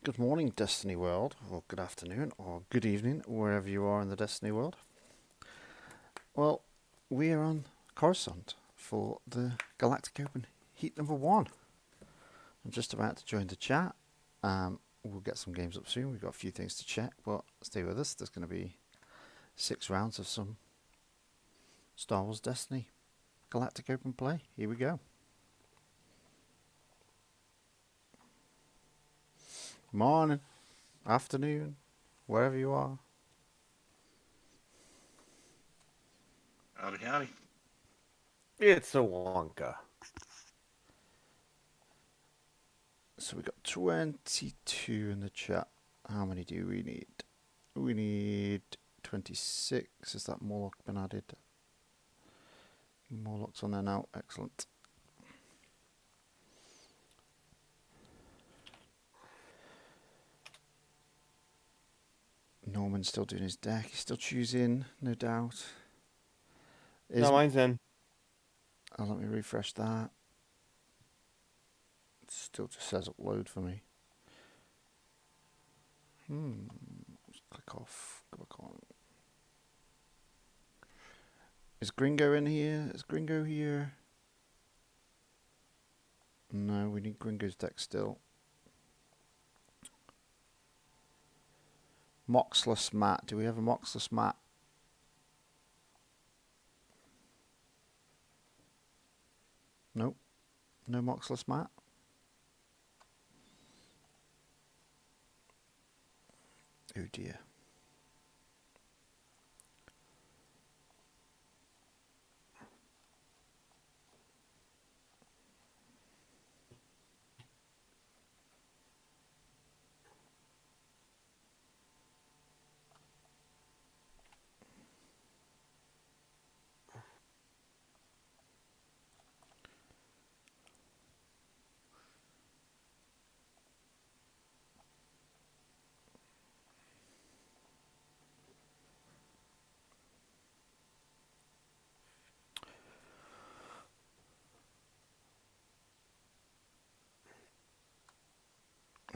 Good morning, Destiny World, or good afternoon, or good evening, wherever you are in the Destiny world. Well, we are on Coruscant for the Galactic Open Heat number 1. I'm just about to join the chat. We'll get some games up soon. We've got a few things to check, but stay with us. There's going to be 6 rounds of some Star Wars Destiny Galactic Open play. Here we go. Morning, afternoon, wherever you are. Howdy, howdy. It's a Wonka. So we got 22 in the chat. How many do we need? We need 26. Is that Morlock been added? Morlock's on there now. Excellent. Norman's still doing his deck. He's still choosing, no doubt. No, mine's in. Oh, let me refresh that. It still just says upload for me. Just click off. Go back on. Is Gringo in here? Is Gringo here? No, we need Gringo's deck still. Moxless Matt. Do we have a Moxless Matt? Nope. No Moxless Matt. Oh dear.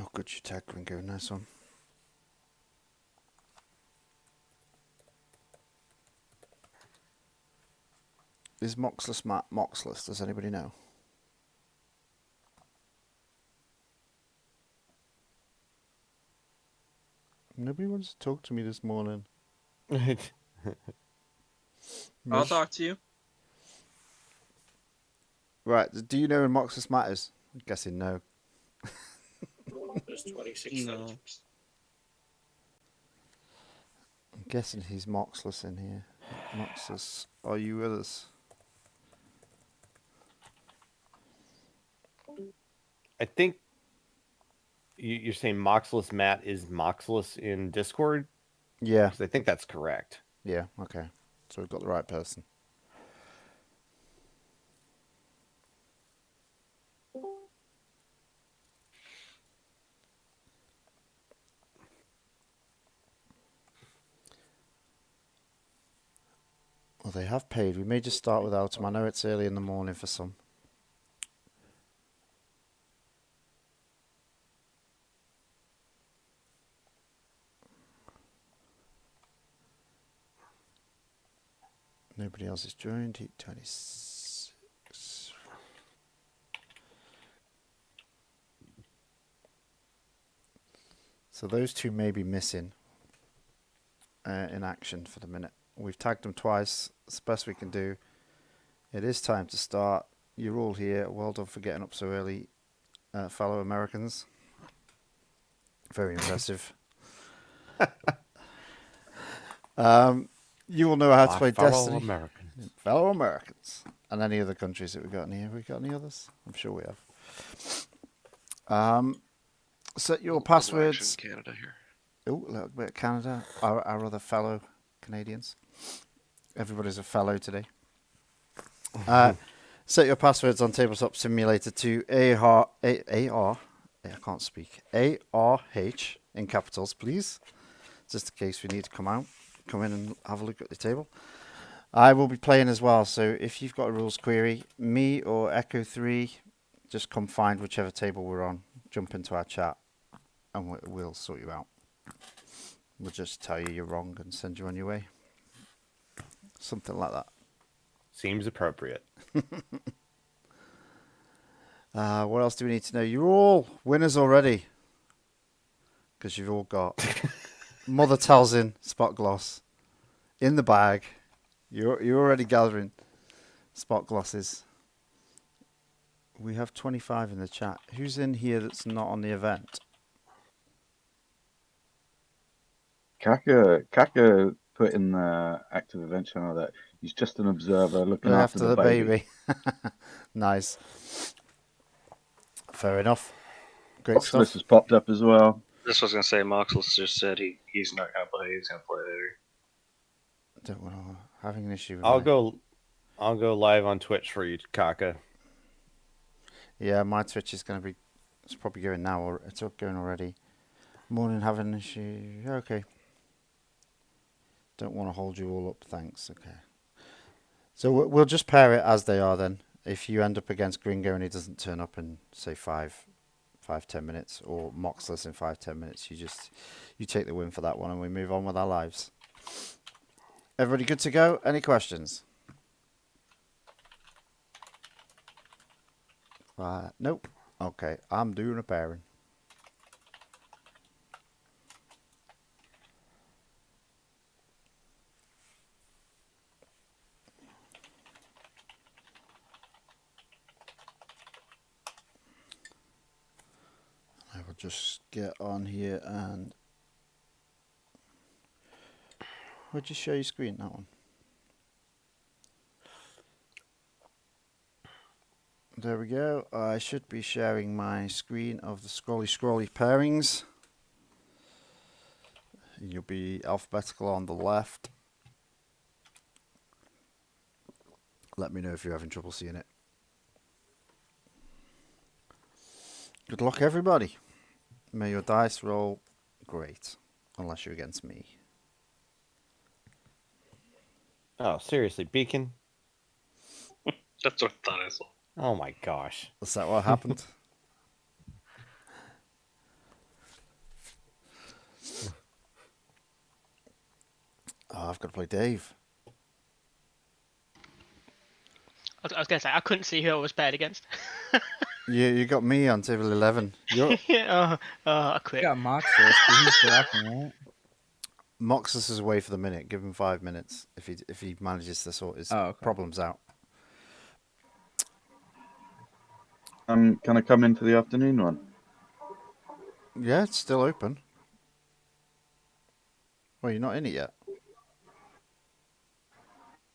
Oh, good, you tag Gringo. Nice one. Is Moxless Matt Moxless? Does anybody know? Nobody wants to talk to me this morning. I'll talk to you. Right, do you know when Moxless Matt is? I'm guessing no. There's 26 No. centimeters. I'm guessing he's Moxless in here. Moxless, are you with us? I think you're saying Moxless Matt is Moxless in Discord? Yeah. 'Cause I think that's correct. Yeah, okay. So we've got the right person. Well, they have paid. We may just start without them. I know it's early in the morning for some. Nobody else has joined. Heat 26. So those two may be missing in action for the minute. We've tagged them twice. It's the best we can do. It is time to start. You're all here. Well done for getting up so early, fellow Americans. Very impressive. You will know how to play Destiny. Americans. Fellow Americans. And any other countries that we've got in here. Have we got any others? I'm sure we have. Set your passwords. Canada here. Oh, a little bit of Canada. Our other fellow Canadians. Everybody's a fellow today. Set your passwords on Tabletop Simulator to AR. I can't speak. ARH in capitals, please. Just in case we need to come in and have a look at the table. I will be playing as well, so if you've got a rules query, me or Echo3, just come find whichever table we're on. Jump into our chat, and we'll sort you out. We'll just tell you you're wrong and send you on your way. Something like that. Seems appropriate. What else do we need to know? You're all winners already. Because you've all got Mother Talzin spot gloss in the bag. You're already gathering spot glosses. We have 25 in the chat. Who's in here that's not on the event? Kaka put in the active event channel that he's just an observer looking after the baby. Nice. Fair enough. Great Oxless stuff. has popped up as well. This was going to say, Moxless just said he's not going to play, he's going to play later. Don't want to having an issue with I'll go live on Twitch for you, Kaka. Yeah, my Twitch is going to be... It's probably going now, or it's going already. Morning, having an issue. Okay. Don't want to hold you all up, thanks. Okay. So we'll just pair it as they are then. If you end up against Gringo and he doesn't turn up in, say, 5-10 minutes, or Moxless in 5-10 minutes, you take the win for that one and we move on with our lives. Everybody good to go? Any questions? Nope. Okay, I'm doing a pairing. I will just get on here and... Where'd you share your screen, that one? There we go. I should be sharing my screen of the scrolly pairings. You'll be alphabetical on the left. Let me know if you're having trouble seeing it. Good luck, everybody. May your dice roll great, unless you're against me. Oh, seriously, Beacon? That's what I thought I saw. Oh my gosh. Is that what happened? Oh, I've got to play Dave. I was going to say, I couldn't see who I was paired against. You got me on table 11. I quit. You got Moxless, but he's blocking, right? Moxus is away for the minute. Give him 5 minutes if he manages to sort his problems out. Can I come into the afternoon one? Yeah, it's still open. Well, you're not in it yet.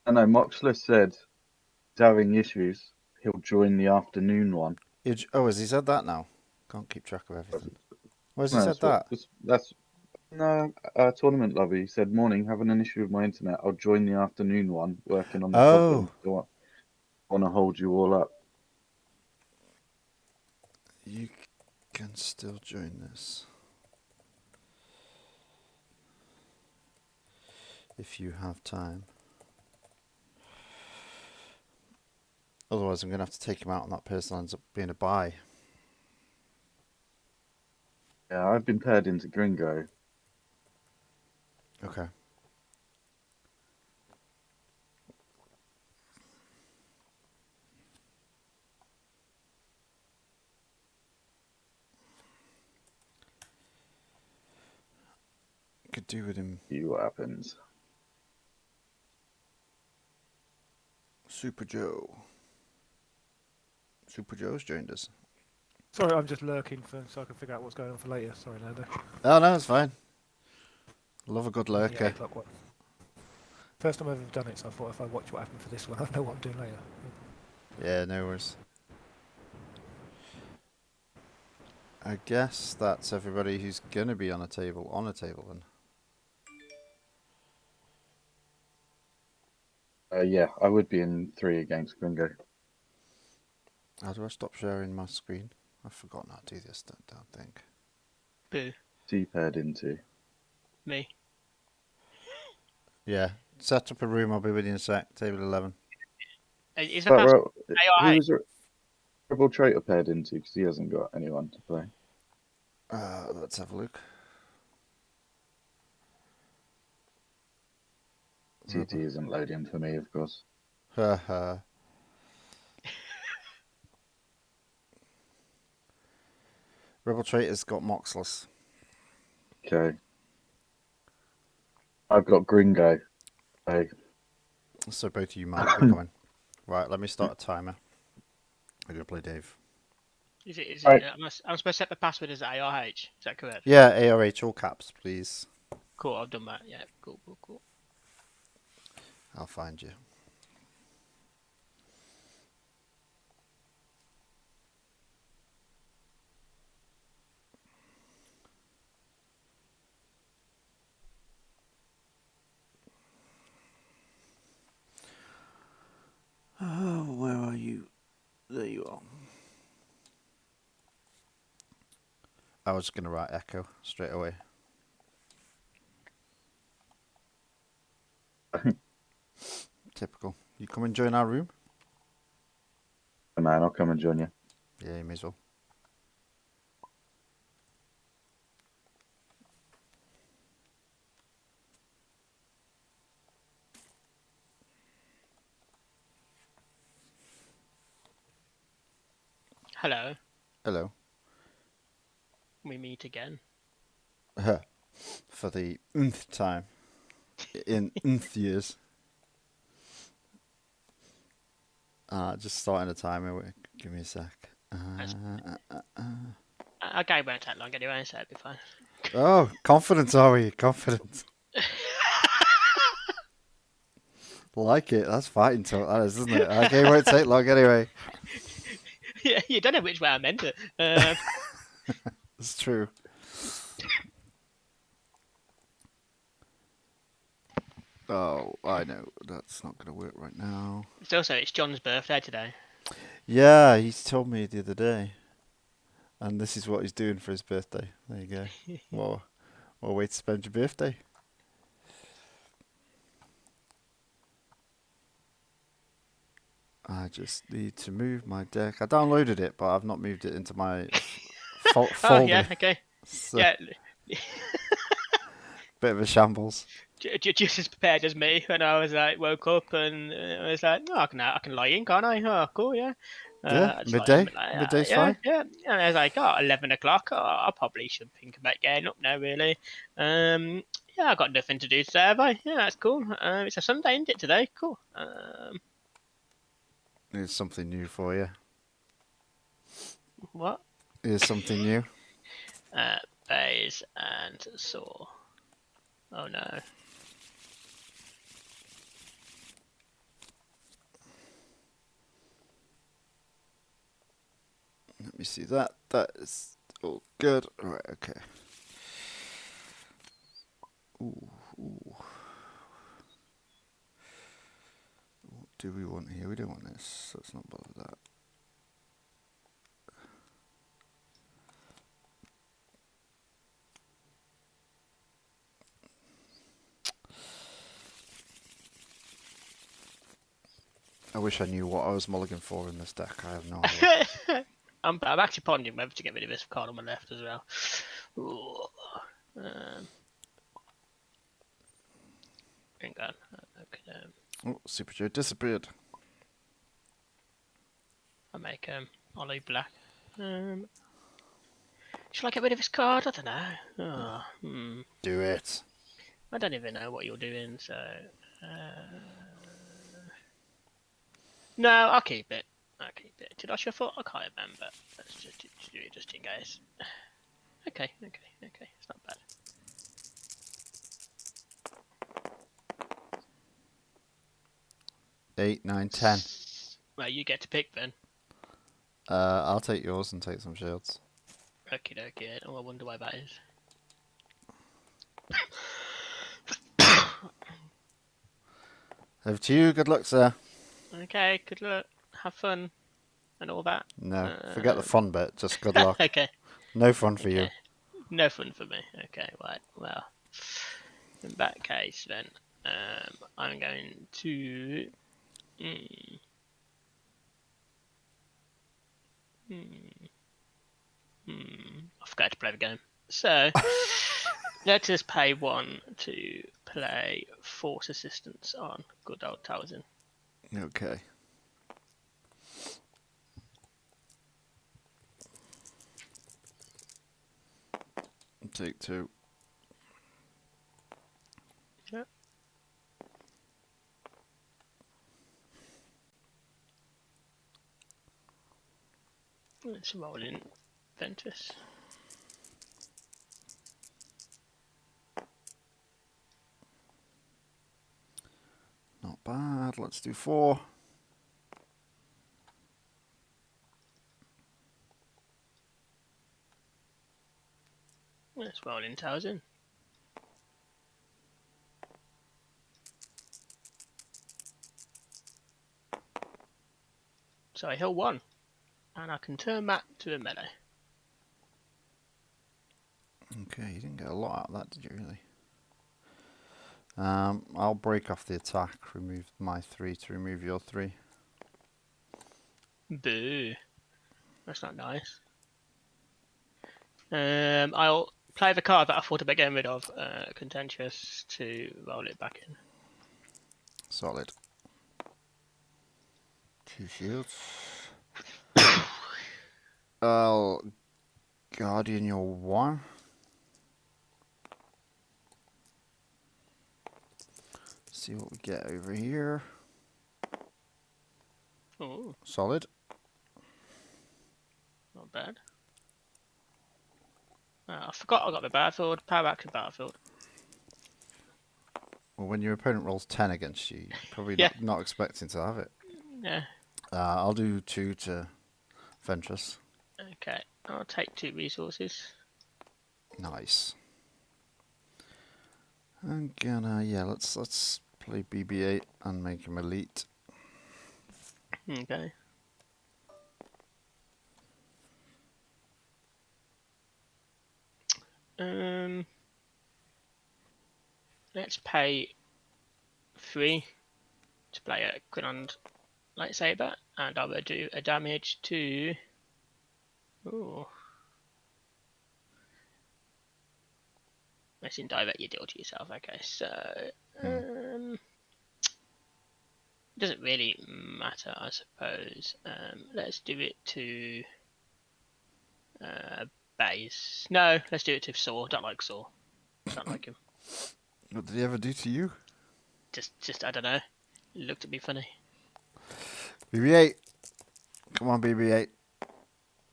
I know, Moxless said he's having issues. He'll join the afternoon one. Has he said that now? Can't keep track of everything. Where's he No, said that? That's tournament lobby. He said, morning, having an issue with my internet. I'll join the afternoon one, working on the problem. So I want to hold you all up. You can still join this. If you have time. Otherwise, I'm going to have to take him out, and that person ends up being a buy. Yeah, I've been paired into Gringo. Okay. Could do with him. See what happens. Super Joe. Super Joe's joined us. Sorry, I'm just lurking so I can figure out what's going on for later. Sorry, Nando. Oh, no, it's fine. Love a good lurker. Yeah, 8 o'clock one. First time I've ever done it, so I thought if I watch what happened for this one, I know what I'm doing later. Yeah, no worries. I guess that's everybody who's going to be on a table then. Yeah, I would be in 3 against Gringo. How do I stop sharing my screen? I've forgotten how to do this, don't think. Boo. T paired into. Me. Yeah. Set up a room, I'll be with you in a sec. Table 11. Is the person ARH? Who was Rebel Traitor paired into? Because he hasn't got anyone to play. Let's have a look. TT isn't loading for me, of course. Haha. Rebel Traitor's got Moxless. Okay. I've got Gringo. Hey. So both of you might be coming. Right, let me start a timer. I'm going to play Dave. Is it? Right. I'm supposed to set the password as ARH. Is that correct? Yeah, ARH, all caps, please. Cool. I've done that. Yeah. Cool. I'll find you. Oh, where are you? There you are. I was going to write Echo straight away. Typical. You come and join our room? Man, I'll come and join you. Yeah, you may as well. Hello. Hello. We meet again. For the nth time. In nth years. Just starting a timer. Wait, give me a sec. Our game won't take long anyway, so it'll be fine. Oh, confident are we? Confident. Like it. That's fighting talk, that is, isn't it? Our game won't take long anyway. Yeah, you don't know which way I meant it. It's true. Oh, I know. That's not going to work right now. It's John's birthday today. Yeah, he's told me the other day. And this is what he's doing for his birthday. There you go. What a way to spend your birthday. I just need to move my deck. I downloaded it, but I've not moved it into my folder. Oh, yeah, okay. So, Yeah. bit of a shambles. Just as prepared as me when I was like woke up and I was like, no, I can lie in, can't I? Oh, cool, yeah. Yeah, I just midday. like, Midday's yeah, fine. yeah. And I was like, 11 o'clock. Oh, I probably should think about getting up now, really. Yeah, I've got nothing to do today, have I? Yeah, that's cool. It's a Sunday, isn't it, today? Cool. Here's something new for you. What? Here's something new. Baze and Saw. Oh, no. Let me see that. That is all good. All right, okay. Ooh. What do we want here? We don't want this. Let's not bother with that. I wish I knew what I was mulliganing for in this deck. I have no idea. I'm actually pondering whether to get rid of this card on my left as well. Ooh. Hang on. Okay, Oh, Super Joe disappeared. I'll make Ollie black. Should I get rid of this card? I don't know. Do it. I don't even know what you're doing, so... No, I'll keep it. Did I shuffle? I can't remember. Let's just do it just in case. Okay. It's not bad. 8, 9, 10. Well, you get to pick then. I'll take yours and take some shields. Okie dokie. Oh, I wonder why that is. Over to you. Good luck, sir. Okay, good luck. Have fun. And all that. No, forget the fun bit. Just good luck. Okay. No fun for you. No fun for me. Okay, right. Well, in that case, then, I'm going to... I forgot to play the game. So let us pay 1 to play Force Assistance on good old Talzin. Okay. Take 2. Yep. Let's roll in Ventress. Not bad. Let's do 4. Let's roll in Talzin. So I heal 1. And I can turn that to a melee. Okay, you didn't get a lot out of that, did you really? I'll break off the attack, remove my 3 to remove your 3. Boo. That's not nice. I'll play the card that I thought about getting rid of, Contentious, to roll it back in. Solid. 2 shields. I'll Guardian your 1. See what we get over here. Oh, Solid. not bad. I forgot I got the battlefield. Power action battlefield. Well, when your opponent rolls 10 against you, you're probably Yeah. not expecting to have it. Yeah. I'll do 2 to Ventress. Okay. I'll take 2 resources. Nice. I'm gonna let's play BB-8 and make him elite. Okay. Let's pay 3 to play a Krrsantan lightsaber, and I will do a damage to. Ooh. That's indirect you deal to yourself. Okay, so it doesn't really matter, I suppose. Let's do it to Baze. No, let's do it to Saw. Don't like Saw. Don't like him. What did he ever do to you? Just I don't know. He looked at me funny. BB-8. Come on, BB-8.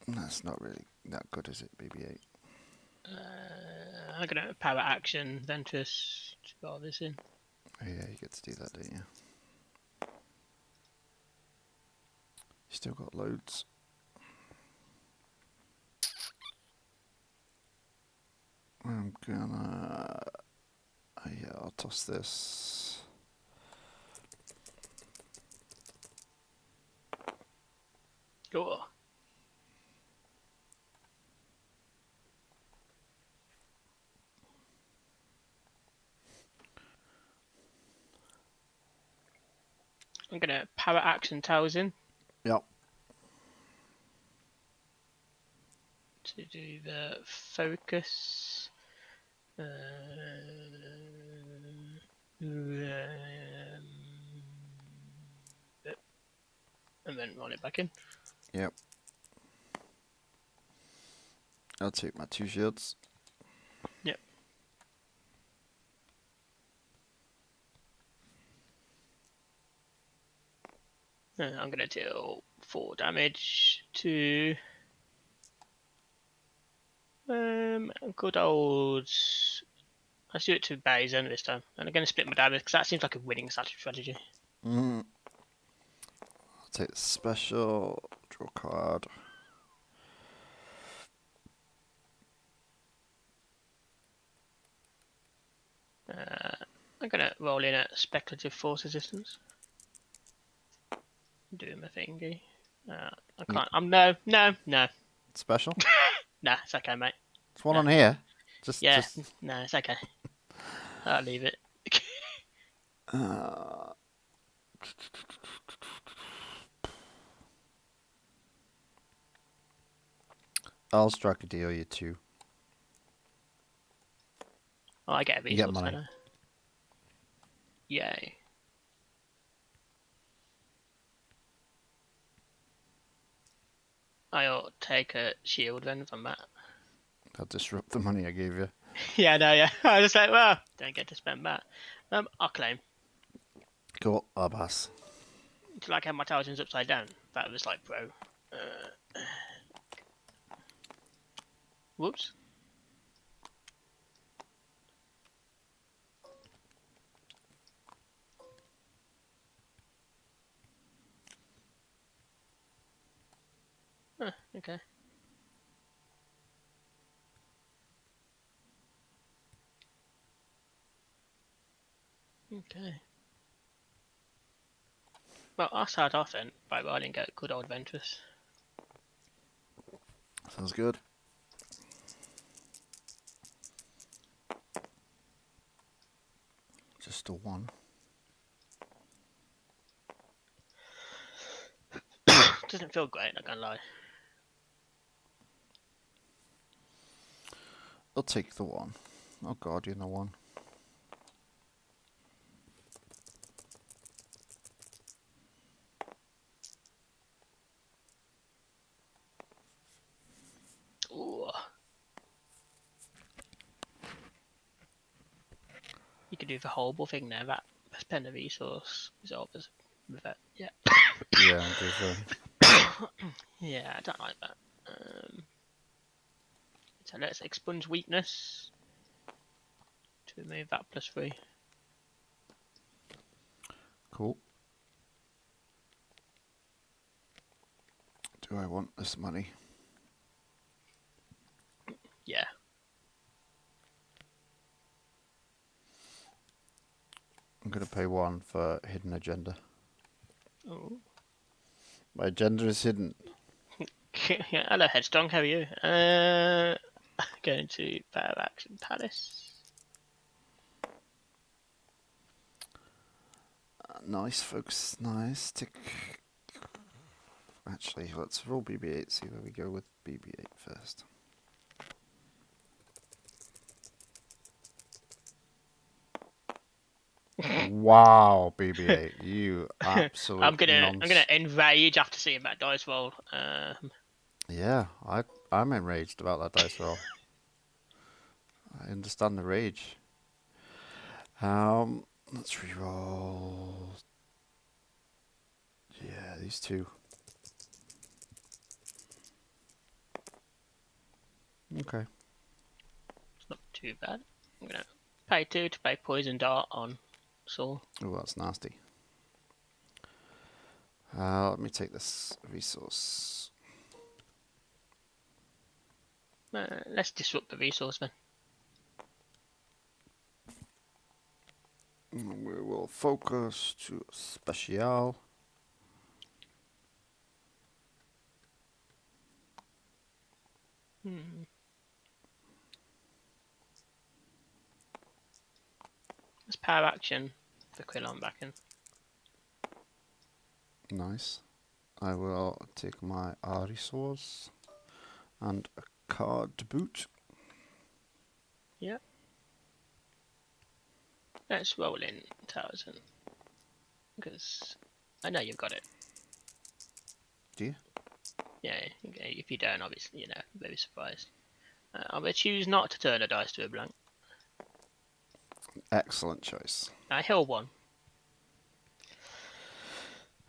That's not really that good, is it, BB-8? I'm gonna power action Ventress to roll this in. Oh, yeah, you get to do that, don't you? You still got loads. I'm gonna... yeah, I'll toss this. Cool. I'm gonna power action Talzin Yep. to do the focus. And then roll it back in. Yep. I'll take my 2 shields. Yep. I'm gonna deal 4 damage to good old. Let's do it to Baze this time, and I'm gonna split my damage because that seems like a winning strategy. I'll take the special. Draw a card. I'm gonna roll in a speculative force resistance. Doing my thingy. I can't. No. Special? Nah, it's okay, mate. There's one on here. Just No, it's okay. I'll leave it. I'll strike a deal, you 2. Oh, I get a You get resource, money. don't I? Yay. I'll take a shield then from that. I'll disrupt the money I gave you. Yeah, no, yeah. I was like, well, don't get to spend that. I'll claim. Cool, I'll pass. Do you like how my Talzin's upside down? That was like, bro. Whoops. Okay. Okay. Well, I'll start off then by riding out good old Ventress. Sounds good. Just a 1. Doesn't feel great, not gonna lie. I'll take the 1. Oh god, you're in the 1. Ooh. You could do the horrible thing there, that spend a resource resolvers with that. Yeah. Yeah, I'll do the... Yeah, I don't like that. So let's expunge weakness to remove that +3. Cool. Do I want this money? Yeah. I'm going to pay 1 for hidden agenda. Oh. My agenda is hidden. Yeah, hello, Headstrong. How are you? Going to Battle Action Palace. Nice, folks. Nice. Tick. Actually, let's roll BB-8. See where we go with BB-8 first. Wow, BB-8, you absolute I'm gonna nonce. enrage after seeing that dice roll. Yeah, I'm enraged about that dice roll. I understand the rage. Let's reroll. Yeah, these 2. Okay. It's not too bad. I'm gonna pay 2 to play Poison Dart on Saul. Oh, that's nasty. Let me take this resource. Let's disrupt the resource then. We will focus to special. Let's power action for Krrsantan back in. Nice. I will take my resource and a card to boot. Yep. Let's roll in Talzin. Because I know you've got it. Do you? Yeah, if you don't, obviously, very surprised. I'm going to choose not to turn a dice to a blank. Excellent choice. I heal 1.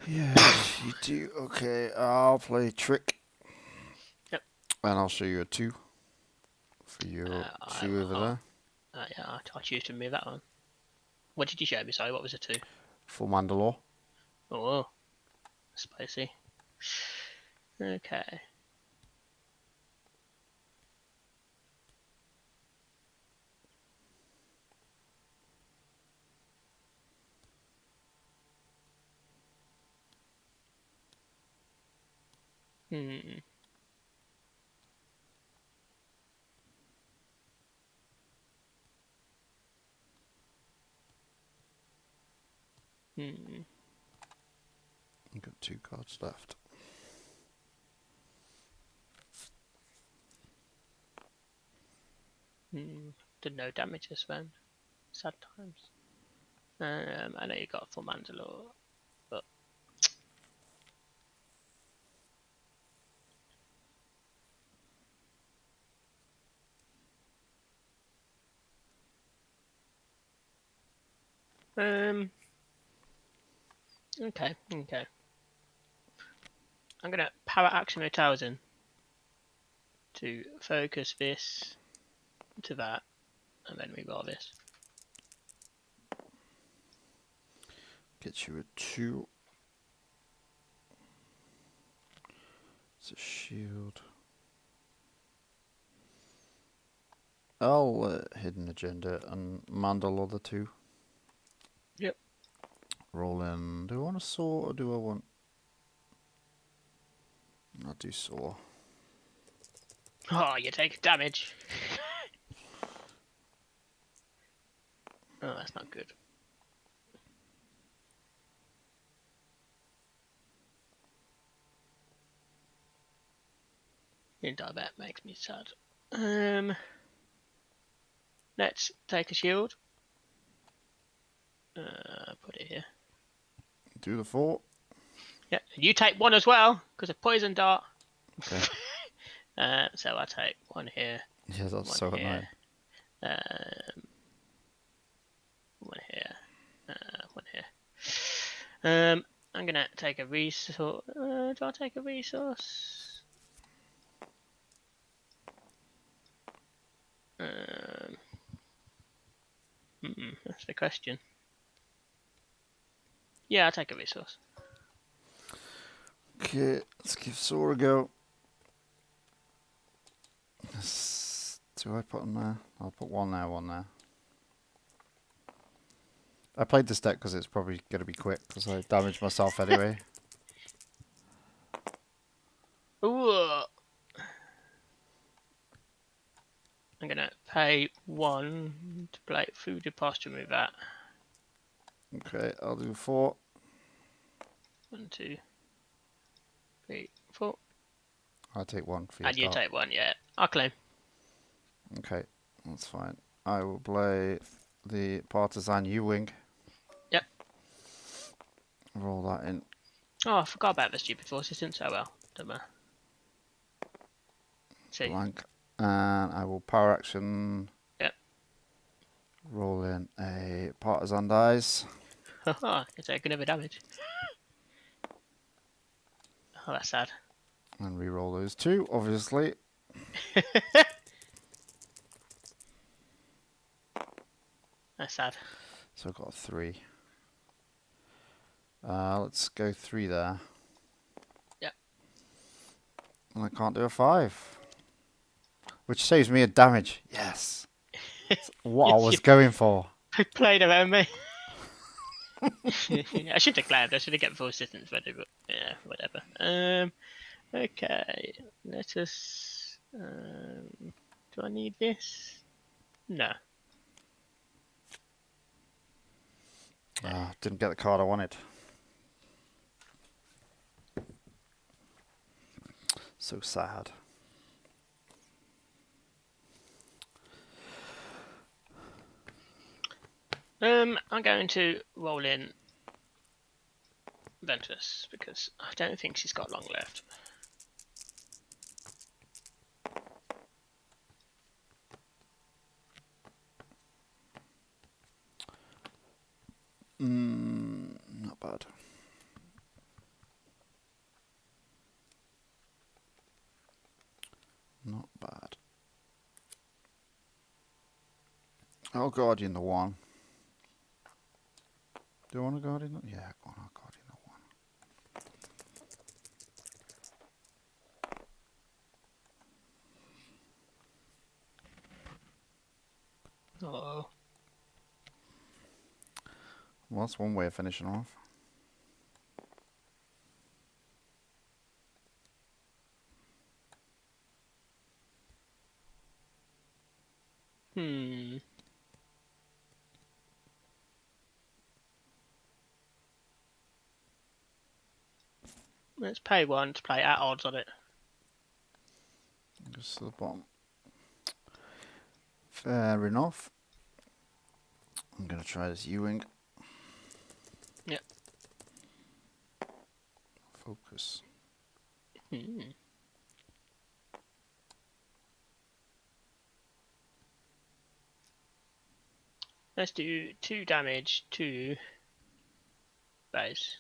Yes, you do. Okay, I'll play trick. Yep. And I'll show you a 2 for your 2 over there. Yeah, I'll choose to move that one. What did you show me? Sorry, what was it 2? For Mandalore. Oh, spicy. Okay. Hmm. I've got 2 cards left. Did no damage this round. Sad times. I know you got full Mandalore, but okay. I'm gonna power action with Talzin to focus this to that, and then we roll this. Get you a 2. It's a shield. I'll hidden agenda and Mandalore the 2. Yep. Roll in. Do I want a saw or do I want? I'll do saw. Oh, you take damage. Oh, that's not good. That makes me sad. Let's take a shield. Put it here. Do the 4. Yeah, you take 1 as well because of poison dart. Okay. So I take 1 here. Yeah, that's One so here. annoying. 1 here. 1 here. I'm gonna take a resource. Do I take a resource? That's the question. Yeah, I'll take a resource. Okay, let's give saw a go. Do I put them there? I'll put 1 there, 1 there. I played this deck because it's probably going to be quick because I damaged myself anyway. Ooh. I'm gonna pay 1 to play food deposit with that. Okay, I'll do 4. 1, 2, 3, 4. I'll take 1 for your And you start. take 1, yeah. I'll claim. Okay, that's fine. I will play the Partisan U-Wing. Yep. Roll that in. Oh, I forgot about the stupid forces. Didn't so well. Don't matter. See. Blank. And I will power action. Yep. Roll in a Partisan dice. Haha, you're taking over damage. Oh, that's sad. And re-roll those 2, obviously. That's sad. So I've got a 3. Let's go 3 there. Yep. And I can't do a 5. Which saves me a damage. Yes. That's what I was going for. I played around me. I should have claimed. I should have get full assistance ready, but yeah, whatever. Okay. Let us. Do I need this? No. Didn't get the card I wanted. So sad. I'm going to roll in Ventress because I don't think she's got long left. Not bad. Not bad. I'll Guardian the 1. Do I want to Guardian the? Yeah, go on, I'll Guardian the 1. Oh. Well, that's one way of finishing off. Let's pay 1 to play at odds on it. Just to the bottom. Fair enough. I'm going to try this U-Wing. Yep. Focus. Let's do 2 damage to Baze.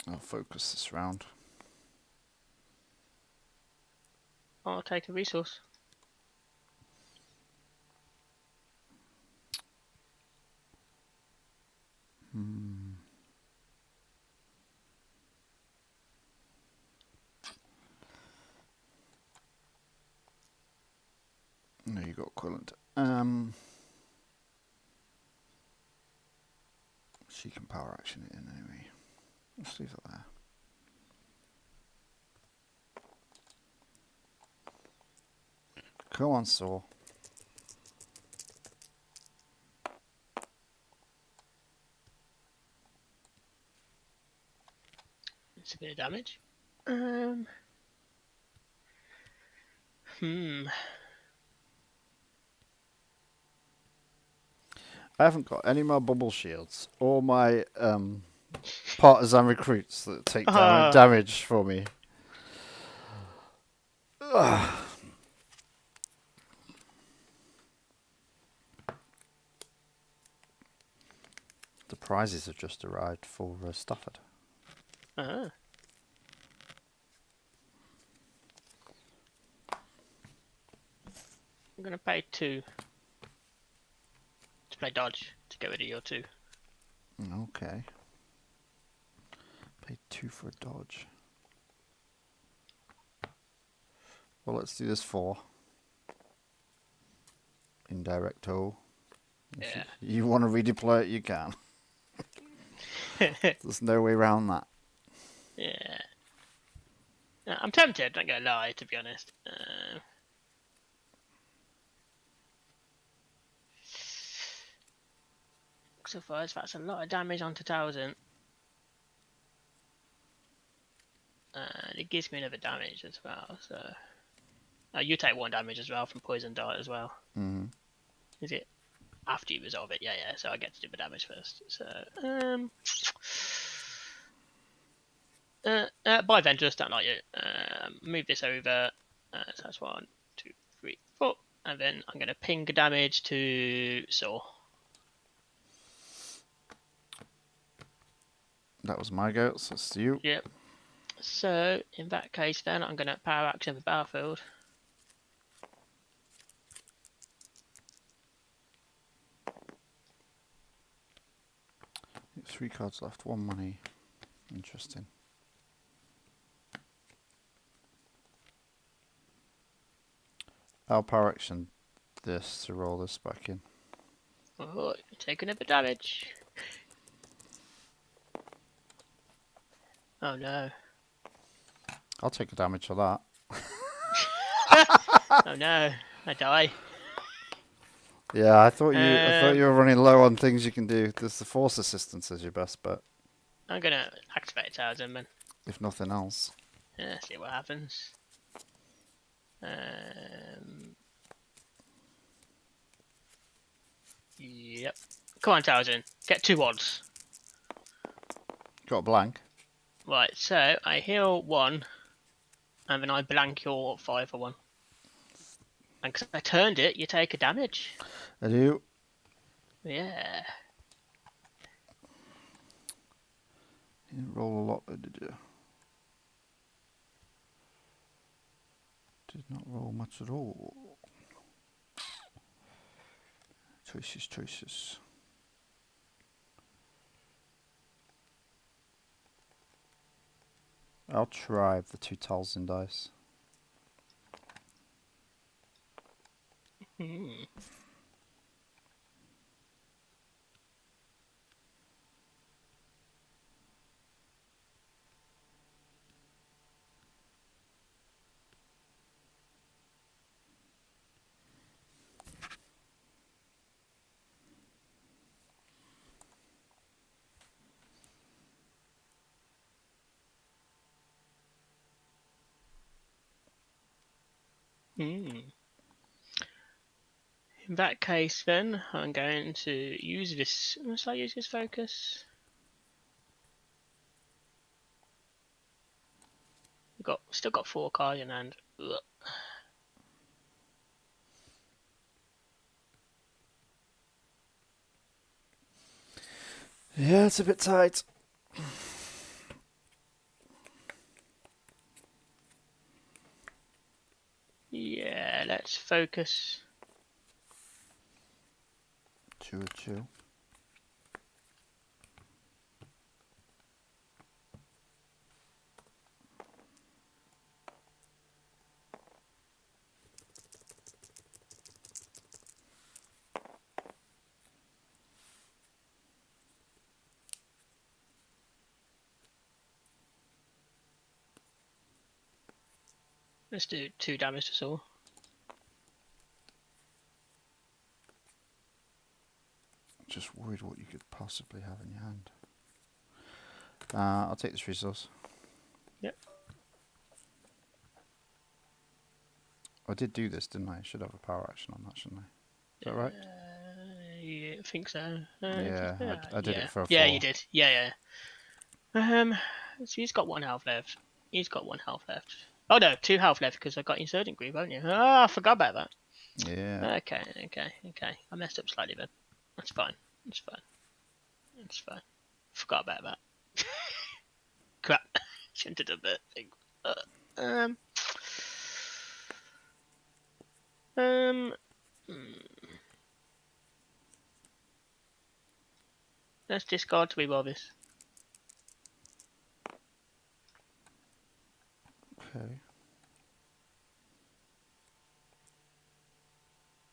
I'll focus this round. I'll take a resource. No, you got equivalent. She can power action it in anyway. Let's leave it there. Come on, Saw. It's a bit of damage. I haven't got any more bubble shields or my partisan recruits that take damage for me. Ugh. The prizes have just arrived for Stafford. I'm gonna pay 2 to play dodge to get rid of your 2. Okay. Pay 2 for a dodge. Well, let's do this 4. Indirecto. Yeah. You want to redeploy it, you can. There's no way around that. Yeah. I'm tempted, not gonna lie, to be honest. So far, that's a lot of damage onto Talzin. And it gives me another damage as well, so... you take 1 damage as well from Poison Dart as well. Mm-hmm. Is it after you resolve it? Yeah, so I get to do the damage first. So, by Ventress, don't like it. Move this over. So that's 1, 2, 3, 4. And then I'm going to ping damage to Saw. That was my go, so it's you. Yep. So, in that case then, I'm going to power action the battlefield. Three cards left, 1 money. Interesting. I'll power action this to roll this back in. Oh, take another damage. Oh no. I'll take a damage for that. Oh no, I die. Yeah, I thought you were running low on things you can do. There's the force assistance as your best bet, I'm gonna activate Talzin, man. if nothing else. Yeah, see what happens. Yep. Come on, Talzin. Get 2 odds. Got a blank. Right, so I heal 1, and then I blank your 5 for 1. And because I turned it, you take a damage. I do. Yeah. You didn't roll a lot, did you? Did not roll much at all. Choices. I'll try the 2 Talzin dice. In that case, then I'm going to use this. Must I use this focus? Still got 4 cards in hand. Ugh. Yeah, it's a bit tight. Yeah, let's focus. Chill. Let's do 2 damage to Saul. Just worried what you could possibly have in your hand. I'll take this resource. Yep. I did do this, didn't I? I should have a power action on that, shouldn't I? Is that right? Yeah, I think so. Yeah, I did it for a 4. Yeah, you did. Yeah. So he's got 1 health left. He's got 1 health left. Oh no, 2 health left because I got Insurgent Groove, haven't you? Ah, I forgot about that. Yeah. Okay. I messed up slightly then. That's fine. Forgot about that. Crap. Shouldn't have done that thing. Let's discard to reroll this. Okay.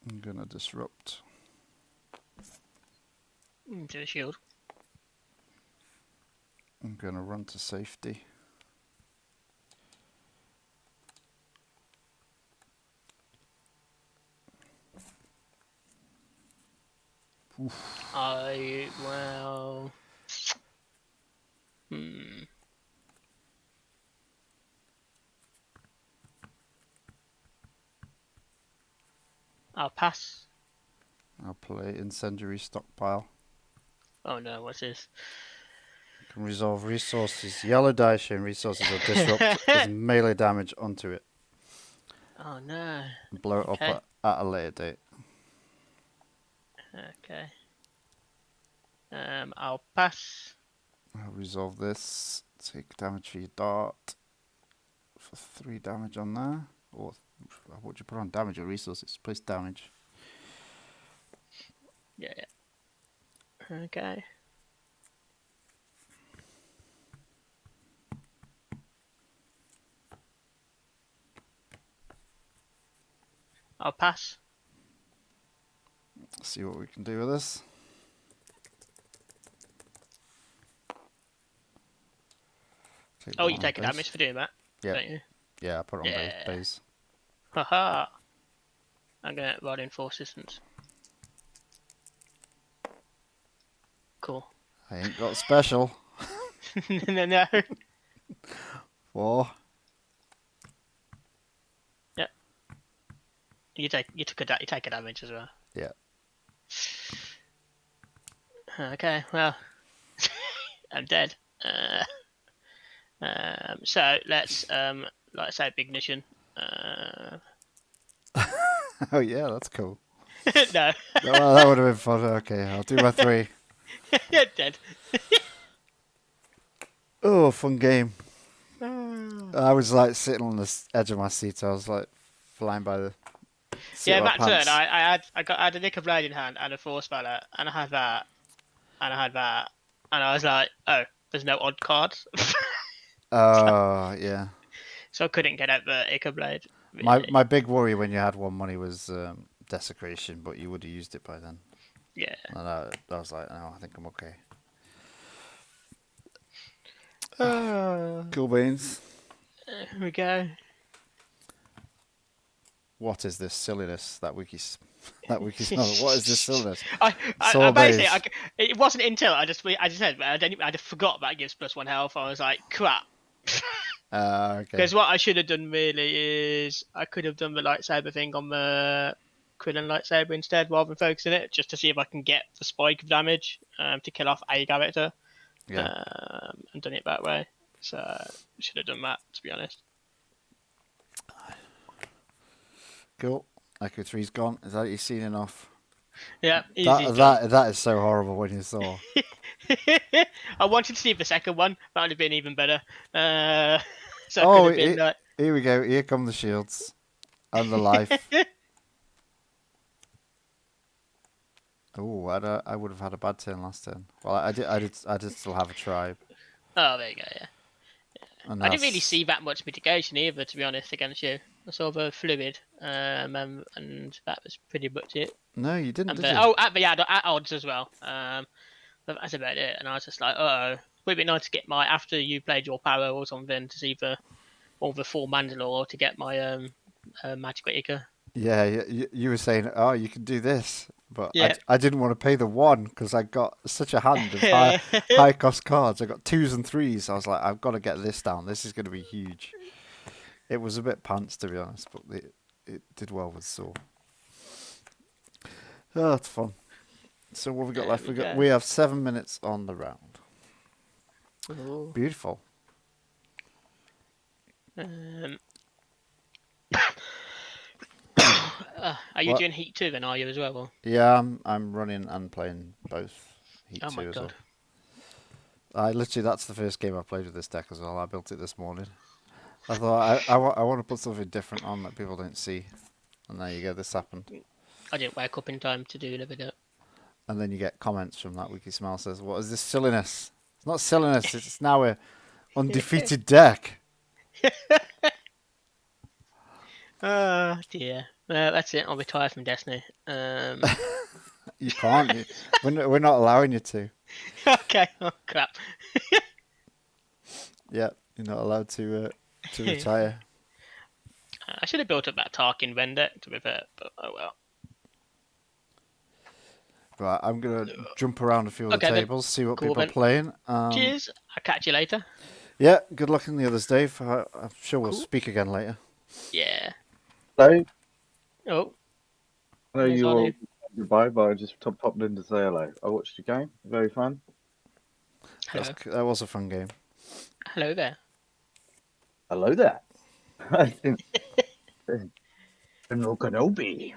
I'm gonna disrupt. Into a shield. I'm gonna run to safety. Oof. Well. I'll pass. I'll play Incendiary Stockpile. Oh no, what's this? Can resolve resources. Yellow die chain resources or disrupt as melee damage onto it. Oh no. And blow it up at a later date. Okay. I'll pass. I'll resolve this. Take damage for your dart. For 3 damage on there. Or what would you put on damage or resources? Place damage. Yeah. Okay. I'll pass. See what we can do with this. Oh, you take a damage for doing that, yeah. don't you? Yeah, I put it on Baze. Haha. I'm going to rod in 4 systems. Cool. I ain't got special. No. 4. Yep. You take a damage as well. Yeah. Okay, well, I'm dead. So let's like I say, ignition. Oh yeah, that's cool. No. Well, that would have been fun. Okay, I'll do my 3. You're dead. Oh, fun game. I was like sitting on the edge of my seat. I was like flying by the seat of my That turn, pants. I had a Nick of Blade in hand and a Force Speller, and I had that, and I was like, oh, there's no odd cards. Oh, yeah. So I couldn't get out the Ica Blade. Really. My big worry when you had 1 money was Desecration, but you would have used it by then. Yeah. And I was like, no, I think I'm okay. Cool beans. Here we go. What is this silliness? That wiki's not. What is this silliness? I basically, it wasn't until I just said I just forgot that it gives +1 health. I was like, crap. Okay. Because what I should have done really is I could have done the lightsaber thing on the Krillin lightsaber instead, rather than focusing it, just to see if I can get the spike of damage to kill off a character, Yeah. and done it that way. So should have done that, to be honest. Cool. Echo 3's gone. Is that you've seen enough? Yeah, easy. That is so horrible when you saw. I wanted to see the second one. That would have been even better. So Oh, could have been here we go. Here come the shields and the life. Oh, I would have had a bad turn last turn. Well, I did still have a tribe. Oh, there you go. Yeah. And I didn't really that's- see that much mitigation either, to be honest, against you. I saw the fluid, and that was pretty much it. No, you didn't. And Did you? at odds as well. That's about it. And I was just like, would it be nice to get my after you played your power or something to see all the full Mandalore to get my magic eater. Yeah, you were saying, oh, you can do this, but Yeah. I didn't want to pay the 1 because I got such a hand of high cost cards. I got 2s and 3s. I was like, I've got to get this down. This is going to be huge. It was a bit pants, to be honest, but it did well with Saw. Oh, that's fun. So what have we got left? We have 7 minutes on the round. Ooh. Beautiful. Are you What? doing Heat 2 then, are you as well? Or? Yeah, I'm running and playing both Heat Oh 2 my as well. god. That's the first game I played with this deck as well. I built it this morning. I thought I want to put something different on that people don't see. And there you go, this happened. I didn't wake up in time to do the video. And then you get comments from that Wiki Smell says, what is this silliness? It's not silliness, it's now a undefeated deck. Oh dear. That's it, I'll retire from Destiny. You can't. We're not allowing you to. Okay, oh crap. Yeah, you're not allowed to retire. I should have built up that Tarkin vendor to be fair, but oh well. Right, I'm going to jump around a few of the Okay, then. tables, see what Cool, people are then. playing. Cheers, I'll catch you later. Yeah, good luck in the others, Dave. I'm sure we'll Cool. speak again later. Yeah. Hello. Oh, I know Yes, you all Ollie. goodbye, but I just popped in to say hello. I watched your game. Very fun. hello. That was a fun game. Hello there. Hello there. General Kenobi.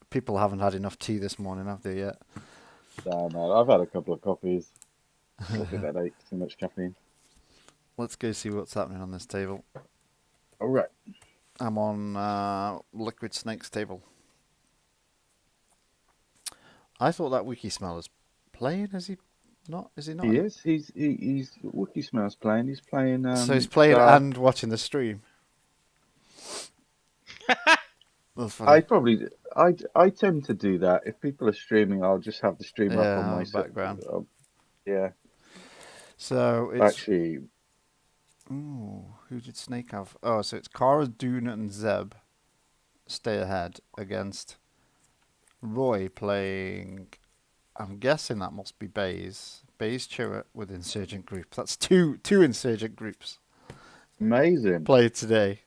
People haven't had enough tea this morning, have they yet? No, I've had a couple of coffees. Got a bit of headache, too much caffeine. Let's go see what's happening on this table. All right. I'm on Liquid Snake's table. I thought that Wiki Smeller's playing. Is he not? Is he not? He is. He's Wookie Smells playing. He's playing. So he's playing Star- and watching the stream. That's funny. I tend to do that. If people are streaming, I'll just have the stream up on my background. Yeah. So it's Actually, ooh, who did Snake have? Oh, so it's Cara, Dune, and Zeb stay ahead against Roy playing. I'm guessing that must be Baze. Baze Chirrut with Insurgent groups. That's two Insurgent groups amazing. played today.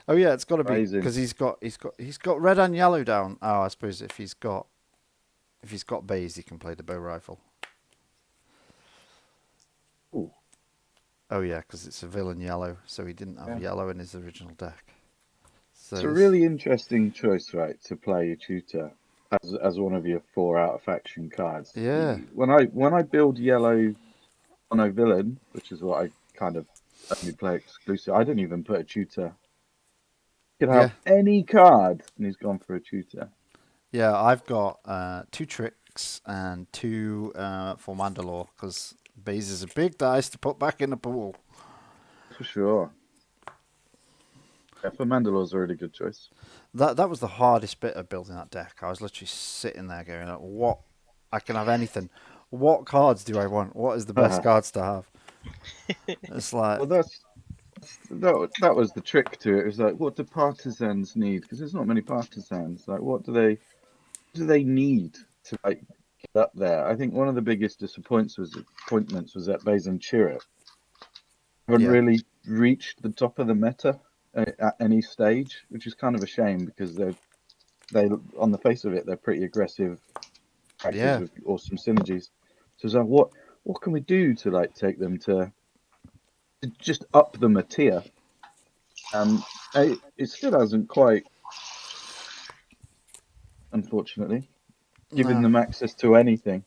Oh yeah, it's got to be Amazing. because he's got red and yellow down. Oh, I suppose if he's got Baze, he can play the bow rifle. Ooh. Oh yeah, because it's a villain yellow, so he didn't have yellow in his original deck. So It's a really interesting choice, right, to play a tutor as one of your 4 out of faction cards. Yeah. When I build yellow on a villain, which is what I kind of only play exclusive, I don't even put a tutor. You can have any card, and he's gone for a tutor. Yeah, I've got 2 tricks and 2 for Mandalore because Baze is a big dice to put back in the pool. For sure. Yeah, for Mandalore's a really good choice. That was the hardest bit of building that deck. I was literally sitting there going, like, "What? I can have anything. What cards do I want? What is the best cards to have?" It's like, Well, that was the trick to it. It was like, what do partisans need? Because there's not many partisans. Like, what do they need to like up there. I think one of the biggest disappointments was that Baze and Chirrut haven't really reached the top of the meta at any stage, which is kind of a shame because they on the face of it they're pretty aggressive characters with awesome synergies. So it's like, what can we do to like take them to just up them a tier? It still hasn't quite, unfortunately, given them access to anything.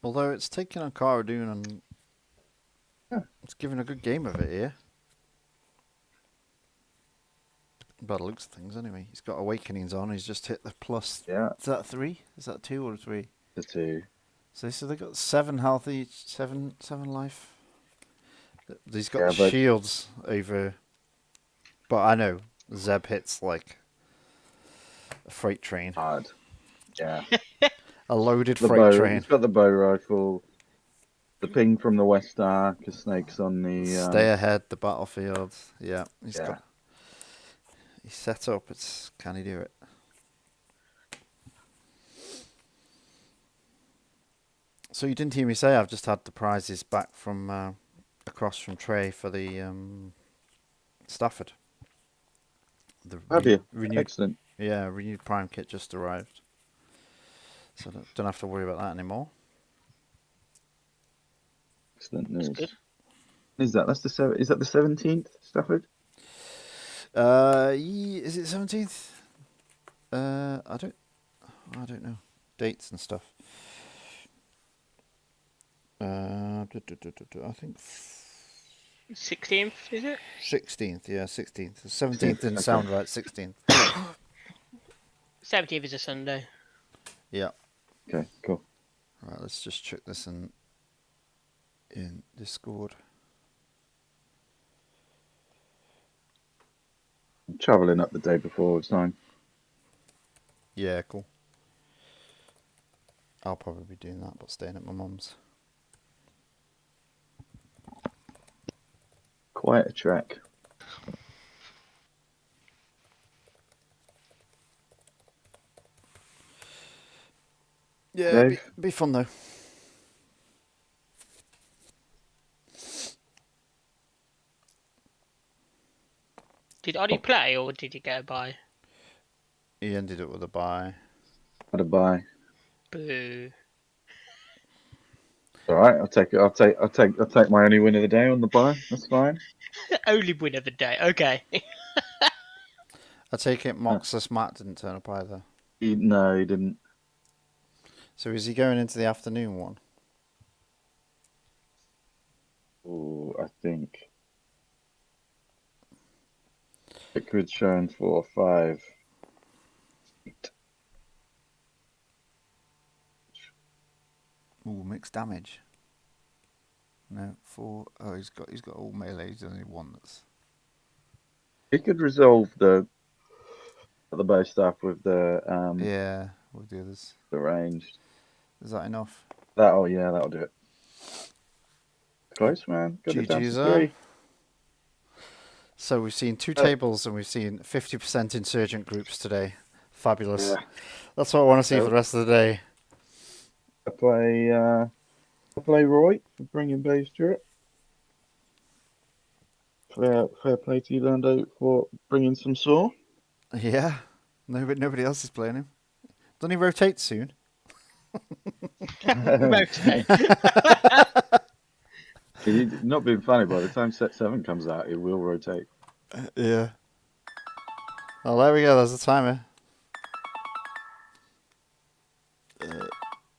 Although it's taken on Cara Dune and it's given a good game of it here. By the looks of things, anyway. He's got Awakenings on. He's just hit the plus. Yeah. Is that 3? Is that 2 or 3? The 2. So they got 7 health each, 7 life. He's got the shields over. But I know Zeb hits like a freight train. Hard. Yeah. A loaded freight train. He's got the bow rifle. The ping from the West Star, because Snake's on the... Stay ahead, the battlefield. Yeah, he's set up. Can he do it? So you didn't hear me say I've just had the prizes back from across from Trey for the Stafford. Have you? Renewed, excellent. Yeah, renewed Prime kit just arrived. So don't have to worry about that anymore. Excellent news. That's good. Is that the 17th, Stafford? Is it 17th? I don't know dates and stuff. I think 16th, is it? 16th, yeah, 16th. 17th didn't sound right. 16th. 17th is a Sunday. Yeah. Okay, cool. Right, let's just check this in Discord. I'm travelling up the day before, it's fine. Yeah, cool. I'll probably be doing that, but staying at my mum's. Quite a trek. Yeah, be fun though. Did Ollie play or did he get a buy? He ended up with a buy. Had a buy. Boo. All right, I'll take it. I'll take my only win of the day on the buy. That's fine. Only win of the day. Okay. I take it Moxless Matt didn't turn up either. No, he didn't. So is he going into the afternoon one? Oh, I think. Liquid shown 4, 5, 8. Ooh, mixed damage. No, 4. Oh, he's got all melee. He's only one that's. He could resolve the bow staff with the yeah, with the others. The ranged. Is that enough? That'll do it. Close, man. Got it down to 3. So we've seen 2 tables and we've seen 50% insurgent groups today. Fabulous. Yeah. That's what I want to see for the rest of the day. I play Roy for bringing Baze to it. Fair play to you, Lando, for bringing some Saw. Yeah. Nobody else is playing him. Doesn't he rotate soon? Rotate. He's not being funny. By the time set 7 comes out, it will rotate. Yeah. Oh, there we go. There's the timer.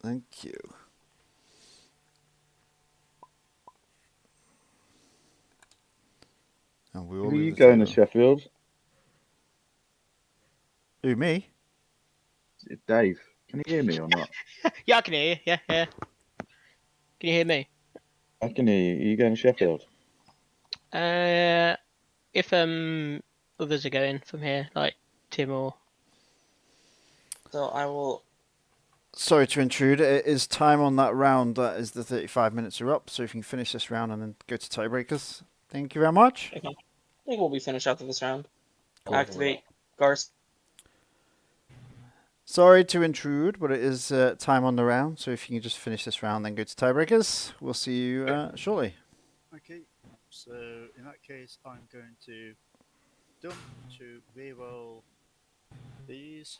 Thank you. And we all Who are you going to Sheffield? Who, me? Dave. Can you hear me or not? Yeah, I can hear you. Yeah. Can you hear me? I can hear you. Are you going to Sheffield? If others are going from here, like Tim or. So I will. Sorry to intrude. It is time on that round. That is the 35 minutes are up. So if you can finish this round and then go to tiebreakers. Thank you very much. Okay. I think we'll be finished after this round. Cool. Activate Garst. Sorry to intrude, but it is time on the round. So if you can just finish this round, then go to tiebreakers. We'll see you shortly. Okay, so in that case, I'm going to dump to reroll these.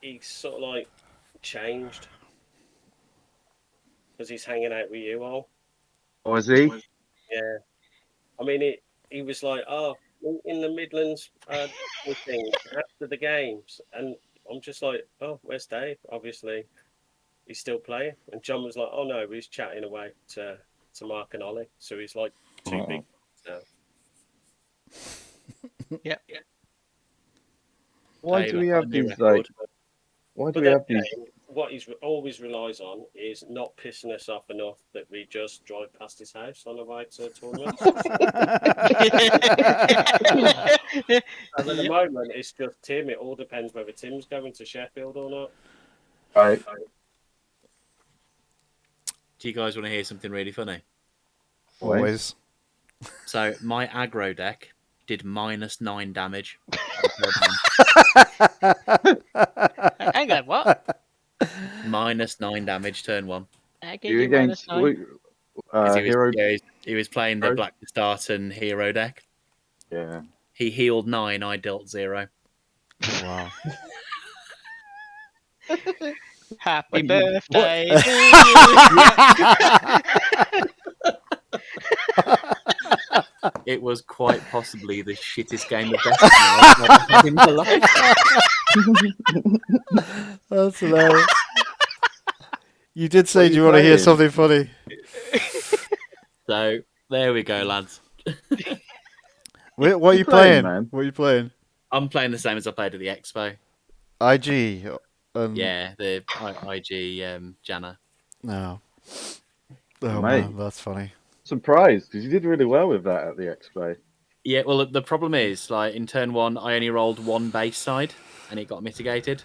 He's sort of like changed because he's hanging out with you all. Or is he? Yeah, I mean he was like, oh, in the Midlands thing after the games, and I'm just like, oh, where's Dave? Obviously, he's still playing. And John was like, oh no, he's chatting away to Mark and Ollie, so he's like two Oh. big now. Yeah. Why Dave, do we I've got have a new these record. like? Why do But we then have these? again, what he always relies on is not pissing us off enough that we just drive past his house on the way to tournaments. And at the moment, it's just Tim. It all depends whether Tim's going to Sheffield or not. Right. Do you guys want to hear something really funny? Always. So my aggro deck did -9 damage. Hang on, what? -9 damage turn 1. I You gave you against -9. hero? He was playing the Black Krrsantan hero deck. Yeah. He healed 9. I dealt 0. Wow. Happy Wait, birthday what? to you. It was quite possibly the shittest game of Destiny I've ever had in my life. That's hilarious. You did say, What are do you you want to hear playing? something funny? So there we go, lads. Wait, what are you playing, playing? man? What are you playing? I'm playing the same as I played at the Expo. IG. Yeah, the IG Janna. No. Oh Mate. man, that's funny. Surprised because you did really well with that at the expo. Yeah, well, the problem is, like, in turn 1, I only rolled 1 base side, and it got mitigated.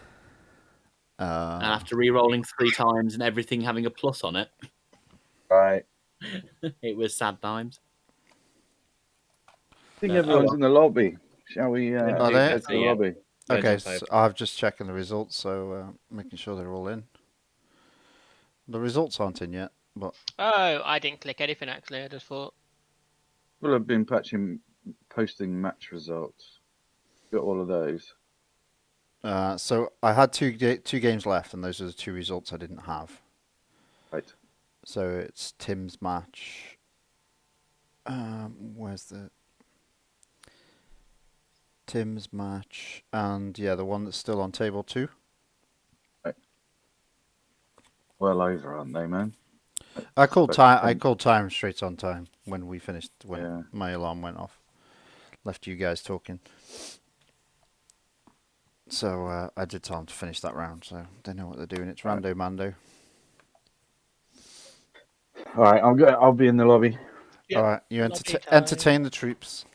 And after re-rolling 3 times and everything having a plus on it, Right. it was sad times. I think everyone's in the lobby. Shall we Are they? head to the lobby? Okay, so I'm just checking the results, so making sure they're all in. The results aren't in yet, but Oh, I didn't click anything actually. I just thought. People have been posting match results. Got all of those. so I had two games left, and those are the 2 results I didn't have. Right. So it's Tim's match. Where's the Tim's match? And yeah, the one that's still on table 2. Right. Well over, aren't they, man? I called time straight on time when we finished. When my alarm went off, left you guys talking. So I did tell them to finish that round, so they know what they're doing. It's Rando Mando. All right, I'll be in the lobby. All right, you entertain the troops.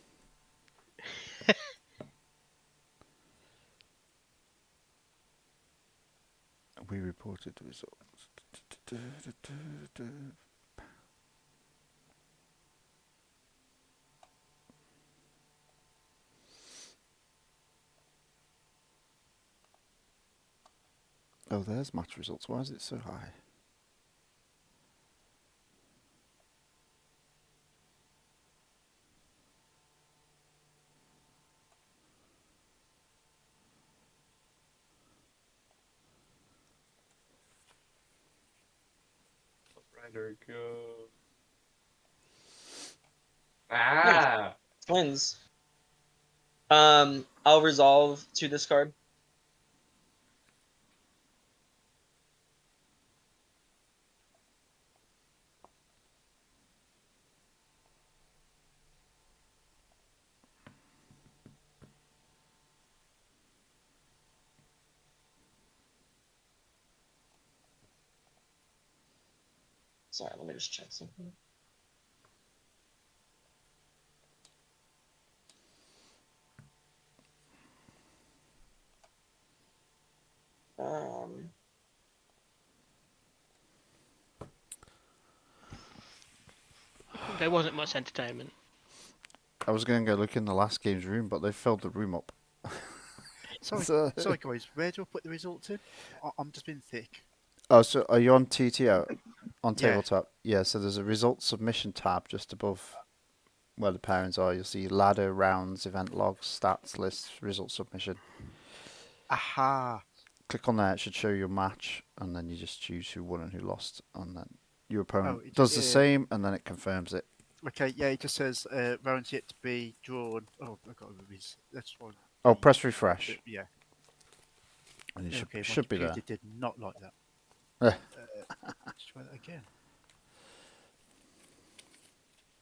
We reported the results. Oh, there's match results. Why is it so high? Rider go. Ah, twins. I'll resolve to discard. Sorry, let me just check something. There wasn't much entertainment. I was going to go look in the last game's room, but they filled the room up. Sorry, So- sorry guys. Where do I put the results in? I'm just being thick. Oh, so are you on TTO? On Yeah. tabletop? Yeah, so there's a results submission tab just above where the pairings are. You'll see ladder, rounds, event logs, stats, lists, result submission. Aha. Click on there, it should show your match, and then you just choose who won and who lost, and then your opponent it- does the yeah. same, and then it confirms it. Okay, yeah, it just says rounds yet to be drawn. Oh, I got these. That's one. Oh, press refresh, Yeah. and you Okay, my should be there. computer did not like that. Eh. Let's try that again.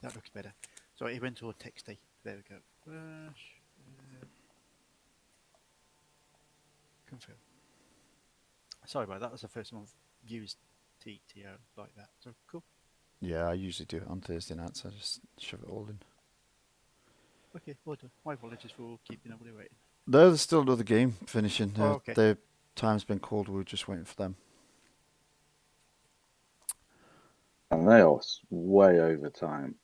That looks better. So it went all texty. There we go. Confirm. Sorry about that. That's the first time I've used TTO like that. So cool. Yeah, I usually do it on Thursday nights. I just shove it all in. Okay, well done. My apologies for keeping everybody waiting. No, there's still another game finishing. Oh, okay. Their time's been called. We're just waiting for them. And they are way over time.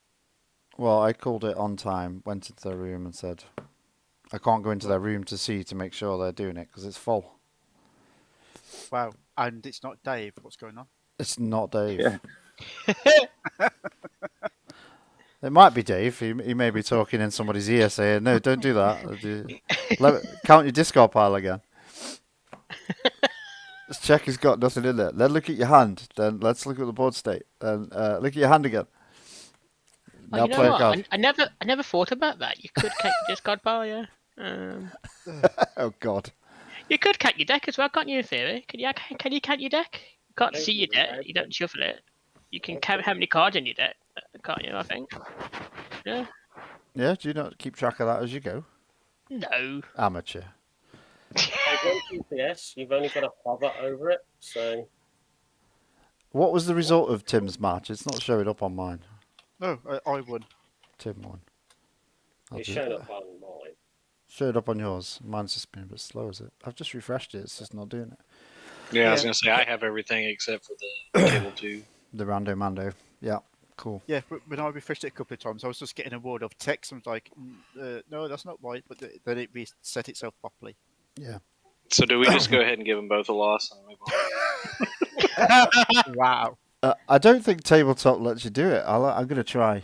Well, I called it on time, went into their room and said, I can't go into their room to see to make sure they're doing it because it's full. Wow. And it's not Dave. What's going on? It's not Dave. Yeah. It might be Dave. He may be talking in somebody's ear saying, no, don't do that. Count your discard pile again. Let's check he's got nothing in there. Then look at your hand. Then let's look at the board state. Then look at your hand again. Now you know play a what? card. I never thought about that. You could count your discard pile, yeah. Oh, God. You could count your deck as well, can't you, in theory? Can you count your deck? You can't see your deck. You don't shuffle it. You can count how many cards in your deck, can't you, I think? Yeah. Yeah, do you not keep track of that as you go? No. Amateur. GPS, you've only got to hover over it, so... What was the result of Tim's match? It's not showing up on mine. No, I won. Tim won. It's showing up on mine. Showed up on yours. Mine's just been a bit slow, is it? I've just refreshed it. It's just not doing it. Yeah, I was gonna say I have everything except for the table 2. The Rando Mando. Yeah, cool. Yeah, when I refreshed it a couple of times, I was just getting a word of text. I was like, no, that's not right. But then it reset itself properly. Yeah. So do we just go ahead and give them both a loss and move on? Wow. I don't think tabletop lets you do it. I'm going to try.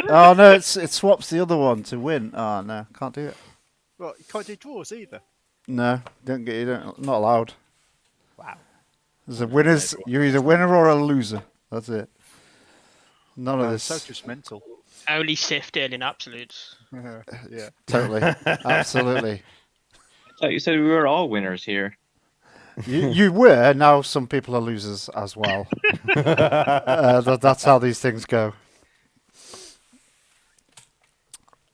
Oh, no, it swaps the other one to win. Oh, no, can't do it. Well, you can't do draws either. No, not allowed. Wow. There's a winners. You're either a winner or a loser. That's it. None of this. So just mental. Only sifted in absolutes. Yeah. Totally. Absolutely. I thought you said we were all winners here. You were. Now some people are losers as well. That's how these things go.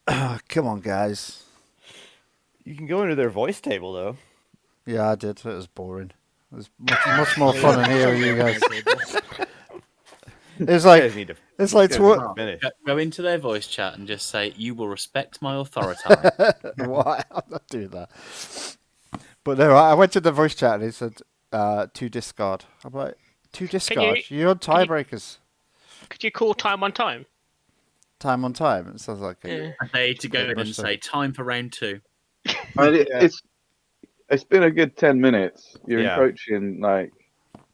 Come on, guys. You can go into their voice table though. Yeah, I did. It was boring. It was much more fun in here with you guys. It's like Go into their voice chat and just say, "You will respect my authority." Why? I'm not doing that. But no, I went to the voice chat and it said 2 discard. I'm like, 2 discard? You're on tiebreakers. Could you call time on time? Time on time. It sounds like I say to go in and say, "Time for round 2." I mean, it's been a good 10 minutes. You're encroaching like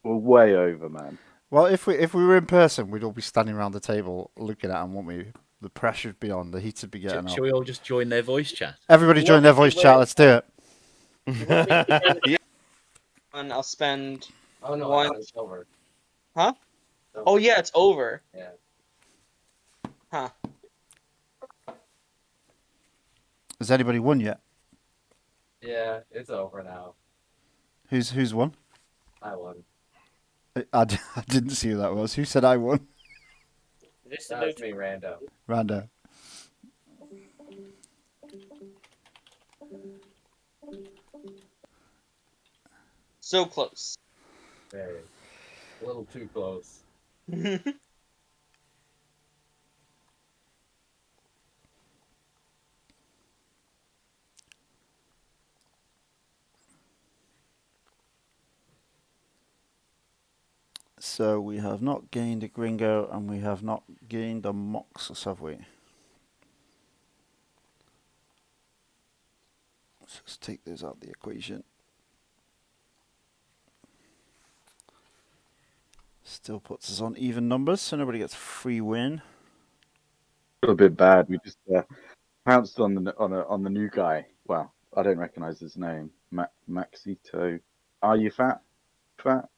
we're way over, man. Well, if we were in person, we'd all be standing around the table looking at them, wouldn't we? The pressure'd be on, the heat would be getting up. Shall we all just join their voice chat? Everybody join their voice chat. Let's do it. Yeah. And I'll spend one. It's over. Huh? Oh yeah, it's over. Yeah. Huh. Has anybody won yet? Yeah, it's over now. Who's won? I won. I didn't see who that was. Who said I won? That's me, Rando. Rando. So close. Very. A little too close. So we have not gained a Gringo and we have not gained a Moxus, have we? Let's take those out of the equation. Still puts us on even numbers, so nobody gets a free win. A little bit bad. We just pounced on the new guy. Well, I don't recognise his name. Maxito. Are you fat? Fat?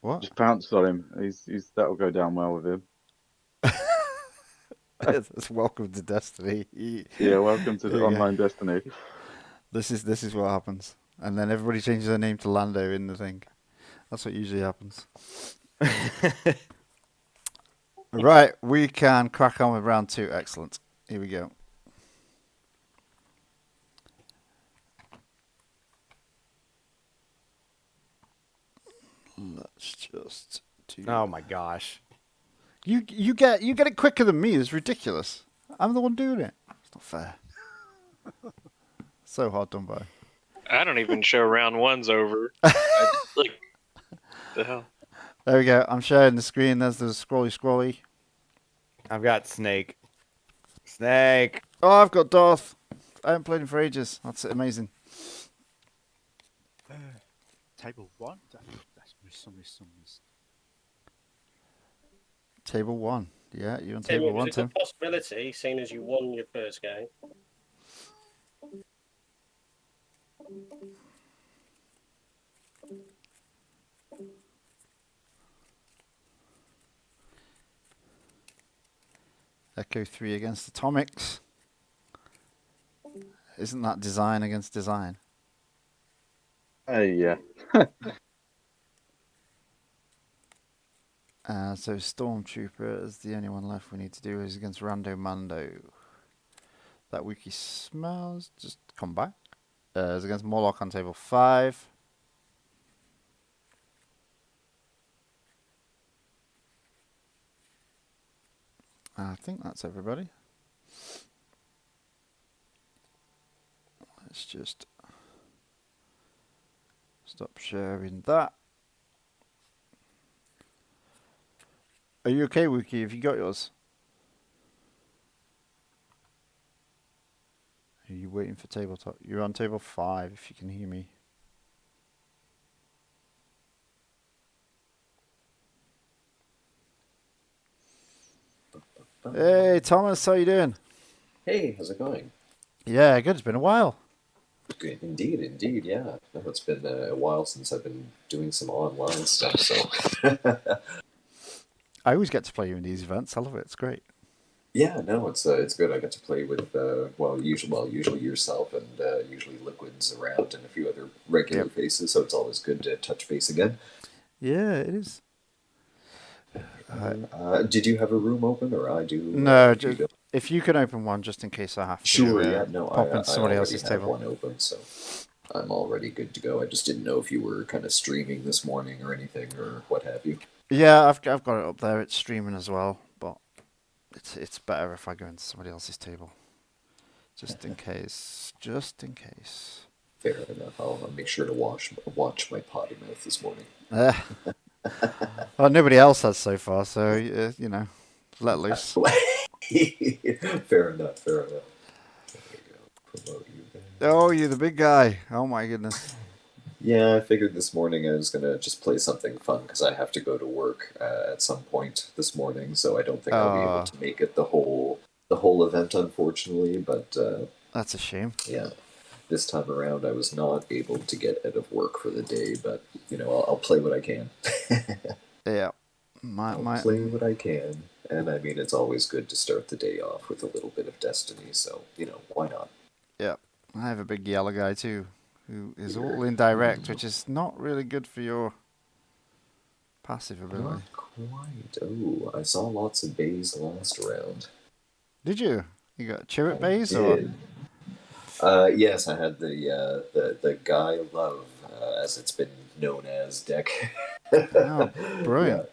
What? Just pounced on him. He's that'll go down well with him. It's welcome to Destiny. Yeah, welcome to the online Destiny. This is what happens, and then everybody changes their name to Lando in the thing. That's what usually happens. Right, we can crack on with round 2. Excellent. Here we go. Let's just do. Oh my gosh! You get it quicker than me. It's ridiculous. I'm the one doing it. It's not fair. So hard done by. I don't even show round 1's over. Like, the hell? There we go. I'm sharing the screen. There's the scrolly. I've got Snake. Snake. Oh, I've got Darth. I haven't played him for ages. That's amazing. Table 1? That's some. Table 1. Yeah, you're on Tim, table it was 1, a Tim. good possibility, seeing as you won your first game. Echo 3 against Atomics. Isn't that design against design? Yeah. So Stormtrooper is the only one left we need to do is against Rando Mando. That wiki smells. Just come back. Is against Morlock on table 5. I think that's everybody. Let's just stop sharing that. Are you okay, Wookie? Have you got yours? Are you waiting for tabletop? You're on table 5 if you can hear me. Hey, Thomas, how you doing? Hey, how's it going? Yeah, good. It's been a while. Good, indeed, yeah. No, it's been a while since I've been doing some online stuff, so... I always get to play you in these events. I love it. It's great. Yeah, no, it's good. I get to play with, usually yourself and usually Liquids around and a few other regular faces, so it's always good to touch base again. Yeah, it is. Did you have a room open, or I do? No, if you can open one, just in case I have to. Sure, yeah, no, pop into somebody I already else's have table. one open, so I'm already good to go. I just didn't know if you were kind of streaming this morning or anything, or what have you. Yeah, I've got it up there. It's streaming as well, but it's better if I go into somebody else's table, just in case. Just in case. Fair enough. I'll make sure to watch my potty mouth this morning. Well, nobody else has so far, so you know, let loose. Fair enough. There we go. Promote you there. Oh, you're the big guy. Oh my goodness. Yeah, I figured this morning I was gonna just play something fun because I have to go to work at some point this morning, so I don't think I'll be able to make it the whole event, unfortunately. But that's a shame. Yeah, this time around I was not able to get out of work for the day, but you know I'll play what I can. Yeah, I'll play what I can, and I mean it's always good to start the day off with a little bit of Destiny, so you know why not? Yeah, I have a big yellow guy too, who is all indirect, which is not really good for your passive ability. Not quite. Oh, I saw lots of Baze last round. Did you? You got Chirrut Baze did. Yes, I had the Guy Love, as it's been known as, deck. Oh, brilliant.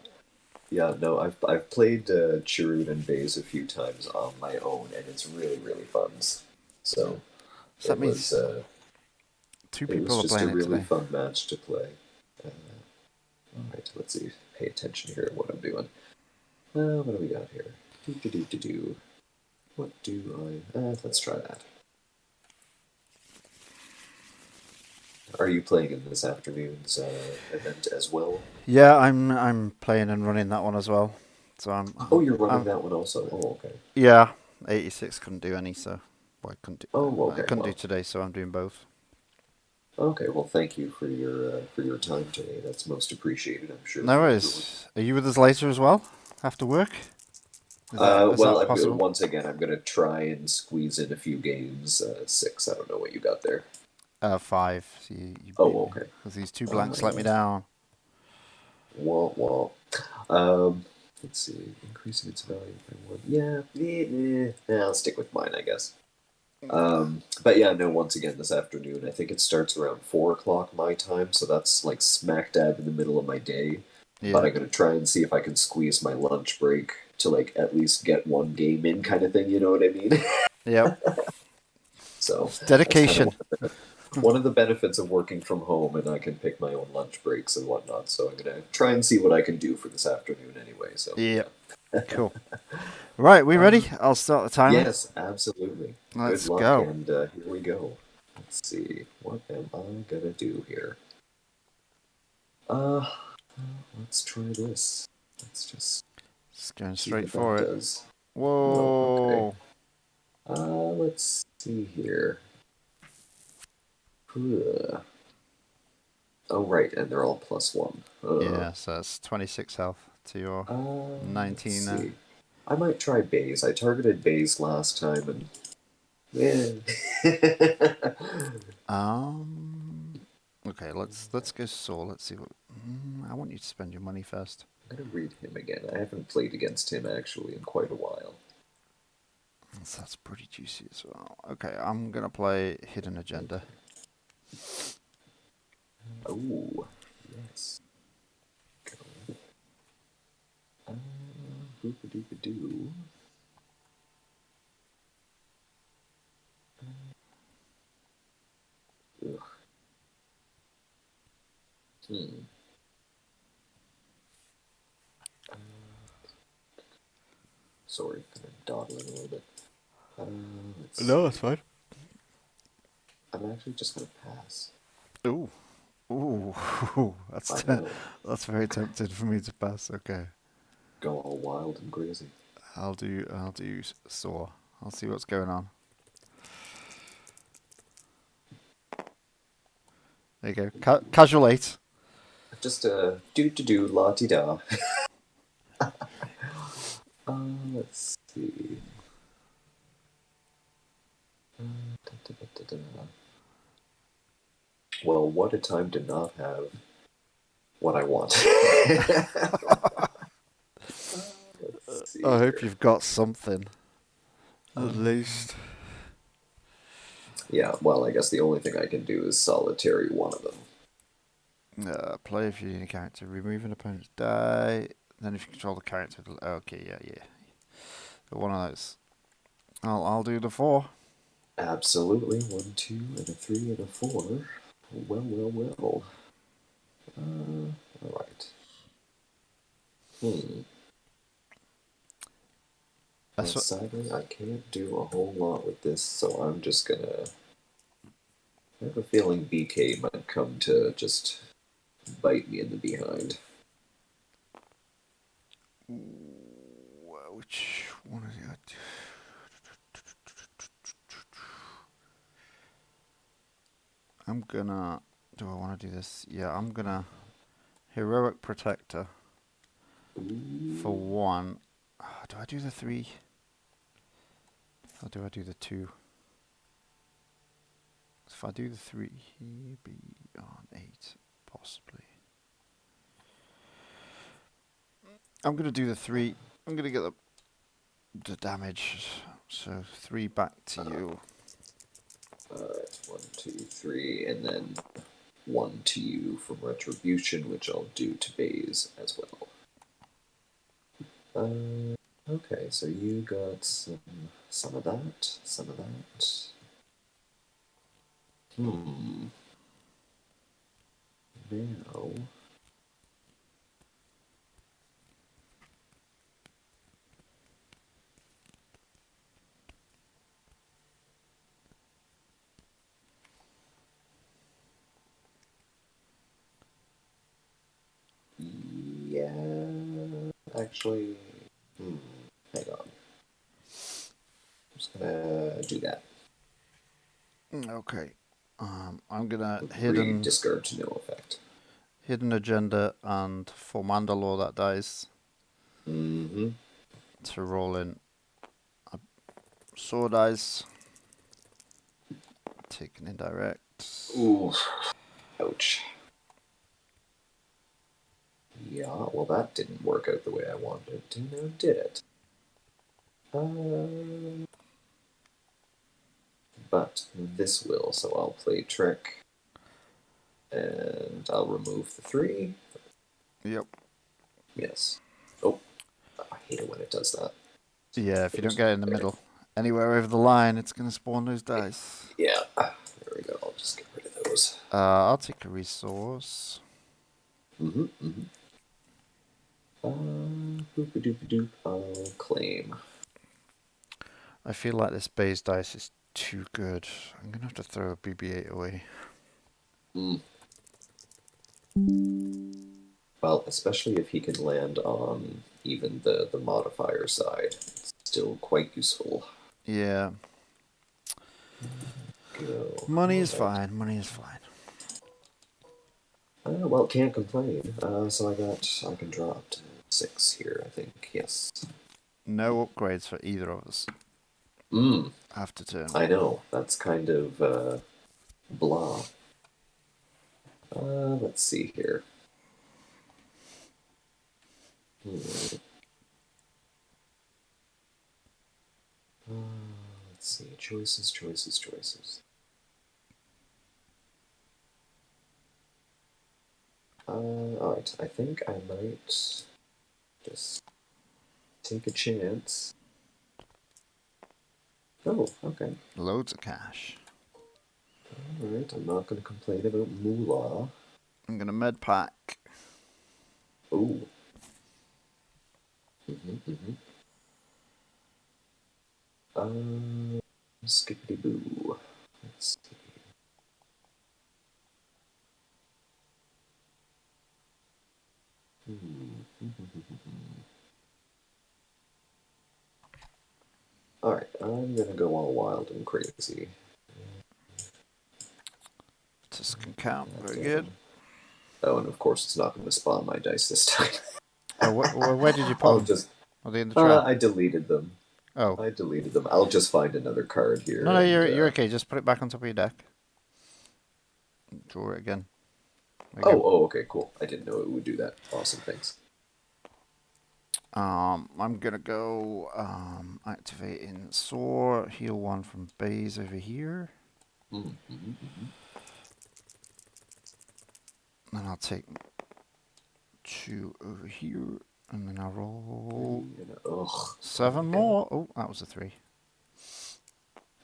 Yeah, no, I've played Chirrut and Baze a few times on my own, and it's really, really fun. So that means two people are playing it today. It was just a really fun match to play. All right, let's see. Pay attention here to what I'm doing. What do we got here? What do I... let's try that. Are you playing in this afternoon's event as well? Yeah, I'm playing and running that one as well. So Oh, you're running that one also. Oh, okay. Yeah, 86 couldn't do any, so I couldn't do. Oh, okay. I couldn't Well, do today, so I'm doing both. okay. Well, thank you for your time today. That's most appreciated. I'm sure. No worries. Are you with us later as well after work? Is that possible? Once again, I'm gonna try and squeeze in a few games. 6. I don't know what you got there. 5. So you Oh, okay. Because these 2 blanks let me down. Well. Let's see. Increasing its value by 1. Yeah. I'll stick with mine, I guess. But yeah, no. Once again, this afternoon, I think it starts around 4 o'clock my time, so that's like smack dab in the middle of my day. Yeah. But I'm gonna try and see if I can squeeze my lunch break to like at least get one game in, kind of thing. You know what I mean? Yep. So it's dedication. One of the benefits of working from home, and I can pick my own lunch breaks and whatnot. So I'm gonna try and see what I can do for this afternoon, anyway. So yeah. Cool. Right, we ready? I'll start the timer. Yes, absolutely. Let's Good luck, go. and here we go. Let's see. What am I gonna do here? Let's try this. Let's just going straight for it. Does. Whoa. Oh, okay. Let's see here. Oh, right, and they're all +1. Yeah, so that's 26 health to your 19 there. I might try Baze. I targeted Baze last time, and Okay, let's go Saul. Let's see what. I want you to spend your money first. I'm gonna read him again. I haven't played against him actually in quite a while. So that's pretty juicy as well. Okay, I'm gonna play Hidden Agenda. Oh, yes. Boop-a-doop-a-doo. Ugh. Sorry, kind of dawdling a little bit. No, that's fine. I'm actually just gonna pass. Ooh, that's very tempting for me to pass. Okay. Go all wild and crazy. I'll do Saw. I'll see what's going on. There you go. Casual 8. Just do la-ti-da. Let's see. Well, what a time to not have what I want. I hope you've got something. At least. Yeah, well, I guess the only thing I can do is solitary one of them. Play if you need a character. Remove an opponent's die. Then if you control the character. Okay, yeah. One of those. I'll do the 4. Absolutely. 1, 2, and a 3, and a 4. Well. Alright. Sadly, I can't do a whole lot with this, so I'm just gonna... I have a feeling BK might come to just bite me in the behind. Which one is it? I'm gonna... Do I want to do this? Yeah, I'm gonna... Heroic Protector. For 1. Do I do the 3? Or do I do the 2? If I do the 3, he'd be on 8, possibly. I'm going to do the 3. I'm going to get the damage. So 3 back to you. Alright, 1, 2, 3, and then 1 to you from Retribution, which I'll do to Baze as well. Okay, so you got some of that, some of that. Now... actually. Hang on. I'm just gonna do that. Okay. I'm gonna Read discard to no effect. hidden agenda and for Mandalore that dies. Mm-hmm. To roll in a sword eyes. Take an indirect. Ooh. Ouch. Yeah, well that didn't work out the way I wanted it to, now did it? But this will, so I'll play trick. And I'll remove the 3. Yep. Yes. Oh, I hate it when it does that. Yeah, if you don't get it in the middle, anywhere over the line, it's going to spawn those dice. Yeah. There we go. I'll just get rid of those. I'll take a resource. Boop-a-doop-a-doop. I'll claim. I feel like this Baze dice is too good. I'm going to have to throw a BB-8 away. Well, especially if he can land on even the modifier side. It's still quite useful. Yeah. Go. Money is fine. Money is fine. Well, can't complain. So I can drop to 6 here, I think. Yes. No upgrades for either of us. After turn. I know. That's kind of blah. Let's see here. Let's see. Choices. Alright. I think I might just take a chance. Oh, okay. Loads of cash. Alright, I'm not going to complain about moolah. I'm going to med pack. Ooh. Skippity boo. Let's see. Alright, I'm gonna go all wild and crazy. Tuscan count, very good. Oh, and of course it's not going to spawn my dice this time. Where did you put them? Are they in the trap? I deleted them. Oh. I deleted them. I'll just find another card here. No, you're okay. Just put it back on top of your deck. Draw it again. Okay, cool. I didn't know it would do that. Awesome, thanks. I'm gonna go activating Soar, heal 1 from Baze over here. Then I'll take 2 over here, and then I'll roll 7 more. Oh, that was a 3.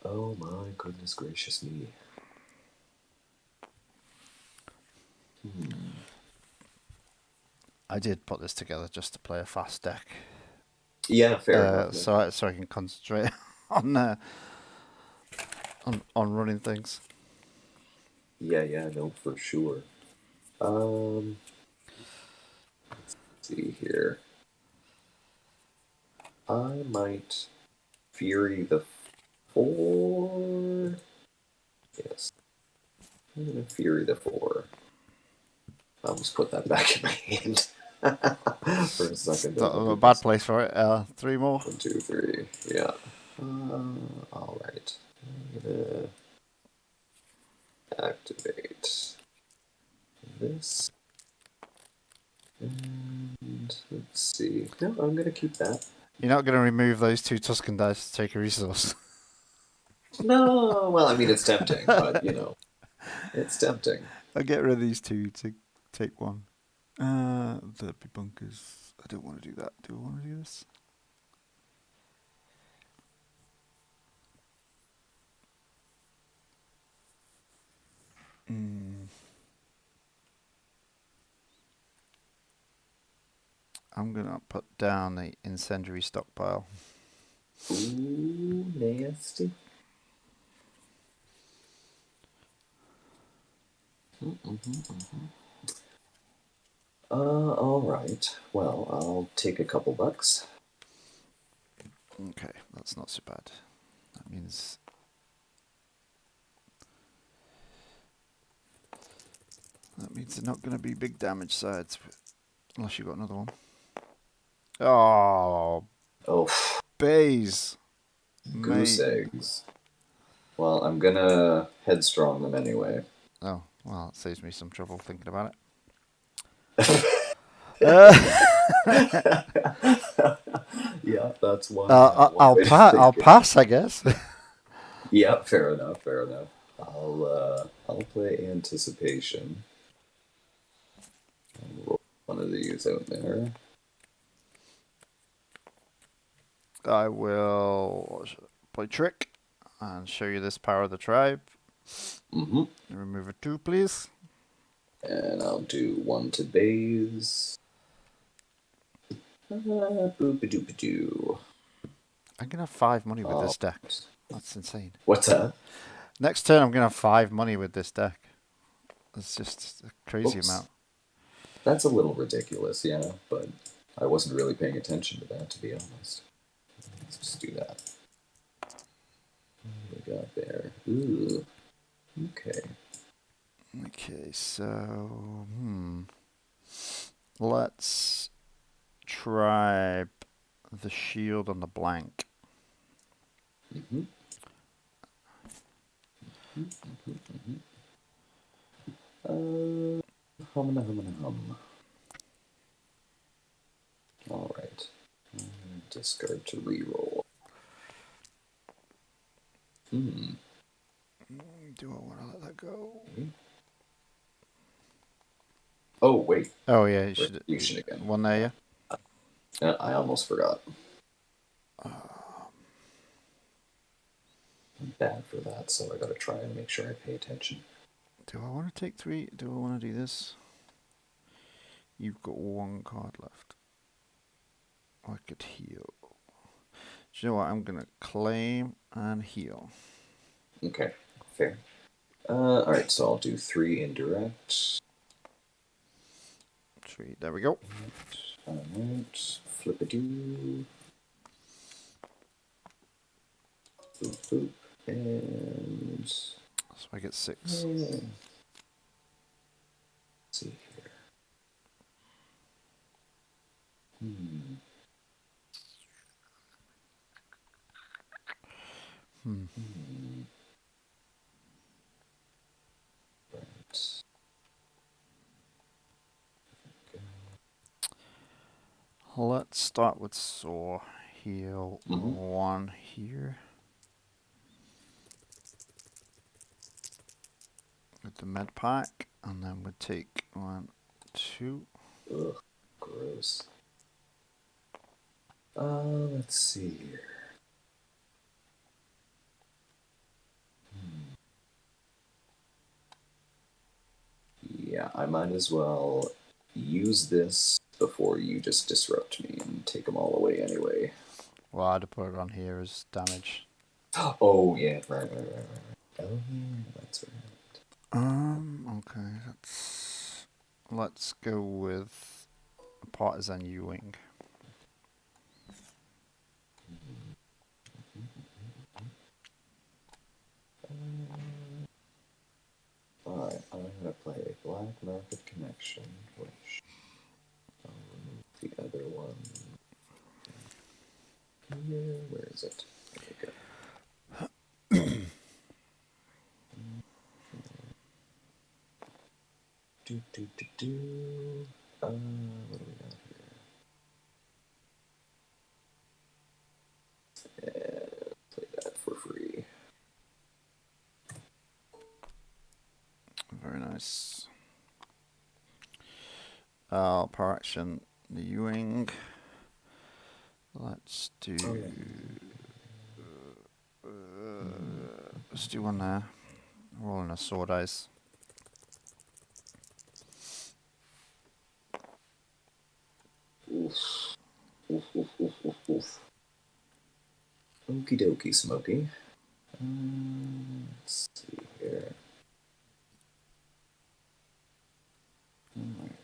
Oh my goodness gracious me. I did put this together just to play a fast deck. Yeah, fair enough. So I can concentrate on running things. Yeah, no, for sure. Let's see here. I might Fury the 4. Yes. I'm gonna Fury the 4. I almost put that back in my hand for a second. A bad place for it. 3 more. 1, 2, 3. Yeah. Alright. I'm gonna activate this. And let's see. No, I'm gonna keep that. You're not going to remove those 2 Tuscan dice to take a resource. No, well, I mean, it's tempting, but, you know, it's tempting. I'll get rid of these 2 to take 1. There'd be bunkers. I don't want to do that. Do I want to do this? I'm going to put down the incendiary stockpile. Ooh, nasty. All right. Well, I'll take a couple bucks. Okay, that's not so bad. That means they're not going to be big damage sides, unless you got another one. Oh, Baze. Goose Mate. eggs. Well, I'm gonna headstrong them anyway. Oh, well, it saves me some trouble thinking about it. Yeah, that's one. I'll pass, I guess. Yeah, fair enough. Fair enough. I'll play anticipation. I'll roll one of these out there. I will play trick and show you this power of the tribe. Mm-hmm. Remove a 2, please. And I'll do 1 to Baze. Boop-a-doop-a-doo. I'm going to have 5 money with this deck. That's insane. What's that? Next turn, I'm going to have 5 money with this deck. It's just a crazy amount. That's a little ridiculous, yeah, but I wasn't really paying attention to that, to be honest. Let's just do that. What do we got there? Ooh. Okay. Okay, so... Let's tribe the shield on the blank. Mm-hmm. Hum. All right. Discard to reroll. Do I want to let that go? Oh, wait. Oh, yeah, you should again. One there, yeah? I almost forgot. I'm bad for that, so I gotta try and make sure I pay attention. Do I want to take 3? Do I want to do this? You've got 1 card left. I could heal. Do you know what? I'm going to claim and heal. Okay, fair. Alright, so I'll do 3 indirect. 3, there we go. Alright, flip-a-doo. Boop, boop, and... So I get 6. Let's see here. Right. Let's start with Saw. Heal 1 here. With the med pack, and then we'll take 1, 2. Ugh, gross. Let's see here. Yeah, I might as well use this before you just disrupt me and take them all away anyway. Well, I'd put it on here as damage. Oh, yeah, right. Oh, yeah, that's right. Okay, let's go with Partisan U-Wing. Alright, I'm gonna play Black Market Connection, which I'll remove the other one. Here, where is it? There we go. What do we got here? Play that for free. Very nice. Power action, the U-Wing. Let's do... let's do one there. Rolling a sword ice. Oof. Okie dokie, Smokey. Let's see here. Alright.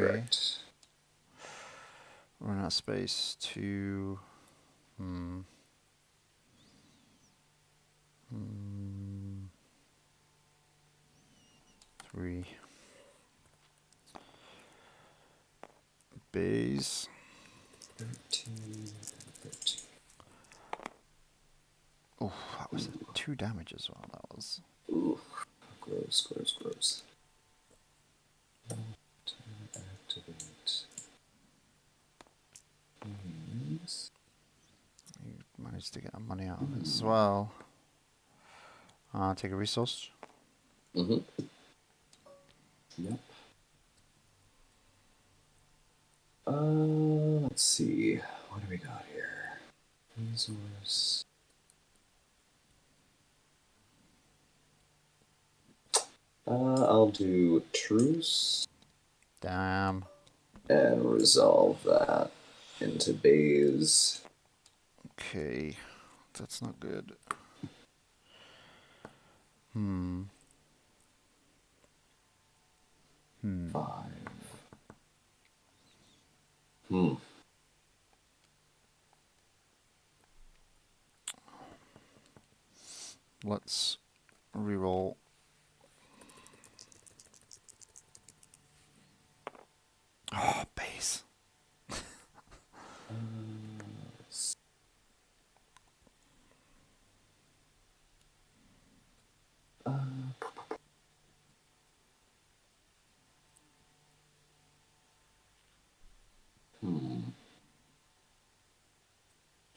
Correct. Run out of space to... 3. Baze. 13. Oh, that was 2 damage as well. That was... Ooh, gross. Activate. You managed to get money out of it as well. Take a resource. Yep. Let's see. What do we got here? Resource. I'll do truce. Damn. And resolve that into Baze. Okay. That's not good. 5. Let's reroll. Oh, base. I'm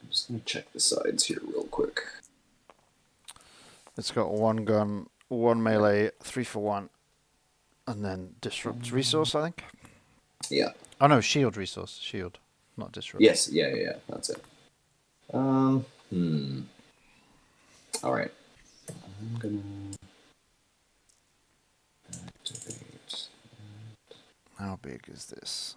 just going to check the sides here real quick. It's got 1 gun, 1 melee, 3 for 1, and then disrupt resource, I think. Yeah. Oh no, shield resource. Shield, not disrupt. Yes, yeah, that's it. Alright. I'm gonna activate. How big is this?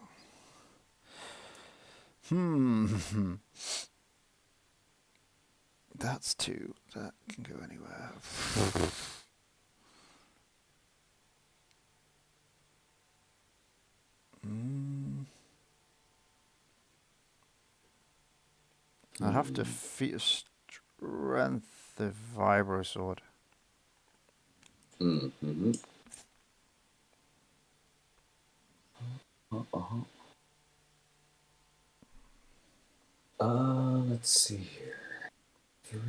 That's 2. That can go anywhere. I have to feat of strength the vibro sword. Let's see here. 3.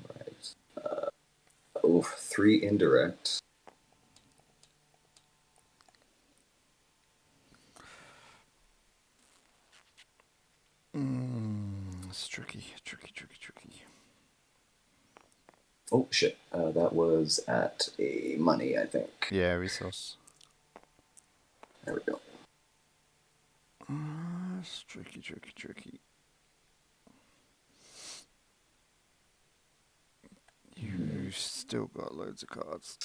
Alright. 3 indirect. It's tricky. Oh shit! That was at a money, I think. Yeah, resource. There we go. It's tricky. You still got loads of cards.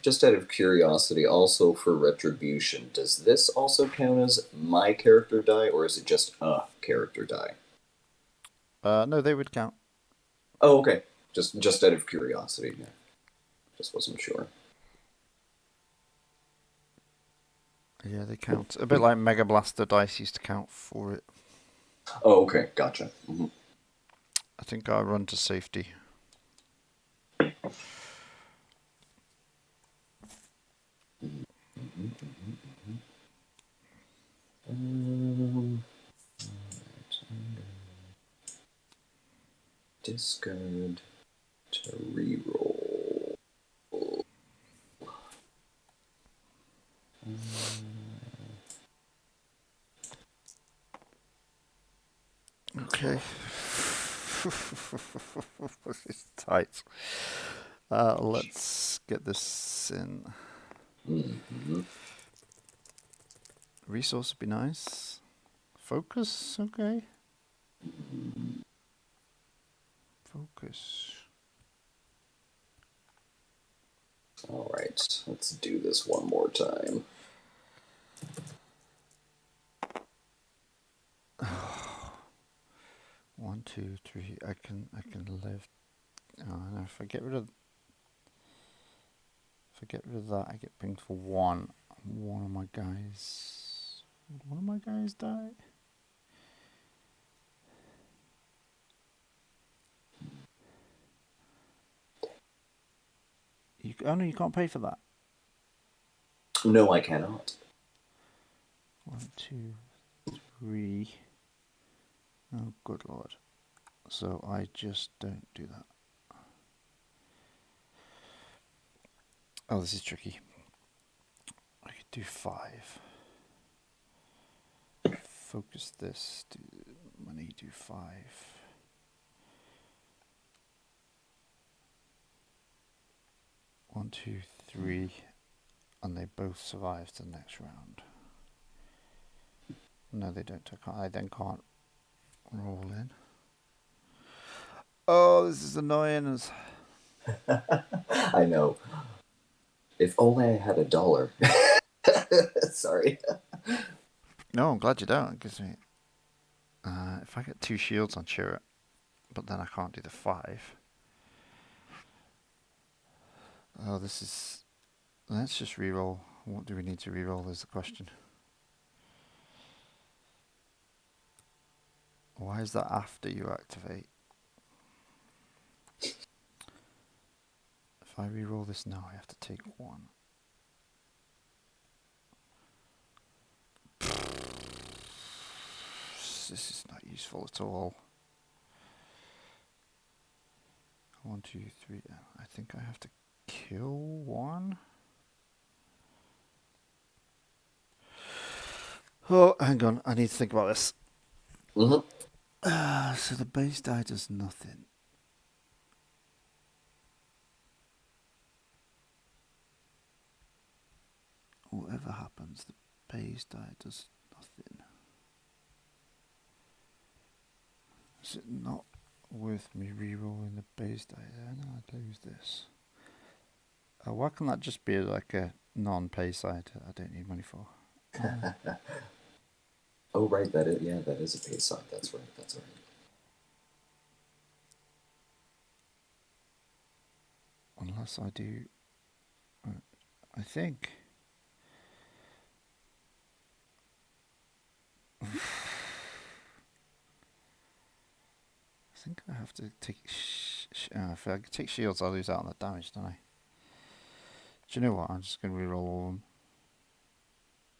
Just out of curiosity, also for retribution, does this also count as my character die, or is it just a character die? No, they would count. Oh, okay. Just out of curiosity. Yeah. Just wasn't sure. Yeah, they count. A bit like Mega Blaster dice used to count for it. Oh, okay. Gotcha. I think I run to safety. Discard to reroll. Okay. It's tight. Let's get this in. Resource would be nice. Focus, okay. Focus. All right, let's do this one more time. One, two, three. I can live. Oh, no, if I get rid of If I get rid of that, I get pinged for 1. One of my guys... Would one of my guys die? Oh no, you can't pay for that. No, I cannot. 1, 2, 3. Oh, good lord. So I just don't do that. Oh, this is tricky. I could do 5. Focus this. Do money. Do 5. 1, 2, 3, and they both survive to the next round. No, they don't. I then can't roll in. Oh, this is annoying. I know. If only I had $1. Sorry. No, I'm glad you don't. It gives me. If I get 2 shields on Chirrut, but then I can't do the 5. Oh, this is. Let's just reroll. What do we need to reroll is the question. Why is that after you activate? If I reroll this now, I have to take 1. This is not useful at all. 1, 2, 3. I think I have to kill 1. Oh, hang on. I need to think about this. So the base die does nothing. Whatever happens, the base die does nothing. Is it not worth me re-rolling the base die then? I'd lose this. Why can't that just be like a non-pay side I don't need money for? Oh, right. That is a pay side. That's right. That's right. Unless I do... I think... I think I have to take... if I take shields, I'll lose out on the damage, don't I? Do you know what? I'm just going to reroll all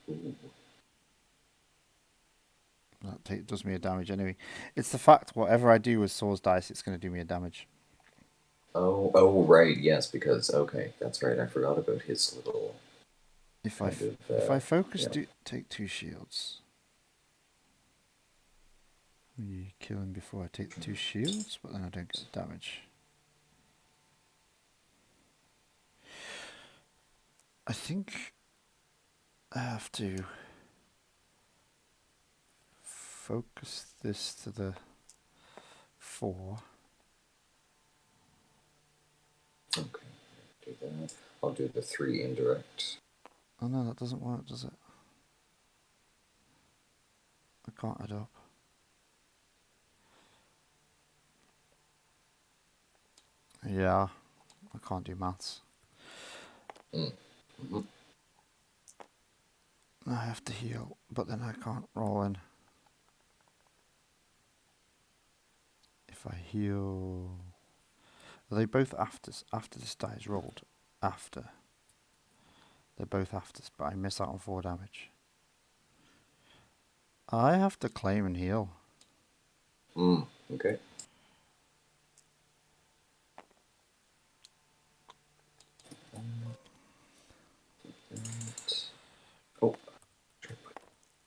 of them. That does me a damage anyway. It's the fact whatever I do with Swords Dice, it's going to do me a damage. Oh, right. Yes, because okay, that's right. I forgot about his little. If I focus, take 2 shields. You kill him before I take the 2 shields, but then I don't get the damage. I think I have to focus this to the 4. Okay, do that. I'll do the 3 indirect. Oh no, that doesn't work, does it? I can't add up. Yeah, I can't do maths. Mm-hmm. I have to heal, but then I can't roll in. If I heal... Are they both afters? After this die is rolled? After. They're both afters, but I miss out on 4 damage. I have to claim and heal. Okay. Oh, try to put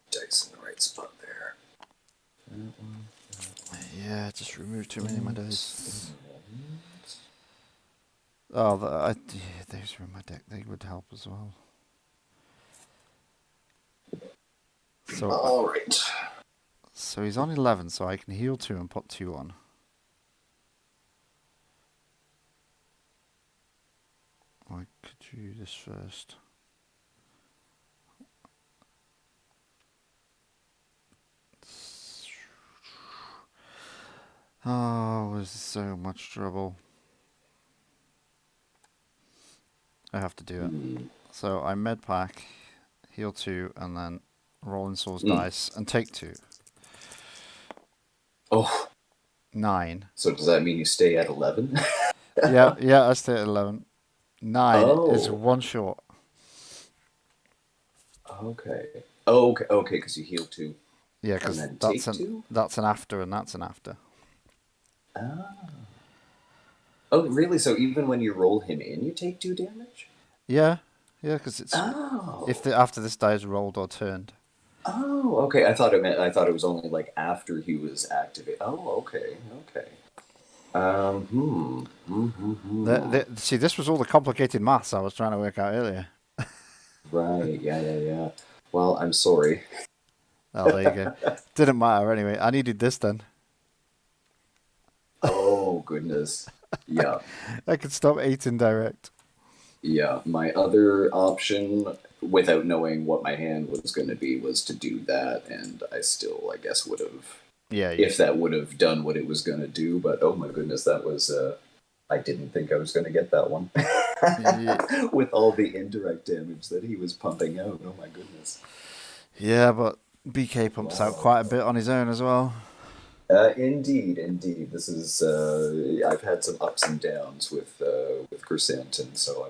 dice in the right spot there. Yeah, just remove too many of my dice. Oh, those were in my deck. They would help as well. So, all right. So he's on 11, so I can heal 2 and put 2 on. I could do this first. Oh, there's so much trouble. I have to do it. Hmm. So I med pack, heal 2, and then roll in Soul's Mm. dice and take 2. Oh, 9. so does that mean you stay at 11? Yeah, I stay at 11. 9 is Oh. 1 short. Okay. Okay, because you heal 2. Yeah, And because then that's take 2? that's an after and that's an after. Ah. Oh, really? So even when you roll him in, you take 2 damage? Yeah, because it's Oh. if after this die is rolled or turned. Oh, okay. I thought it was only like after he was activated. Oh, okay. See, this was all the complicated maths I was trying to work out earlier. Right. Yeah. Well, I'm sorry. Oh, there you go. Didn't matter anyway. I needed this then. Oh, goodness. Yeah. I could stop 8 in direct. Yeah. My other option, without knowing what my hand was going to be, was to do that, and I still, I guess, would have. Yeah. If that would have done what it was going to do, but oh my goodness, that was. I didn't think I was going to get that one. Yeah. With all the indirect damage that he was pumping out. Oh my goodness. Yeah, but BK pumps out quite a bit on his own as well. Indeed. This is. I've had some ups and downs with Krrsantan, so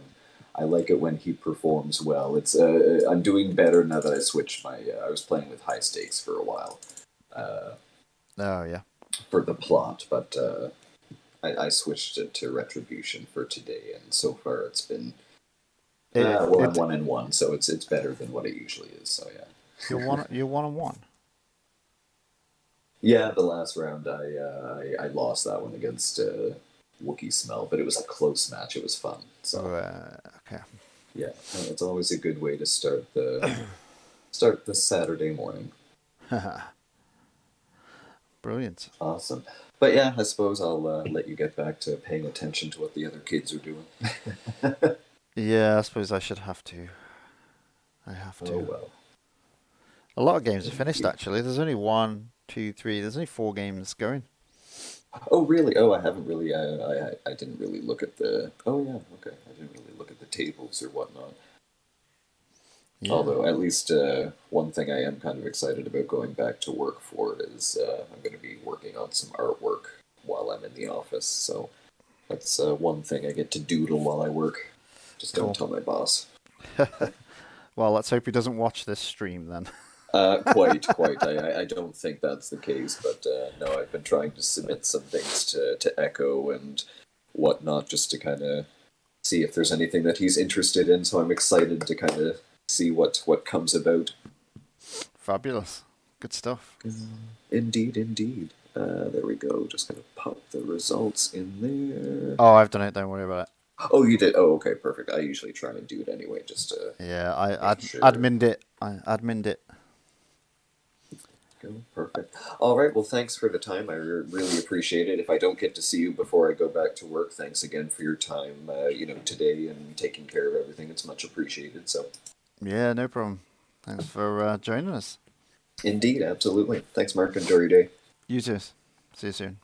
I like it when he performs well. It's. I'm doing better now that I switched my. I was playing with high stakes for a while. Oh yeah. For the plot, but I switched it to Retribution for today, and so far it's been. I'm 1-1, so it's better than what it usually is. So yeah. You're 1-1. Yeah, the last round I lost that one against Wookiee Smell, but it was a close match. It was fun. So okay. Yeah, it's always a good way to start the Saturday morning. Brilliant. Awesome. But yeah, I suppose I'll let you get back to paying attention to what the other kids are doing. Yeah, I suppose I should have to. I have to. Oh well. A lot of games are finished actually. There's only 1, 2, 3. There's only 4 games going. Oh really? Oh, I haven't really. I didn't really look at the. Oh yeah, okay. I didn't really look at the tables or whatnot. Yeah. Although at least one thing I am kind of excited about going back to work for is I'm going to be working on some artwork while I'm in the office. So that's one thing I get to doodle while I work. Just don't tell my boss. Well, let's hope he doesn't watch this stream then. Quite. I don't think that's the case, but no, I've been trying to submit some things to Echo and whatnot just to kind of see if there's anything that he's interested in. So I'm excited to kind of see what comes about. Fabulous. Good stuff. Indeed. There we go. Just gonna pop the results in there. Oh, I've done it. Don't worry about it. Oh, you did? Oh, okay, perfect. I usually try and do it anyway, just to. Yeah, I adminned it. I adminned it. Go, perfect. All right. Well, thanks for the time. I really appreciate it. If I don't get to see you before I go back to work, thanks again for your time. Today and taking care of everything. It's much appreciated. So. Yeah, no problem. Thanks for joining us. Indeed, absolutely. Thanks, Mark. Enjoy your day. You too. See you soon.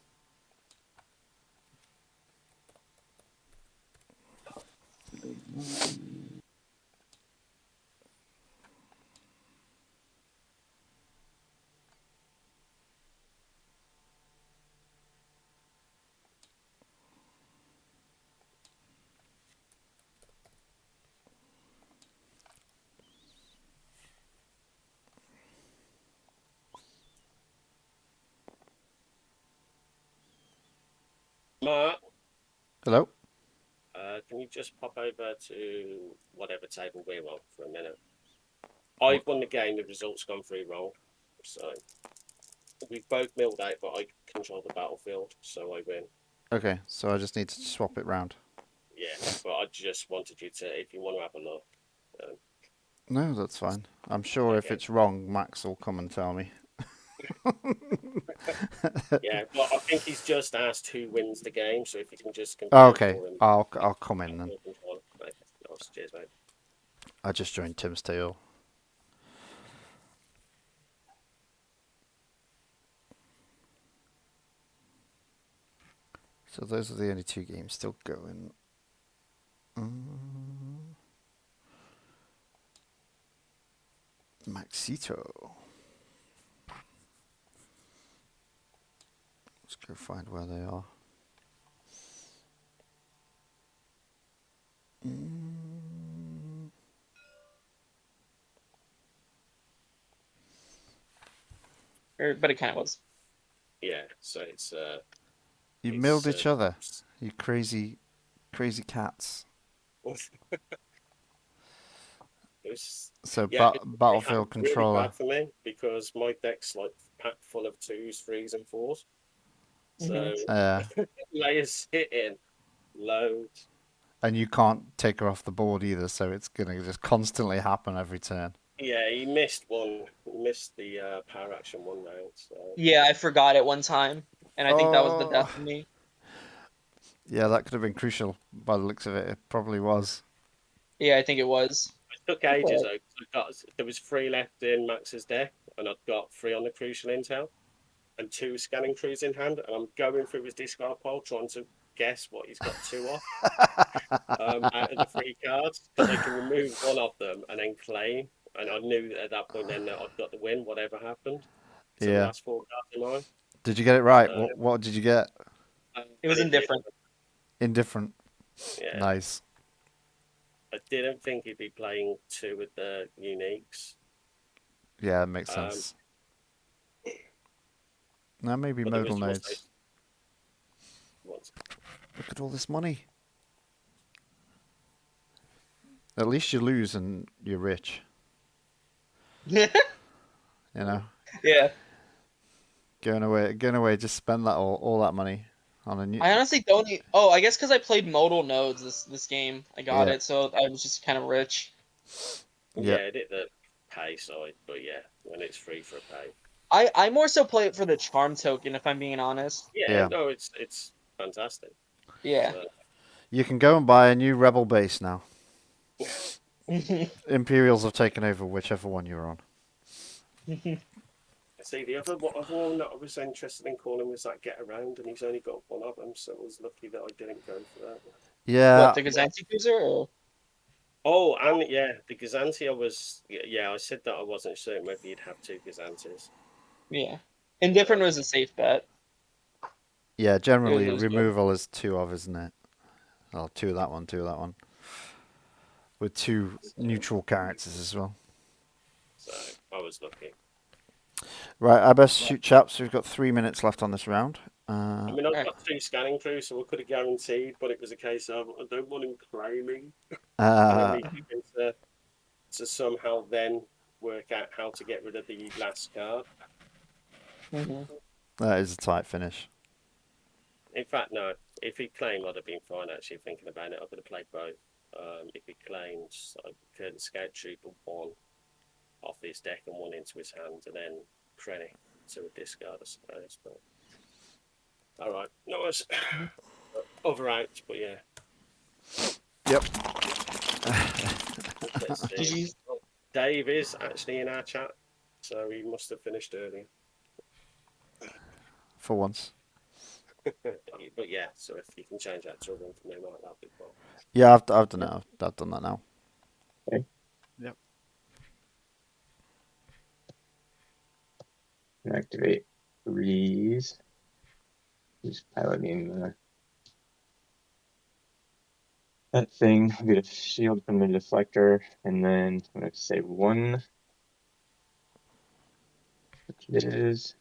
Mark, Hello? can you just pop over to whatever table we're on for a minute? I've won the game, the results gone through wrong. So we've both milled out, but I control the battlefield, so I win. Okay, so I just need to swap it round. Yeah, but I just wanted you to, if you want to have a look. No, that's fine. I'm sure if it's wrong, Max will come and tell me. Yeah, well, I think he's just asked who wins the game, so if you can just Oh, confirm okay, for him. I'll come in then. Right. Nice. Cheers, mate. I just joined Tim's tale. So those are the only 2 games still going. Maxito. Let's go find where they are. But it kind of was. Yeah, so it's You milled each other, you crazy cats. So battlefield controller. Really bad for me because my deck's like packed full of 2s, 3s, and 4s. So layers hitting loads. And you can't take her off the board either, so it's gonna just constantly happen every turn. Yeah, he missed one. He missed the power action one round. So. Yeah, I forgot it one time, and I think that was the death of me. Yeah, that could have been crucial by the looks of it. It probably was. Yeah, I think it was. It took ages though. There was 3 left in Max's deck, and I've got 3 on the crucial intel, and 2 scanning crews in hand, and I'm going through his discard pile trying to guess what he's got 2 off out of the 3 cards, because I can remove one of them and then claim. And I knew at that point then that I've got the win, whatever happened. So the last 4 cards are mine. Did you get it right? What did you get? It was indifferent. Indifferent. Yeah. Nice. I didn't think he'd be playing 2 with the uniques. Yeah, it makes sense. Now maybe modal nodes. Look at all this money. At least you lose and you're rich. You know? Yeah. Going away, just spend that all that money on a new. I honestly don't. I guess because I played modal nodes this game, I got it. So I was just kind of rich. Yeah, I did the pay side, but yeah, when it's free for a pay. I more so play it for the charm token, if I'm being honest. Yeah. No, it's fantastic. Yeah. You can go and buy a new rebel base now. Imperials have taken over whichever one you're on. See, the other one that I was interested in calling was that Get Around, and he's only got one of them, so I was lucky that I didn't go for that. Yeah. What, the Gazanti cruiser? Or? Oh, and yeah, the Gazanti, I said that I wasn't certain whether you'd have 2 Gazantis. Yeah. Indifferent was a safe bet. Yeah, generally removal is 2 of, isn't it? Well, 2 of that one, 2 of that one. With 2 neutral characters as well. So I was lucky. Right, I best shoot, chaps. We've got 3 minutes left on this round. I mean, I've got 2 scanning crews, so I could have guaranteed, but it was a case of I don't want him claiming. And then to somehow then work out how to get rid of the last card. That is a tight finish. In fact, no. If he claimed, I'd have been fine, actually, thinking about it. I could have played both. If he claims, I could Scout Trooper 1 off his deck and 1 into his hand, and then Krennic to a discard, I suppose. But all right, no, it's other outs, but yeah. Yep. Dave is actually in our chat, so he must have finished earlier. For once. But yeah, so if you can change that to a run from him, that'd be fine. Yeah, I've done it. I've done that now. Okay. Yep. Activate Breeze. Just piloting that thing. I'll get a shield from the deflector, and then I'm going to save 1, which it is.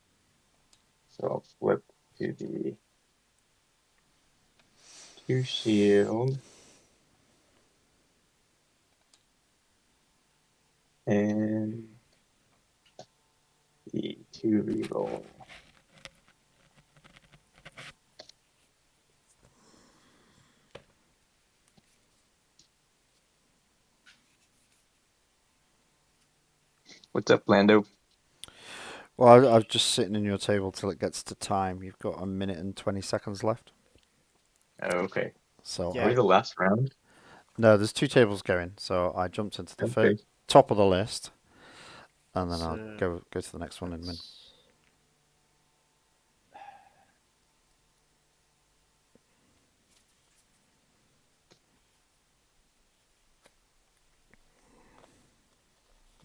So I'll flip to the 2 shield. And the 2 reroll. What's up, Lando? Well, I'm just sitting in your table till it gets to time. You've got 1 minute and 20 seconds left. Okay. So are we the last round? No, there's 2 tables going. So I jumped into the top of the list, and then I'll go to the next one and win.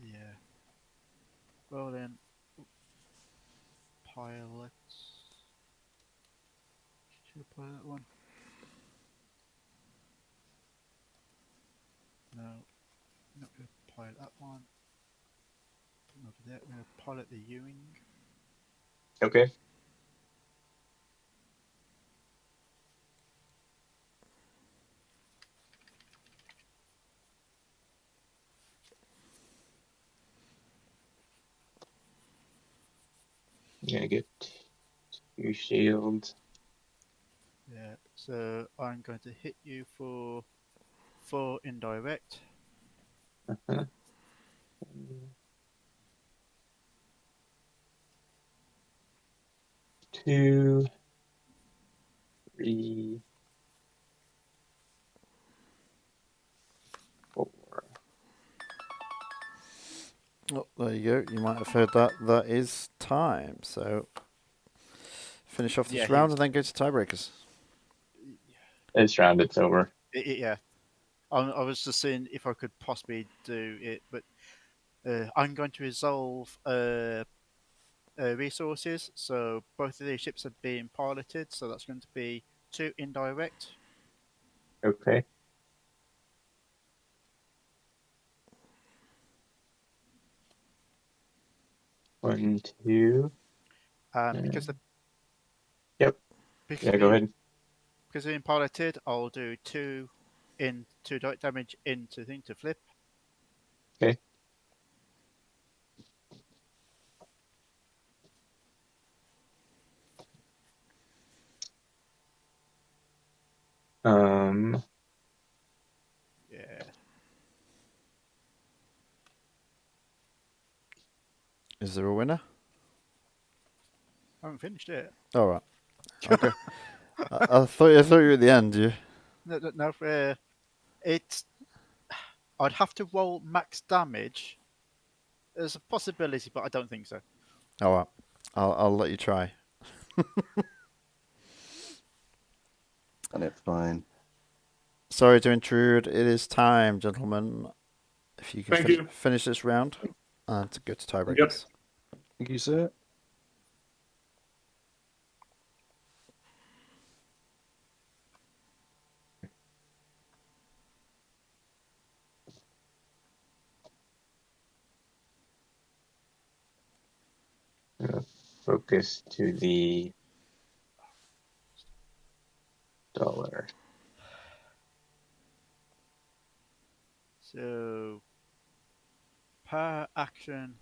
Yeah. pilot. Should I pilot that one? No, not going to pilot that one. Over there, I'm going to pilot the Ewing. Okay. Yeah, get 2 shields. Yeah, so I'm going to hit you for 4 indirect. Uh-huh. 2, 3, 4. Oh, there you go. You might have heard that. That is time. So finish off this round and then go to tiebreakers. This round, it's over. Yeah. I was just seeing if I could possibly do it, but I'm going to resolve resources. So both of these ships are being piloted, so that's going to be 2 indirect. Okay. One, 2. Because the Yep. Yeah, go ahead. Because they're being piloted, I'll do 2 direct damage into thing to flip. Okay. Yeah. Is there a winner? I haven't finished it. All right. Okay. I thought you were at the end. You. No. It's. I'd have to roll max damage. There's a possibility, but I don't think so. All right. I'll let you try. And it's fine. Sorry to intrude. It is time, gentlemen. If you can finish this round and to go to tiebreakers. Yep. Thank you, sir. Focus to the dollar. So, per action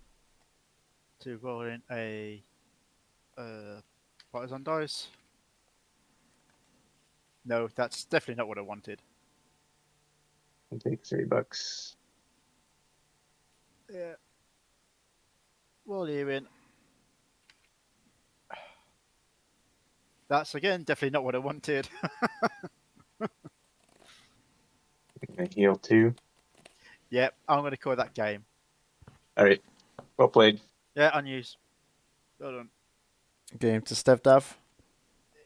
to roll in a partisan dice. No, that's definitely not what I wanted. I'll take $3. Yeah. Roll you in. That's again definitely not what I wanted. I heal 2. Yep, I'm going to call that game. All right. Well played. Yeah, unused. Well done. Game to Stev Dav.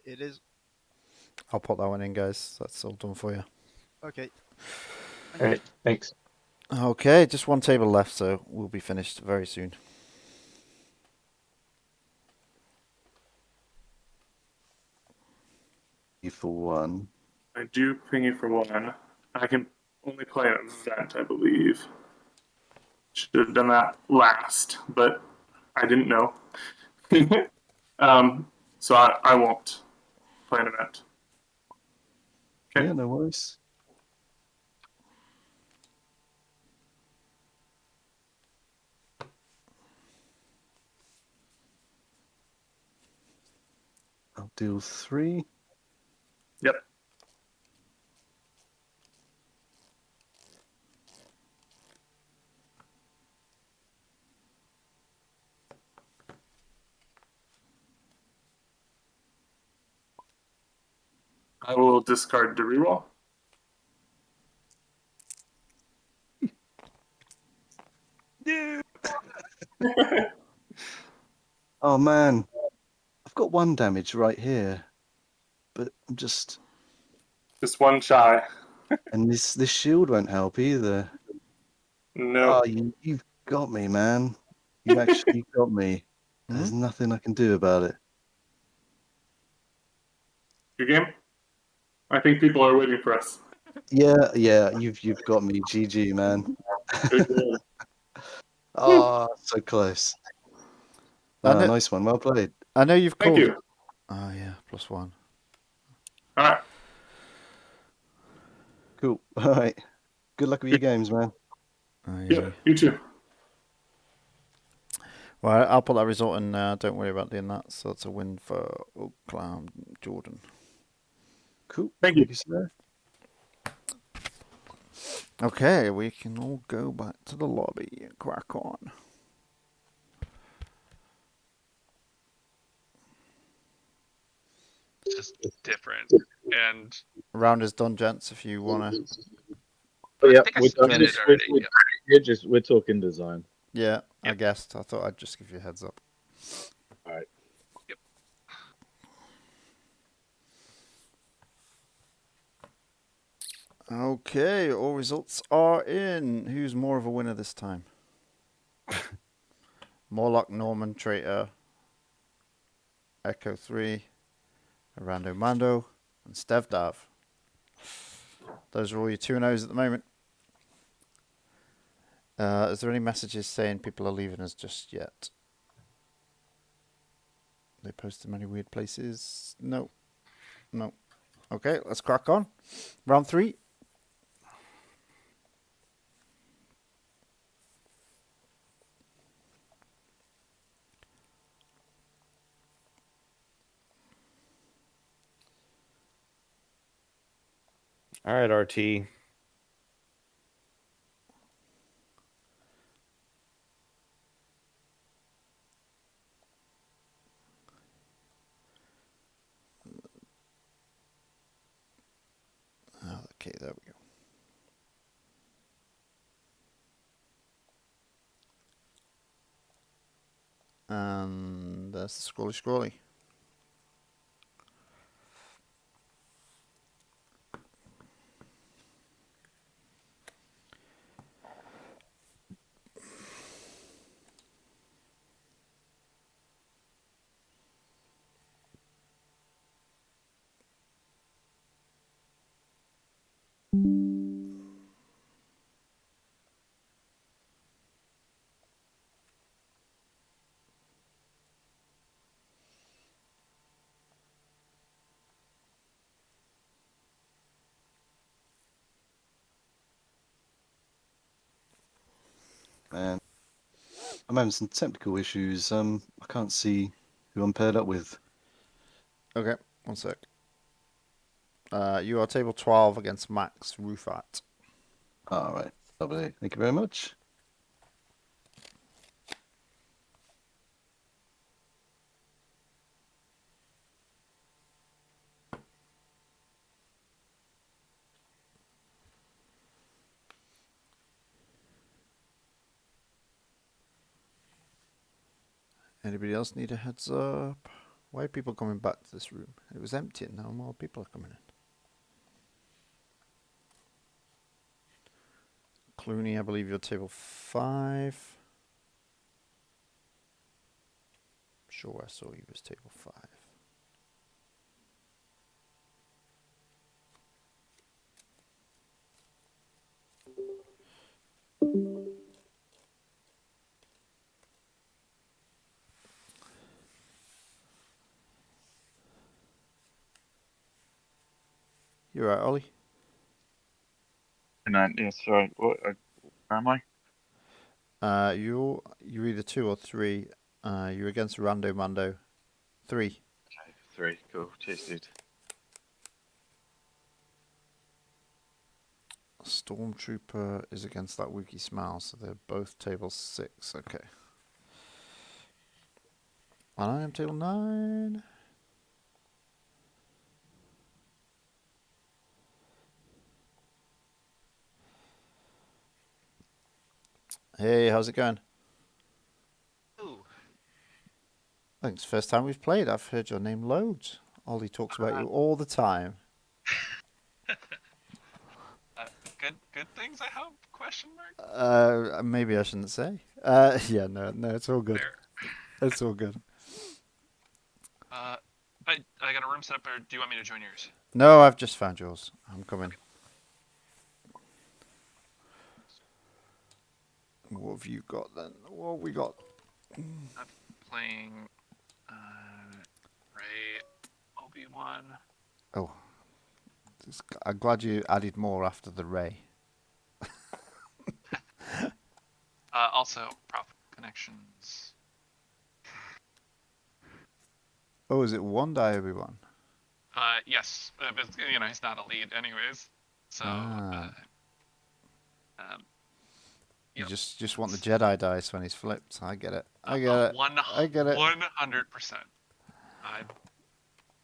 It is. I'll put that one in, guys. That's all done for you. Okay. All right. Thanks. Okay, just one table left, so we'll be finished very soon. For 1. I do ping you for 1. I can only play an event, I believe. Should have done that last, but I didn't know. So I won't play an event. Okay. Yeah, no worries. I'll deal 3. Yep. I will discard the reroll. Oh man, I've got 1 damage right here, but I'm just 1 shy. And this shield won't help either. No. Oh, you've got me, man. You actually got me. There's nothing I can do about it. Good game. I think people are waiting for us. Yeah, you've got me. GG, man. Good game. Oh, so close. I know- Nice one. Well played. I know you've Thank called. you. Oh yeah, +1. All right. Cool. All right. Good luck with your games, man. Yeah, you too. Well, I'll put that result in. Don't worry about doing that. So it's a win for Oakland Jordan. Cool. Thank you. Sir. Okay, we can all go back to the lobby and crack on. It's just different. And Round is done, gents. If you wanna. Oh, yeah, think I we're, submitted already, we're talking design. Yeah, I guessed. I thought I'd just give you a heads up. All right. Yep. Okay, all results are in. Who's more of a winner this time? Morlock, Norman, Traitor, Echo 3, Rando Mando, and Stev Dav. Those are all your 2-0s at the moment. Is there any messages saying people are leaving us just yet? They posted many weird places. No. Okay, let's crack on. Round 3. All right, RT. Okay, there we go. And that's the scrolly. Man, I'm having some technical issues. I can't see who I'm paired up with. Okay, one sec. You are table 12 against Max Rufat. All right, lovely. Thank you very much. Anybody else need a heads up? Why are people coming back to this room? It was empty and now more people are coming in. Clooney, I believe you're table 5. Sure, I saw you was table 5. You're right, Ollie. No, yeah, sorry. What, where am I? You're either 2 or 3. You're against Rando Mando. 3. Okay, 3. Cool. Cheers, dude. Stormtrooper is against that Wookiee Smile, so they're both table 6. Okay. And I am table 9. Hey, how's it going? Ooh. I think it's the first time we've played. I've heard your name loads. Ollie talks about you all the time. Good things, I hope? Question mark. Maybe I shouldn't say. Yeah, no, it's all good. It's all good. I got a room set up, or do you want me to join yours? No, I've just found yours. I'm coming. What have you got then? What have we got? I'm playing Ray, Obi-Wan. Oh, I'm glad you added more after the Ray. Also, prop connections. Oh, is it one die Obi-Wan? Yes, but he's not a lead anyways. So, you just want the Jedi dice when he's flipped. I get it. I get it. I get it. 100%.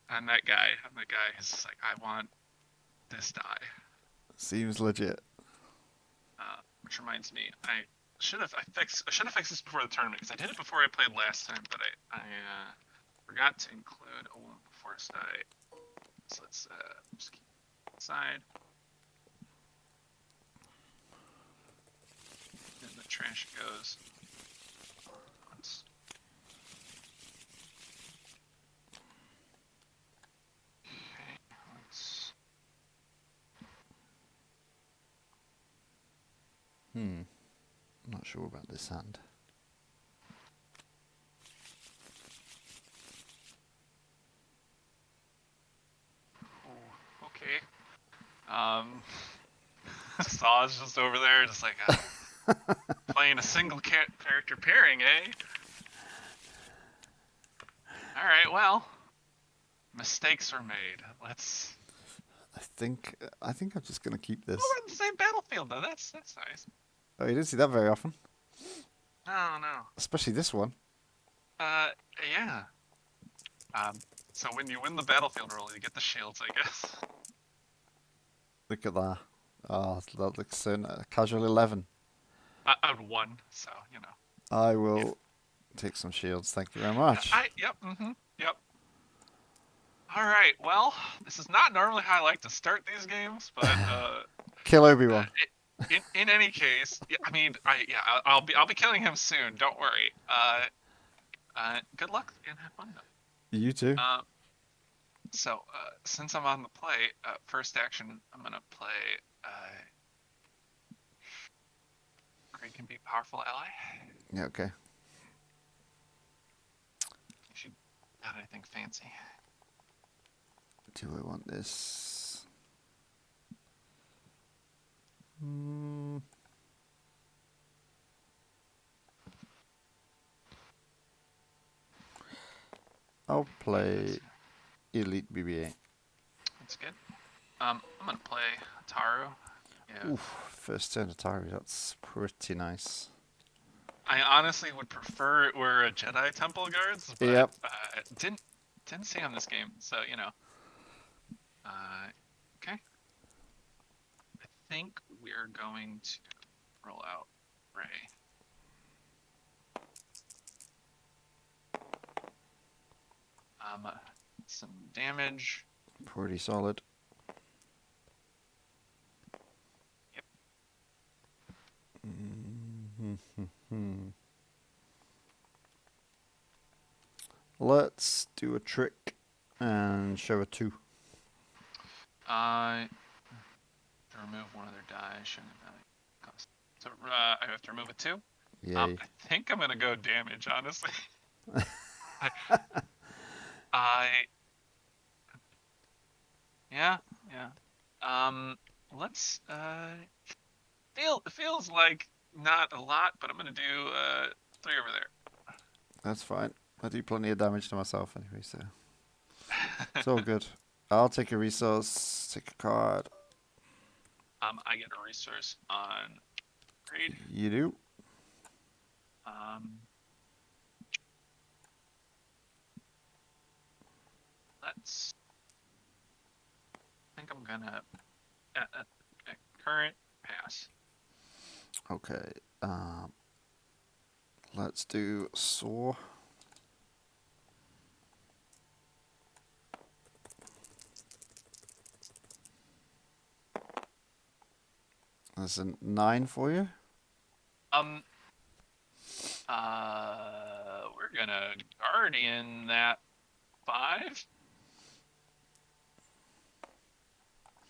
I'm that guy. I'm the guy who's just like, I want this die. Seems legit. Which reminds me, I should have fixed this before the tournament because I did it before I played last time, but I forgot to include a one before side. So let's just keep it aside. And the trash goes. I'm not sure about this hand. Oh, okay. Asajj just over there, just like playing a single character pairing, eh? All right, well, mistakes were made. Let's. I think I'm just gonna keep this. Oh, we're on the same battlefield though. That's nice. Oh, you didn't see that very often. No. Especially this one. Yeah. So when you win the battlefield roll, you get the shields, I guess. Look at that. Oh, that looks so nice. Casual 11. I would 1, so you know. I will take some shields. Thank you very much. Yep. All right. Well, this is not normally how I like to start these games, but Kill Obi-Wan. In any case, I mean, I'll be killing him soon. Don't worry. Good luck and have fun though. You too. So since I'm on the play, first action, I'm gonna play. Greg can be a powerful ally. Yeah. Okay. If you got anything fancy. Do I want this? I'll play Elite BB-8. That's good. I'm gonna play Taru. Yeah. Oof, first turn Atari. That's pretty nice. I honestly would prefer it were a Jedi Temple Guards, but Yep. Didn't see on this game, so you know. Okay. I think we're going to roll out Ray. Some damage. Pretty solid. Yep. Let's do a trick and show a 2. To remove one of their die, shouldn't cost. So I have to remove a 2. Yeah. I think I'm gonna go damage, honestly. Yeah. Let's feels like not a lot, but I'm gonna do 3 over there. That's fine. I do plenty of damage to myself anyway, so it's all good. I'll take a resource, take a card. I get a resource on grade. You do. Let's. I think I'm gonna at current pass. Okay. Let's do Saw. That's a 9 for you. We're gonna Guardian that 5.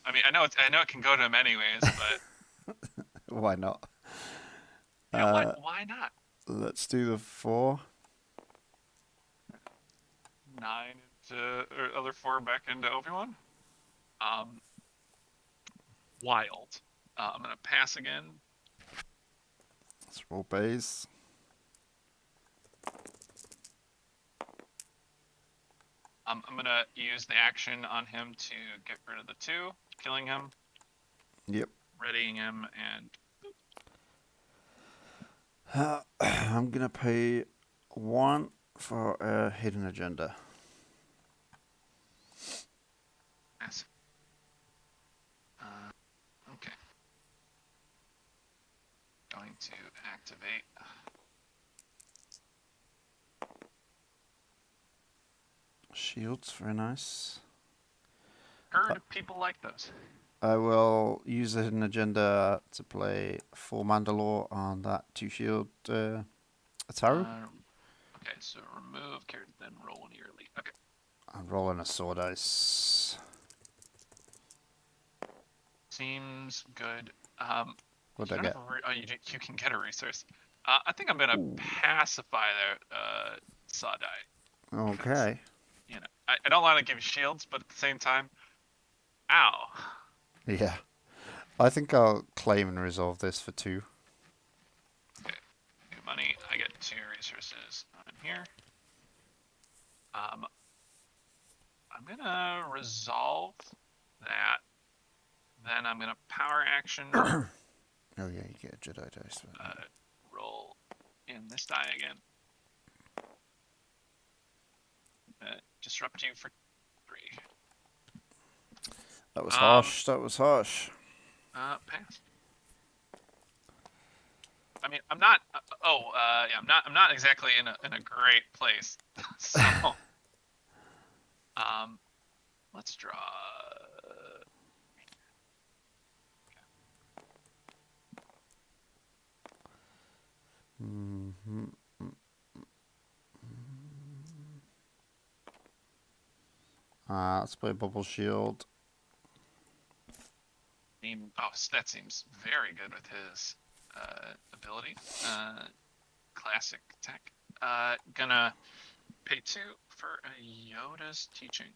I mean, I know it can go to him anyways, but Why not? yeah, why not? Let's do the 4. 9 into or other 4 back into Obi-Wan. Wild. I'm gonna pass again. Let's roll Baze. I'm gonna use the action on him to get rid of the 2, killing him. Yep. Readying him, and I'm gonna pay 1 for a hidden agenda. yes. Okay. Going to activate. Shields, very nice. Heard people like those. I will use the hidden agenda to play 4 Mandalore on that 2 shield Ataru. Okay, so remove character, then roll an early. Okay. I'm rolling a sword ice. Seems good. What'd I get? You can get a resource. I think I'm gonna pacify their Sawdite. Okay. You know, I don't want to give you shields, but at the same time, ow. Yeah. I think I'll claim and resolve this for 2. Okay. New money. I get 2 resources on here. I'm gonna resolve that. Then I'm gonna power action. Oh yeah, you get a Jedi dice. Roll in this die again. Disrupt you for 3. That was harsh. That was harsh. Pass. I mean, I'm not. Yeah, I'm not exactly in a great place. So, let's draw. Let's play Bubble Shield. That seems very good with his ability. Classic tech. Gonna pay 2 for a Yoda's teaching.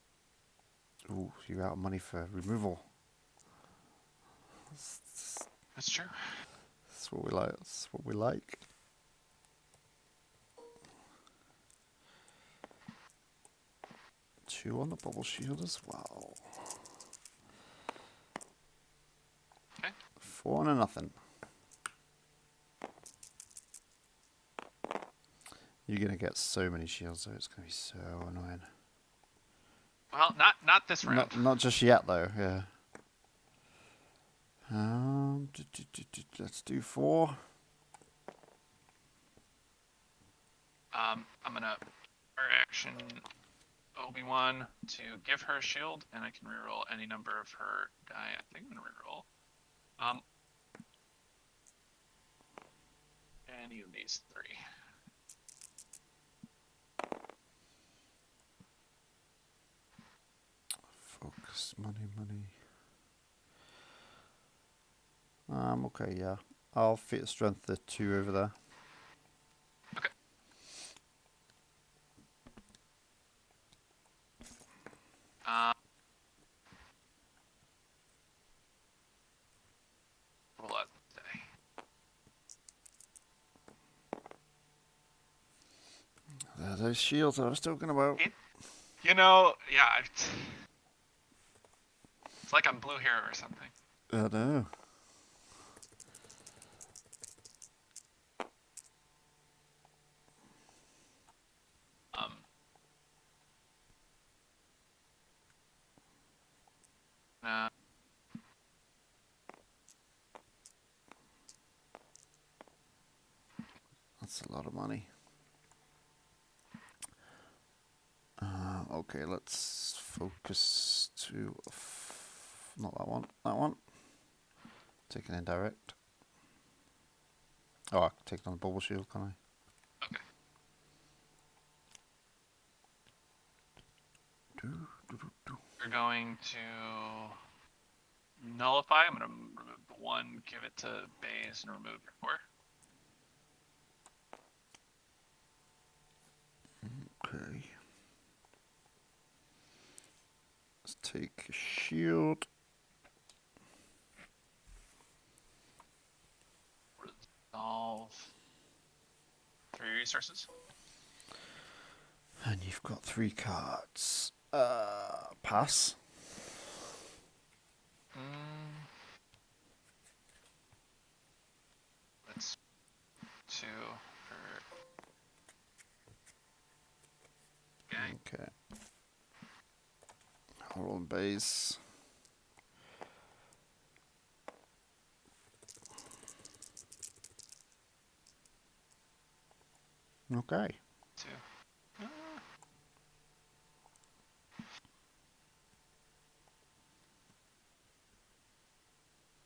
Ooh, you're out of money for removal. That's true. That's what we like. That's what we like. Two on the Bubble Shield as well. Okay. 4 and a nothing. You're gonna get so many shields though, it's gonna be so annoying. Well, not this round. Not just yet though, yeah. Let's do 4. I'm gonna action Obi-Wan to give her a shield, and I can reroll any number of her die. I think I'm gonna reroll. Any of these 3. Focus, money. Okay, yeah. I'll fit strength the 2 over there. Okay. Roll out the die. Those shields I was talking about. You know, yeah. It's like I'm Blue Hero or something. I know. That's a lot of money. Okay, let's focus to not that one. That one. Take an indirect. Oh, I can take it on the Bubble Shield, can I? Okay. We're going to nullify. I'm going to remove the 1, give it to Baze, and remove your 4. Okay. Let's take a shield. Resolve 3 resources. And you've got 3 cards. Pass. That's 2 for gang. Okay. Roll on base. Okay. 2.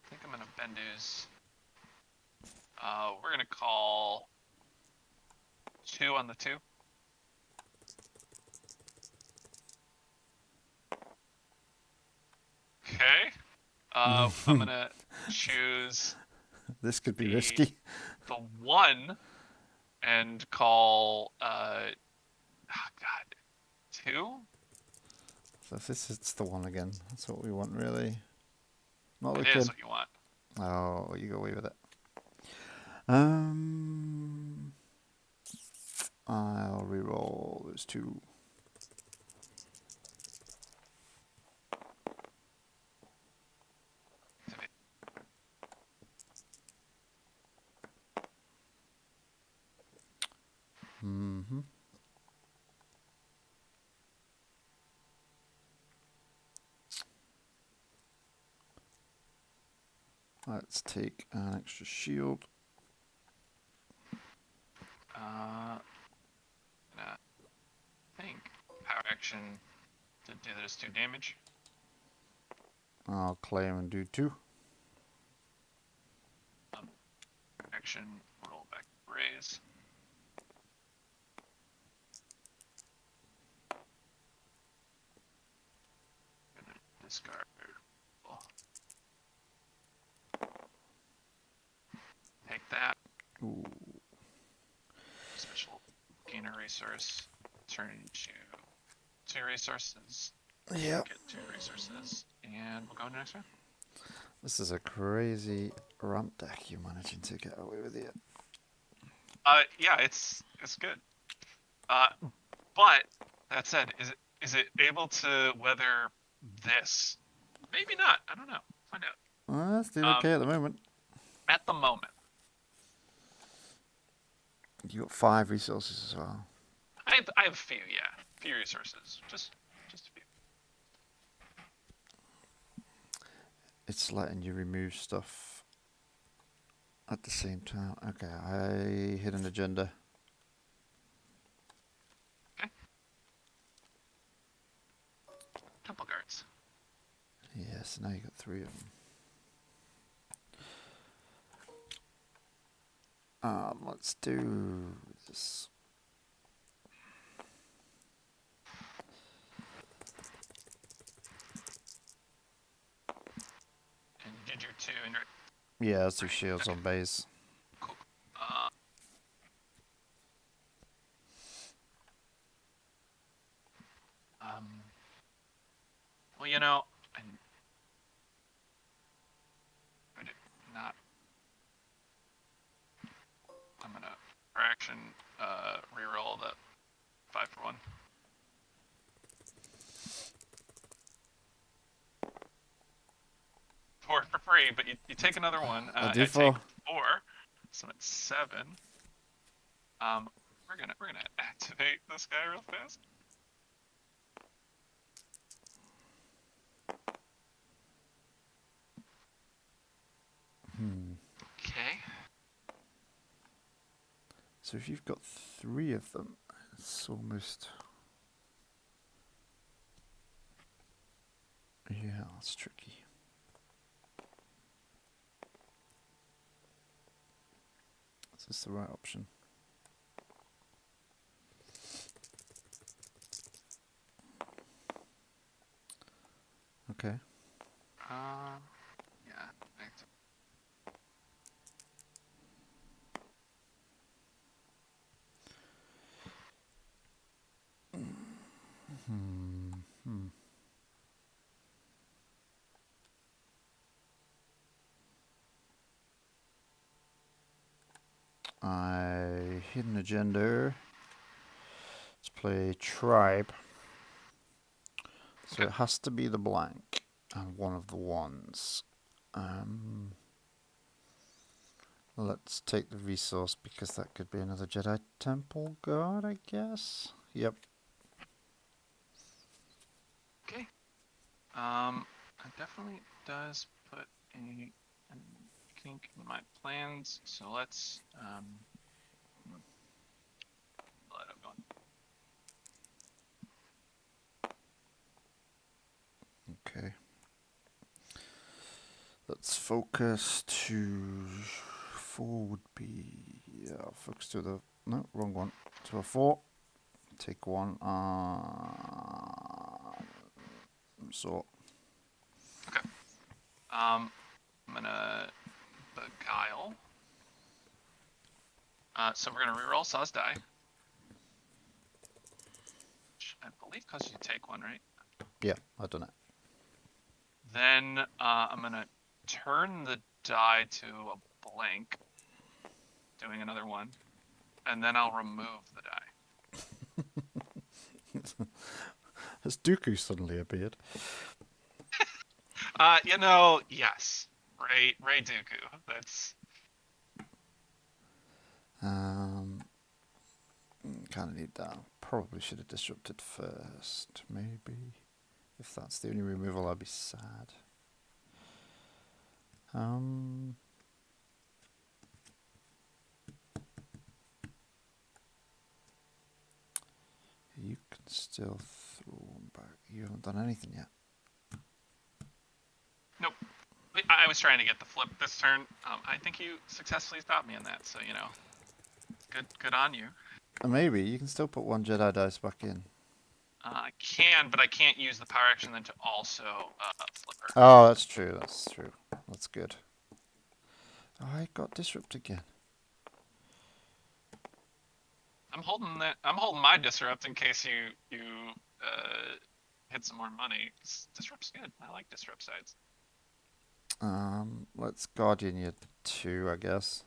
I think I'm gonna Bendu's. We're gonna call 2 on the 2. Okay. I'm gonna choose. This could be risky. The 1 and call. Oh God. 2. So if this is the 1 again, that's what we want, really. Not It looking. is what you want. Oh, you go away with it. I'll re-roll those 2. Mm-hmm. Let's take an extra shield. I think power action to do this 2 damage. I'll claim and do 2. Action, roll back, raise. Gonna discard. Take that. Ooh. Special gain a resource. Turn into 2 resources. Yep. Get 2 resources, and we'll go into next round. This is a crazy ramp deck you're managing to get away with it. Yeah, it's good. But that said, is it able to weather this? Maybe not. I don't know. Find out. Well, it's doing okay at the moment. At the moment. You got 5 resources as well. I have a few, yeah. A few resources. Just a few. It's letting you remove stuff at the same time. Okay, I hit an agenda. Okay. Temple guards. Yes, now you got 3 of them. Let's do this. And you did your 2 and your... Yeah, let's do shields on base. Cool. Well, you know, I did not. I'm gonna for action reroll that 5 for 1. Four for free, but you take another one. I do take 4. 4, so it's 7. We're gonna activate this guy real fast. Okay. So if you've got 3 of them, it's almost... Yeah, that's tricky. Is this the right option? Okay. Yeah. Thanks. Hidden agenda. Let's play tribe. So it has to be the blank and one of the ones. Let's take the resource because that could be another Jedi Temple guard, I guess. Yep. Okay. It definitely does put a kink in my plans. So let's let it go. Okay. Let's focus to 4 would be focus to the no wrong one to a 4. Take 1 so Okay. I'm gonna beguile. So we're gonna reroll Saw's die. Which I believe causes you to take 1, right? yeah, I've done it. Then I'm gonna turn the die to a blank, doing another 1, and then I'll remove the die. Has Dooku suddenly appeared? Yes. Ray Dooku. That's kind of need that. Probably should have disrupted first, maybe. If that's the only removal, I'd be sad. You can still throw them back. You haven't done anything yet. nope. I was trying to get the flip this turn. I think you successfully stopped me in that. So good on you. Maybe you can still put 1 Jedi dice back in. I can, but I can't use the power action then to also flip her. Oh, that's true. That's true. That's good. Oh, I got disrupt again. I'm holding my disrupt in case you hit some more money. Disrupt's good. I like disrupt sides. Let's Guardian you 2, I guess.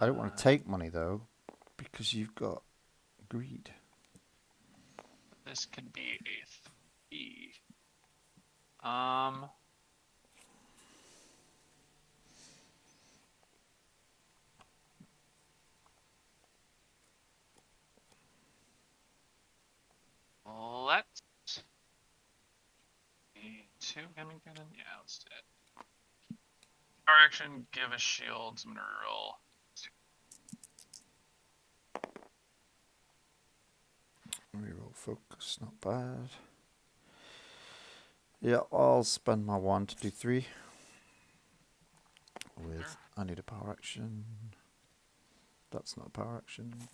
I don't want to take money though, because you've got greed. This could be a 3. Let's be 2 coming through then. Yeah, let's do it. Power action, give a shield. I'm gonna roll. Reroll focus, not bad. Yeah, I'll spend my 1 to do 3. With I need a power action. That's not a power action.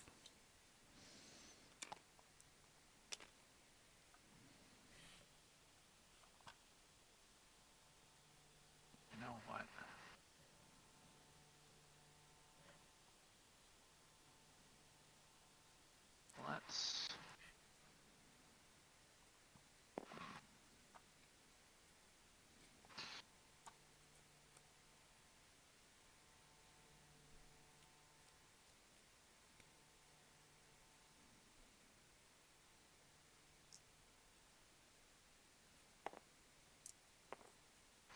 You know what? Let's.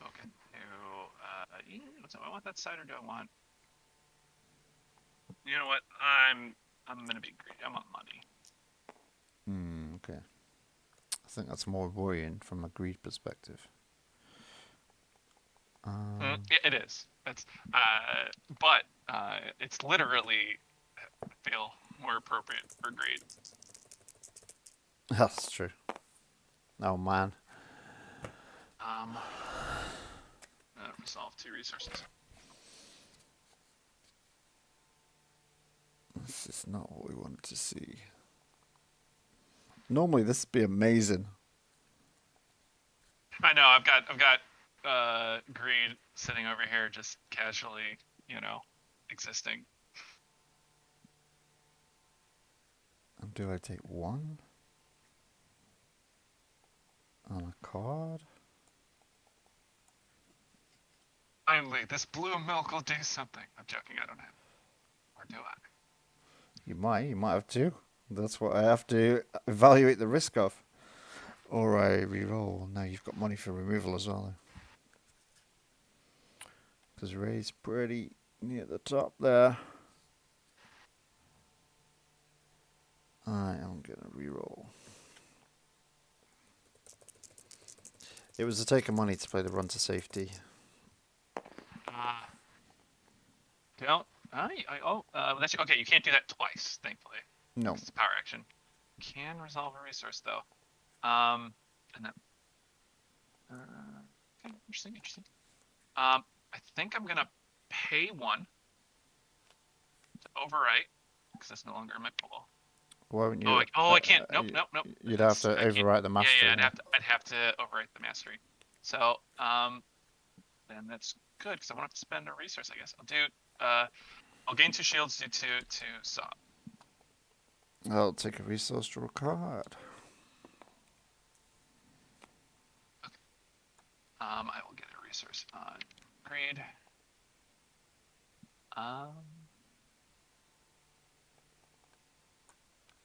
Okay. So I want that side, or do I want? You know what? I'm gonna be greedy. I want money. Okay. I think that's more worrying from a greed perspective. Yeah, it is. That's but it's literally I feel more appropriate for greed. That's true. Oh man. Resolve 2 resources. This is not what we wanted to see. Normally this would be amazing. I know. I've got Greed sitting over here, just casually, existing. And do I take one on a card? Finally, this blue milk will do something. I'm joking. I don't have. Or do I? You might have to. That's what I have to evaluate the risk of. Or I re-roll. Now you've got money for removal as well. Because Ray's pretty near the top there. I am going to re-roll. It was a take of money to play the run to safety. That's okay. You can't do that twice, thankfully. No. It's a power action. Can resolve a resource though. And then. Okay, interesting. I think I'm gonna pay one to overwrite because that's no longer in my pool. Why wouldn't you? I can't. Nope. You'd have to overwrite the mastery. Yeah, I'd have to overwrite the mastery. So, then that's good because I won't have to spend a resource. I guess I'll do. I'll gain 2 shields due to Saw. I'll take a resource, draw a card. Okay. I will get a resource on Greed.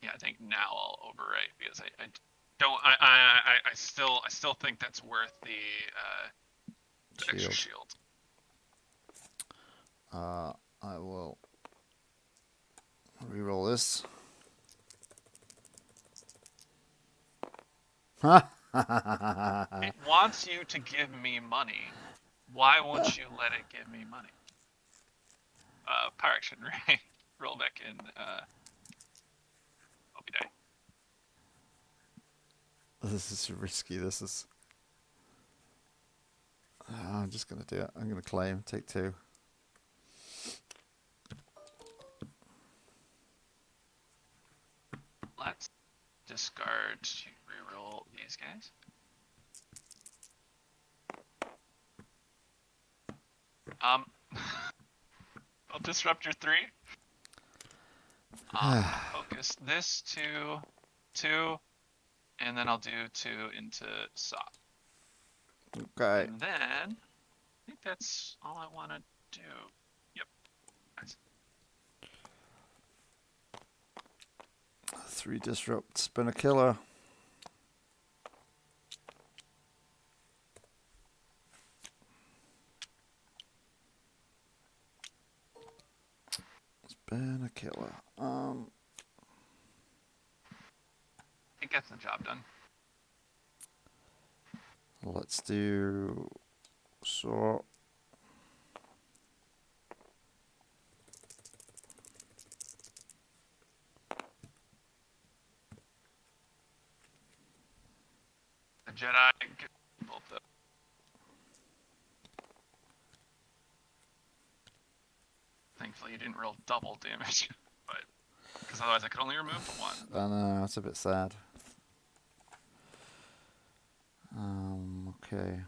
Yeah, I think now I'll overwrite because I don't. I still think that's worth the extra shield. I will reroll this. It wants you to give me money. Why won't you let it give me money? Power action, right? Roll back in. Obi-Die. This is risky. This is. I'm just gonna do it. I'm gonna claim. Take 2. Let's discard to reroll these guys. I'll disrupt your 3. Focus this to 2, and then I'll do 2 into Saw. Okay. And then I think that's all I want to do. Yep. Nice. 3 disrupt, spin a killer. Spin a killer. I think that's the job done. Let's do Saw. The Jedi get both the. Thankfully, you didn't roll double damage, but because otherwise I could only remove 1. I know, that's a bit sad. Okay.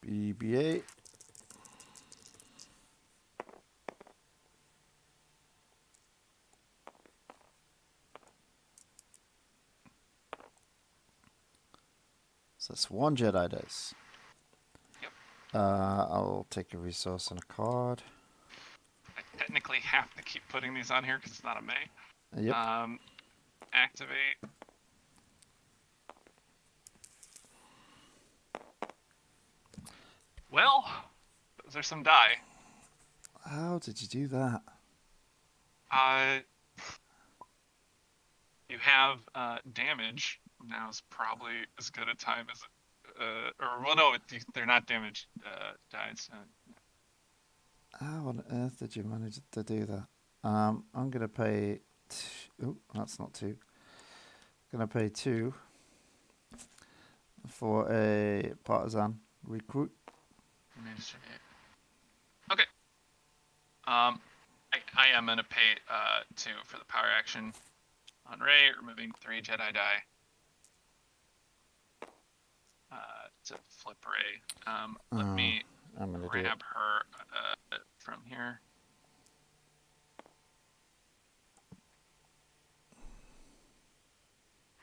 BB-8. So that's 1 Jedi dice. Yep. I'll take a resource and a card. I technically have to keep putting these on here because it's not a May. Yep. Activate. Well, those are some die. How did you do that? You have damage. Now is probably as good a time as, they're not damage dies. How on earth did you manage to do that? I'm gonna pay. Oh, that's not 2. Gonna pay 2 for a partisan recruit. Okay. I am gonna pay 2 for the power action on Rey, removing 3 Jedi die. To flip Rey. Let me I'm gonna grab her from here.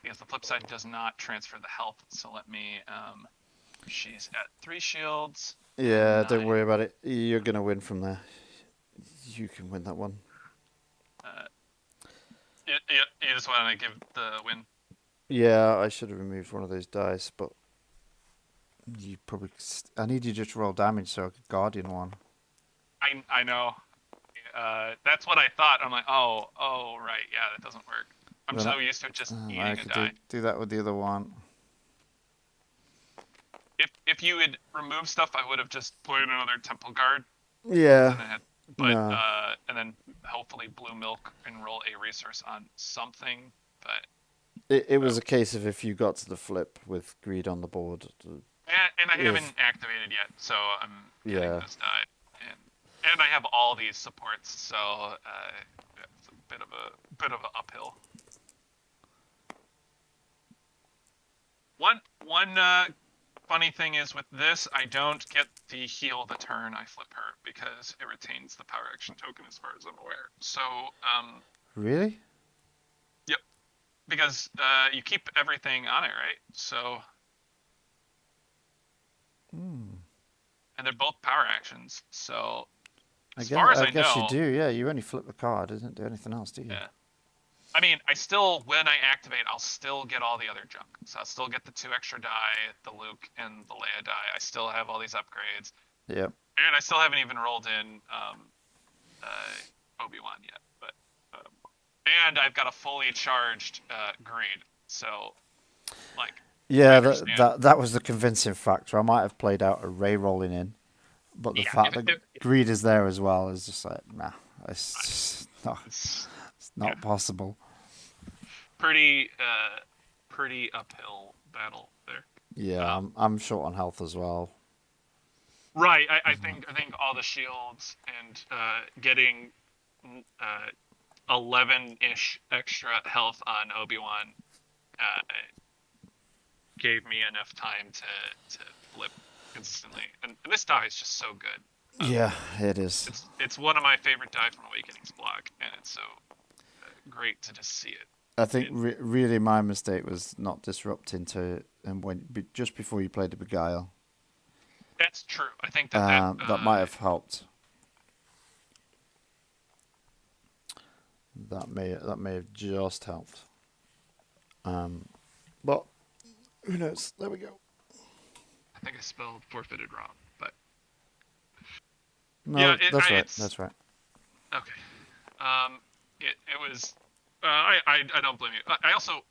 Because the flip side does not transfer the health, so let me. She's at 3 shields. Yeah, don't worry about it. You're gonna win from there. You can win that one. You just want to give the win. Yeah, I should have removed one of those dice, but you probably. I need you just to roll damage so I could guardian one. I know. That's what I thought. I'm like, oh, right, yeah, that doesn't work. I'm Then so used to just eating I a could die. do that with the other one. If you had removed stuff, I would have just played another Temple Guard. Yeah. But No. and then hopefully blue milk and roll a resource on something. But It was a case of if you got to the flip with greed on the board. and I haven't activated yet, so I'm getting this die, and I have all these supports, so it's a bit of an uphill. One funny thing is with this, I don't get the heal the turn I flip her because it retains the power action token as far as I'm aware. So Really? Yep. Because you keep everything on it, right? So and they're both power actions. So as far as I guess know, you do. Yeah, you only flip the card. It doesn't do anything else, do you? Yeah. I mean, I still, when I activate, I'll still get all the other junk. So I'll still get the 2 extra die, the Luke and the Leia die. I still have all these upgrades. Yep. And I still haven't even rolled in Obi-Wan yet. But and I've got a fully charged greed. So, like, Yeah, that was the convincing factor. I might have played out a Rey rolling in, but the fact that greed is there as well is just like, nah, it's just not possible. Pretty uphill battle there. Yeah, I'm short on health as well. Right, I think all the shields and getting 11-ish extra health on Obi-Wan gave me enough time to flip consistently. And this die is just so good. Yeah, it is. It's one of my favorite die from Awakenings block, and it's so great to just see it. I think really my mistake was not disrupting just before you played the Beguile. That's true. I think that might have helped. That may have just helped. But who knows? There we go. I think I spelled forfeited wrong, but no, yeah, that's right. That's right. Okay. It was. I don't blame you. I also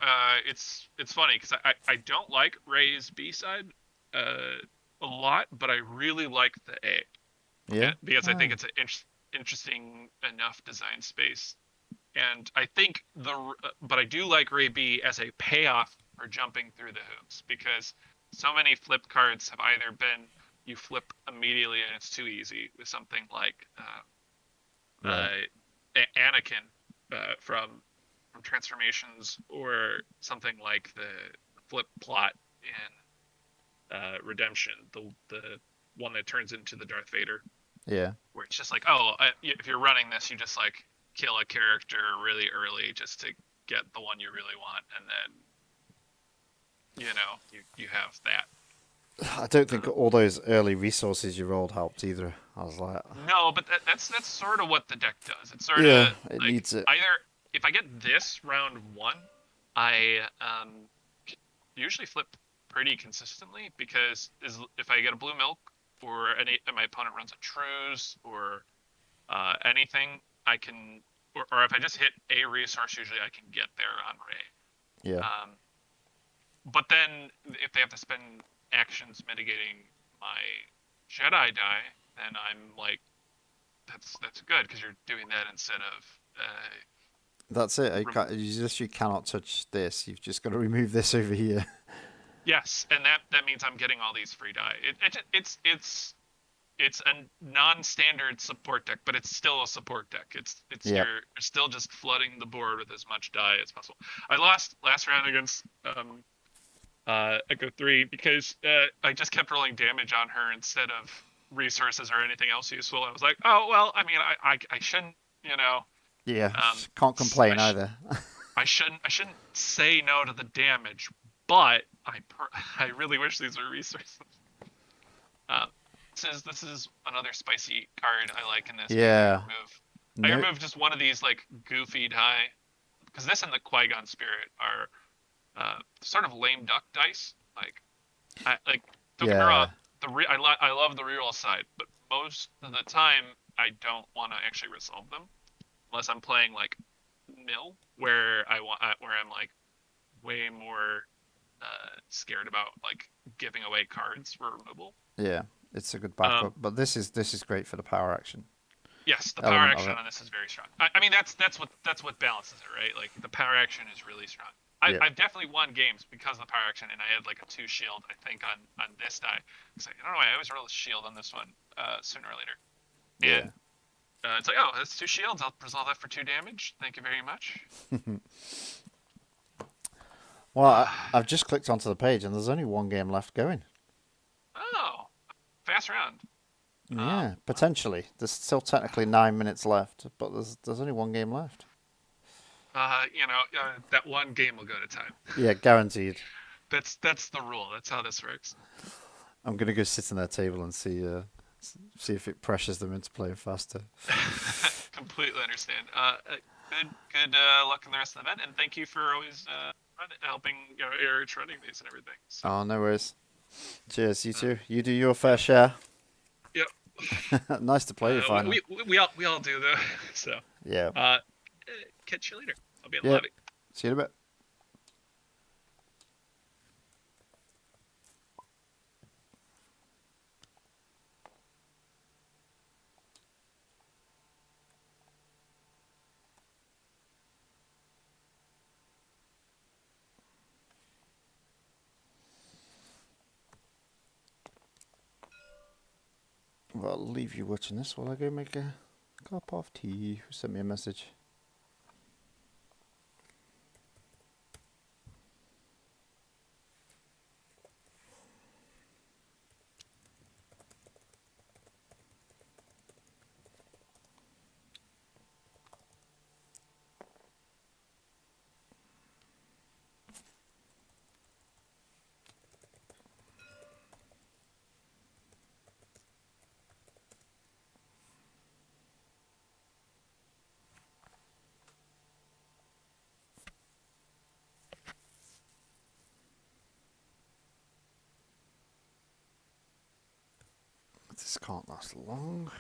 it's funny because I don't like Rey's B side a lot, but I really like the A. Yeah. Because I think it's an interesting enough design space, and I think but I do like Rey B as a payoff for jumping through the hoops, because so many flip cards have either been you flip immediately and it's too easy with something like Anakin from Transformations, or something like the flip plot in Redemption, the one that turns into the Darth Vader. Yeah. Where it's just like, if you're running this, you just like kill a character really early just to get the one you really want, and then you have that. I don't think all those early resources you rolled helped either. I was like, no, but that's sort of what the deck does. It's sort of it like, needs it. Either if I get this round 1, I usually flip pretty consistently, because if I get a blue milk or my opponent runs a truce or anything, I can, or if I just hit a resource, usually I can get there on Rey. Yeah. But then if they have to spend actions mitigating my Jedi die, then I'm like, that's good, because you're doing that instead of That's it. You cannot touch this. You've just got to remove this over here. Yes, and that means I'm getting all these free die. It's a non-standard support deck, but it's still a support deck. You're still just flooding the board with as much die as possible. I lost last round against Echo 3 because I just kept rolling damage on her instead of resources or anything else useful. I was like, oh well, I mean, I shouldn't, Yeah, can't complain either. I shouldn't say no to the damage, but I really wish these were resources. This is another spicy card I like in this. Yeah. I remove just one of these like goofy die, because this and the Qui-Gon Spirit are sort of lame duck dice. Don't get me wrong, I love the reroll side, but most of the time I don't want to actually resolve them unless I'm playing like mill, where I'm like way more scared about like giving away cards for removal. Yeah, it's a good backup, but this is great for the power action. Yes, the power action on this is very strong. I mean, that's what balances it, right? Like the power action is really strong. I've definitely won games because of the power action, and I had like a 2 shield, I think, on this die. Because I don't know why I always roll a shield on this one sooner or later. And it's like, oh, that's 2 shields. I'll resolve that for 2 damage. Thank you very much. Well, I've just clicked onto the page, and there's only 1 game left going. Oh, fast round. Yeah, potentially. There's still technically 9 minutes left, but there's only 1 game left. That 1 game will go to time. Yeah, guaranteed. That's the rule. That's how this works. I'm gonna go sit on their table and see if it pressures them into playing faster. Completely understand. Good luck in the rest of the event, and thank you for always helping ARH running these and everything. So. Oh, no worries. Cheers, you too. You do your fair share. Yep. Nice to play you finally. We all do though. So. Yeah. Catch you later. I'll be in the lobby. See you in a bit. Well, I'll leave you watching this while I go make a cup of tea. Who sent me a message? This can't last long.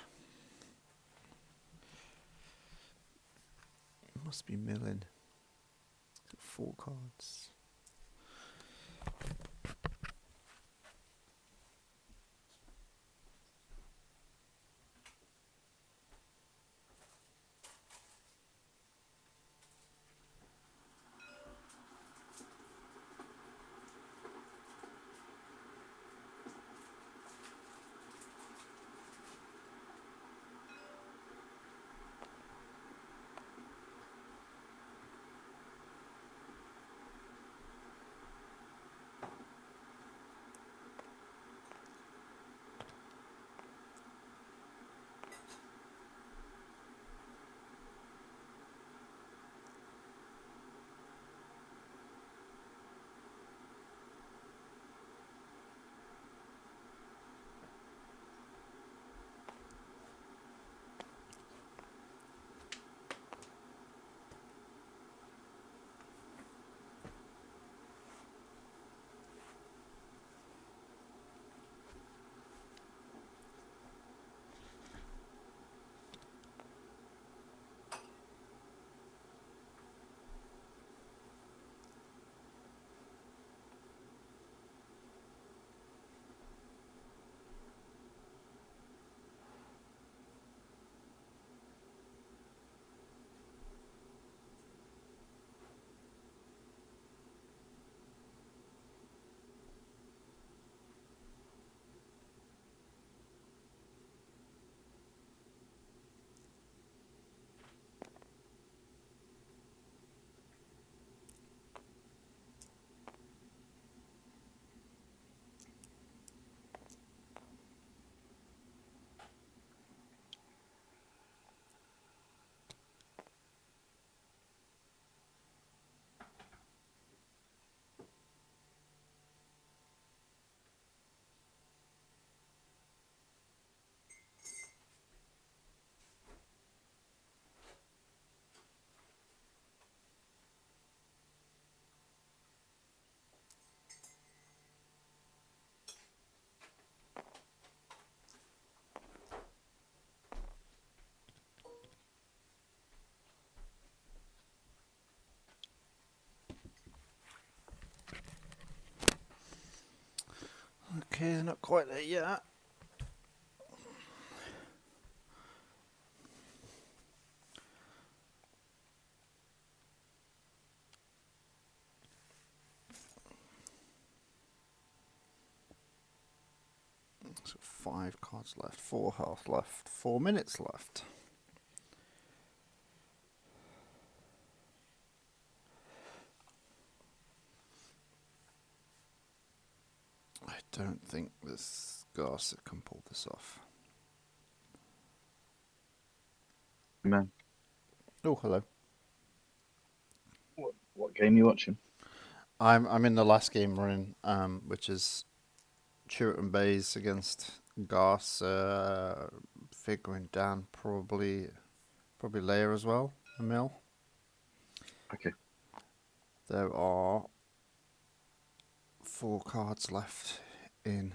It must be milling. 4 cards. Okay, not quite there yet. So 5 cards left, 4 health left, 4 minutes left. I don't think this Garza can pull this off. Man, Oh, hello. what game are you watching? I'm in the last game we're in, which is Chirrut and Baze against Garza, figuring Dan probably Leia as well, Emil. Okay. There are 4 cards left in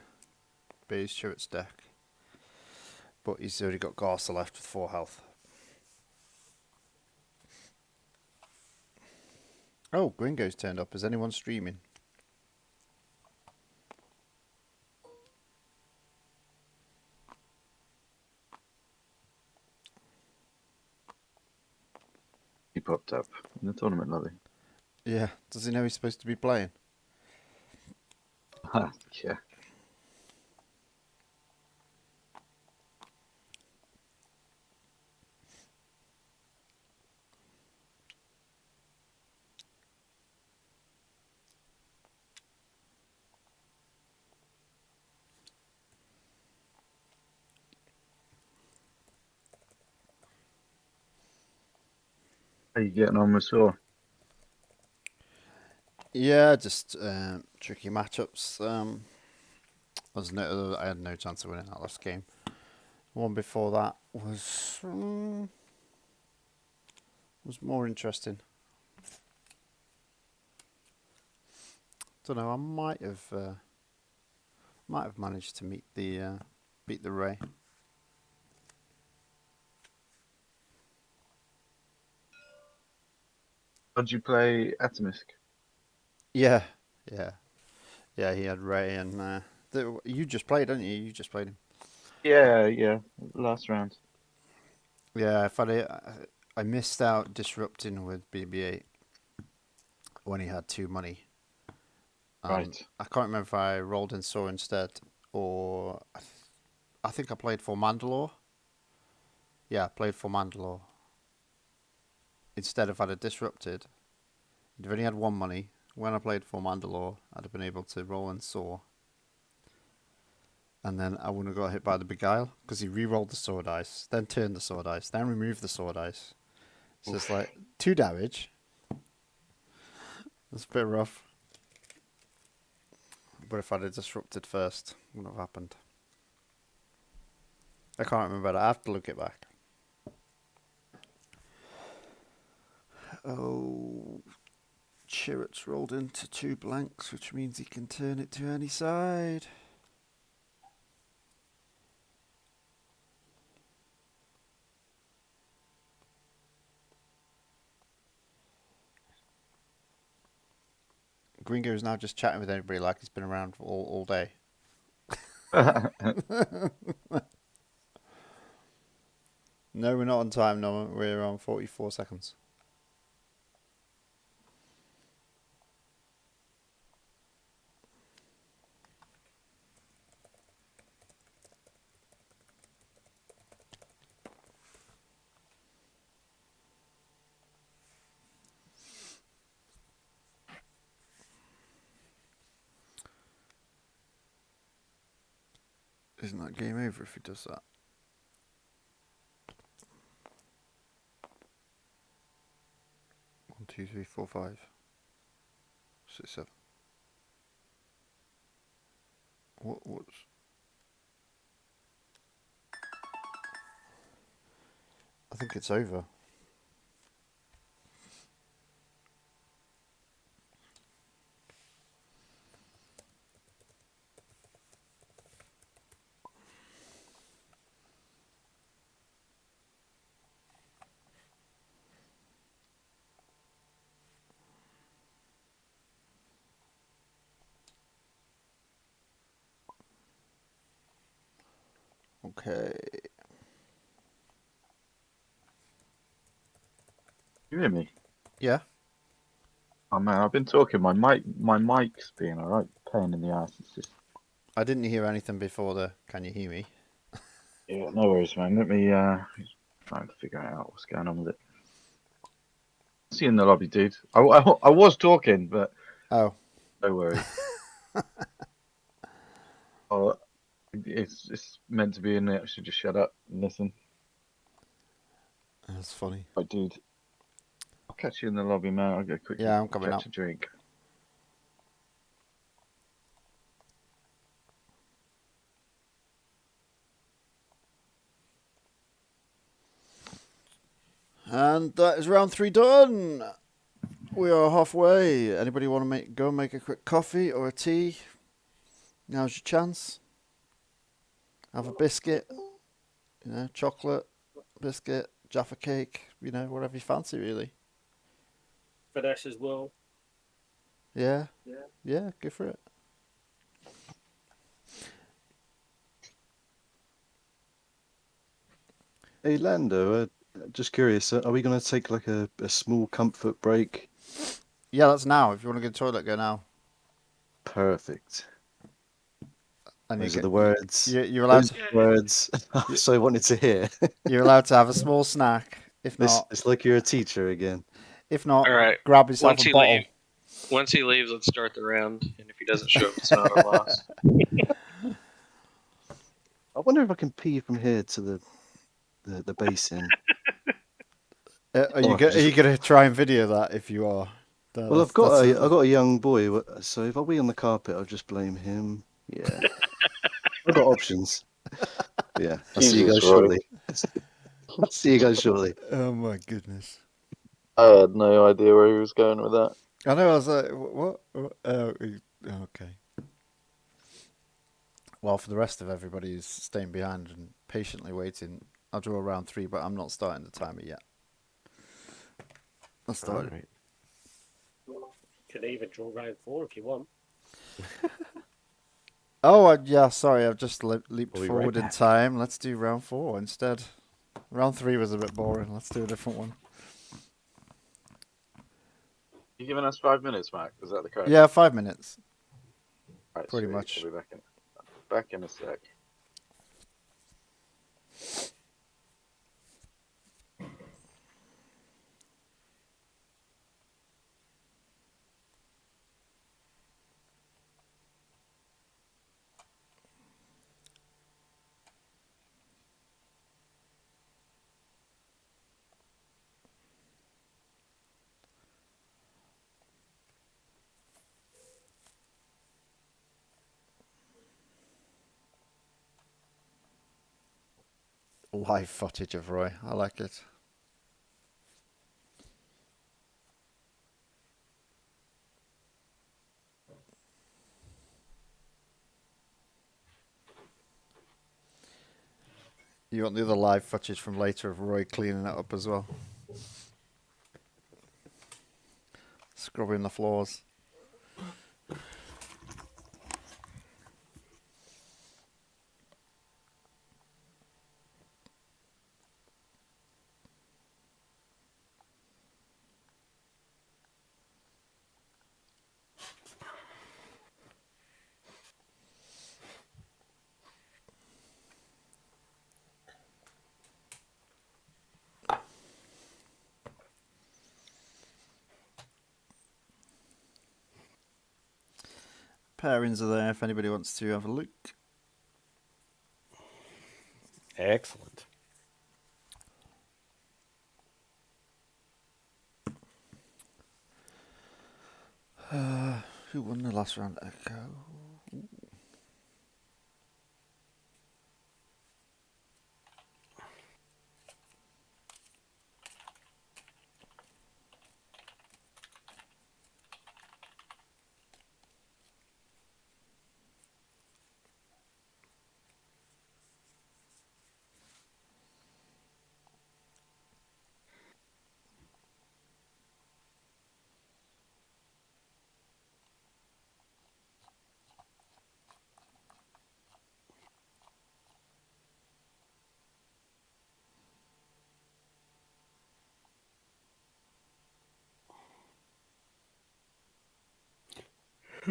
Baze Chirrut's deck, but he's already got Garza left with 4 health. Oh, Gringo's turned up. Is anyone streaming? He popped up in the tournament lobby. Yeah. Does he know he's supposed to be playing? Yeah. How you getting on with Saw? Yeah, just tricky matchups. I had no chance of winning that last game. One before that was more interesting. Don't know. I might have managed to beat the Ray. How'd you play Atomisk? Yeah. He had Ray and you just played, didn't you? You just played him. Yeah. Last round. Yeah, I missed out disrupting with BB-8 when he had 2 money. Right. I can't remember if I rolled in Saw instead or I think I played for Mandalore. Yeah, I played for Mandalore. Instead, if I'd have disrupted, if I'd only had 1 money, when I played for Mandalore, I'd have been able to roll in Saw. And then I wouldn't have got hit by the Beguile because he re-rolled the Saw dice, then turned the Saw dice, then removed the Saw dice. So it's like 2 damage. It's a bit rough. But if I'd have disrupted first, it wouldn't have happened. I can't remember that. I have to look it back. Oh, Chirrut's rolled into 2 blanks, which means he can turn it to any side. Gringo's now just chatting with everybody like he's been around all day. No, we're not on time, no. We're on 44 seconds. Isn't that game over if he does that? One, 2, 3, 4, 5, 6, 7. What's... I think it's over. Okay. You hear me? Yeah. Oh man, I've been talking. My mic's being a right pain in the ass. It's just. I didn't hear anything before the. Can you hear me? Yeah, no worries, man. Let me try and figure out what's going on with it. See you in the lobby, dude. I was talking, but oh, no worries. Oh, it's meant to be in there. I should just shut up and listen. That's funny. Right, dude. I'll catch you in the lobby, man. I'll go quickly. Yeah, I'm coming catch up. a drink. And that is round 3 done. We are halfway. Anybody want to go make a quick coffee or a tea? Now's your chance. Have a biscuit, chocolate, biscuit, Jaffa cake, whatever you fancy, really. Finesse as well. Yeah, go for it. Hey, Lando, just curious, are we going to take like a small comfort break? Yeah, that's now. If you want to go to the toilet, go now. Perfect. And Those are the words. You're allowed to. Words so I wanted to hear. You're allowed to have a small snack. If not, it's like you're a teacher again. If not, All right. grab yourself a bottle. Once he leaves, let's start the round. And if he doesn't show up, it's not our loss. I wonder if I can pee from here to the basin. Are you going to try and video that? If you are, well, I've got a young boy, so if I wee on the carpet, I'll just blame him. Yeah, I've got options. Yeah, I'll see you guys shortly. I'll see you guys shortly. Oh my goodness! I had no idea where he was going with that. I know. I was like, what? Okay. Well, for the rest of everybody who's staying behind and patiently waiting, I'll draw round 3, but I'm not starting the timer yet. I'll start it. Right. Can even draw round 4 if you want. Oh, yeah, sorry, I've just leaped We'll be forward right in time. Let's do round 4 instead. Round 3 was a bit boring. Let's do a different one. You giving us 5 minutes, Mac? Is that the correct? Yeah, 5 minutes. Right, pretty sweet. much. I'll be back in a sec. Live footage of Roy. I like it. You want the other live footage from later of Roy cleaning it up as well? Scrubbing the floors. Pairings are there if anybody wants to have a look. Excellent. Who won the last round? Echo. Are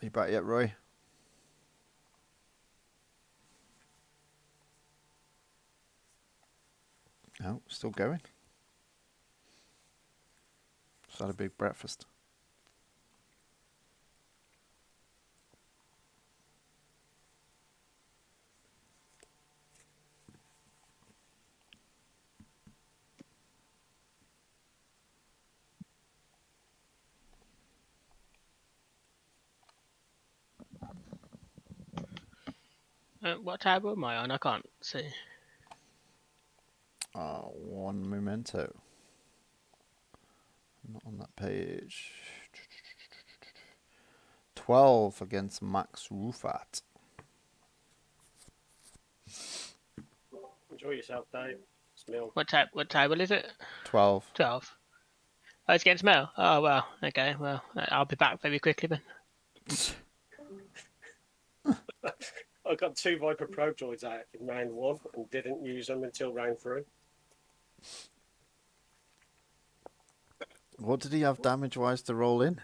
you back yet, Roy? No, still going. Just had a big breakfast. What tab am I on? I can't see. One memento. Not on that page. 12 against Max Rufat. Enjoy yourself, Dave. Smell. What table is it? 12. 12. Oh, it's against Mel. Oh well. Okay. Well, I'll be back very quickly then. I got 2 Viper Pro droids out in round 1 and didn't use them until round 3. What did he have damage-wise to roll in?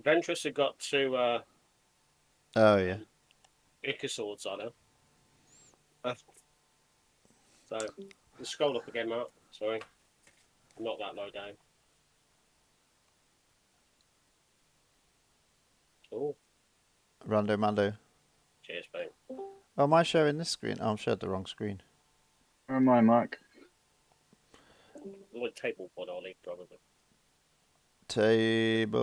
Ventress had got 2 Oh, yeah. Ica swords on her. So, just scroll up again, Mark. Sorry. Not that low down. Oh. Rando Mando. Cheers, mate. Oh, am I sharing this screen? Oh, I'm shared the wrong screen. Where am I, Mark? Like table pod, Ollie, probably. Table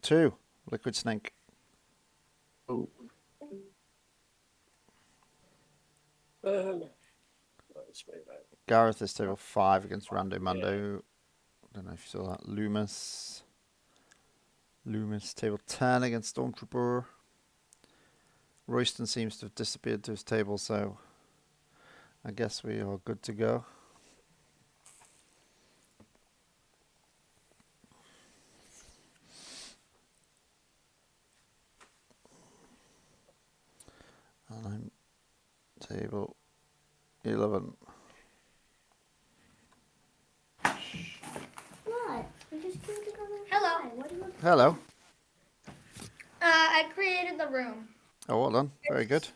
2. Liquid Snake. Oh. Let's move out. Gareth is table 5 against Rando Mando. Don't know if you saw that. Loomis table 10 against Stormtrooper. Royston seems to have disappeared to his table, so I guess we are good to go. And I'm table 11. What? We just came to come Hello. What do you want? Hello. I created the room. Oh, well done. Very good.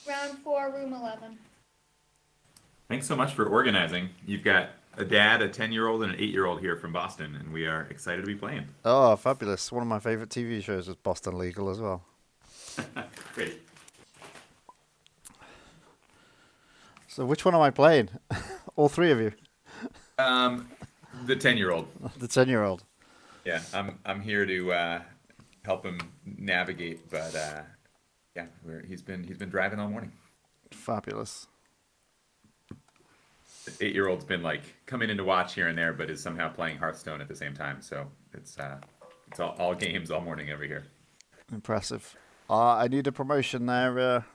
Round 4, room 11. Thanks so much for organizing. You've got a dad, a 10-year-old, and an 8-year-old here from Boston, and we are excited to be playing. Oh, fabulous. One of my favourite TV shows was Boston Legal as well. Great. So which one am I playing? All 3 of you? The 10-year-old. The 10-year-old. Yeah, I'm here to help him navigate, but yeah, he's been driving all morning. Fabulous. The 8-year-old's been like coming in to watch here and there, but is somehow playing Hearthstone at the same time. So it's all games all morning over here. Impressive. I need a promotion there.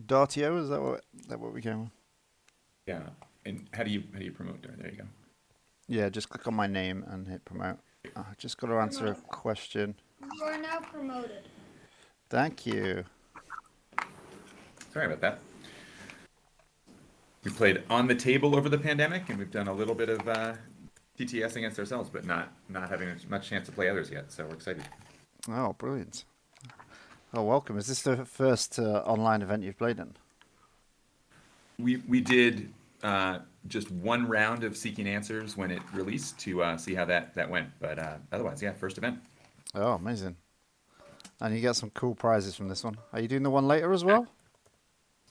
Dartio, is that what we came with? Yeah. And how do you promote there? There you go. Yeah, just click on my name and hit promote. I just got to answer a question. You are now promoted. Thank you. Sorry about that. We played on the table over the pandemic, and we've done a little bit of TTS against ourselves, but not having much chance to play others yet. So we're excited. Oh, brilliant. Oh, welcome. Is this the first online event you've played in? We did just one round of Seeking Answers when it released to see how that went. But otherwise, yeah, first event. Oh, amazing. And you get some cool prizes from this one. Are you doing the one later as well?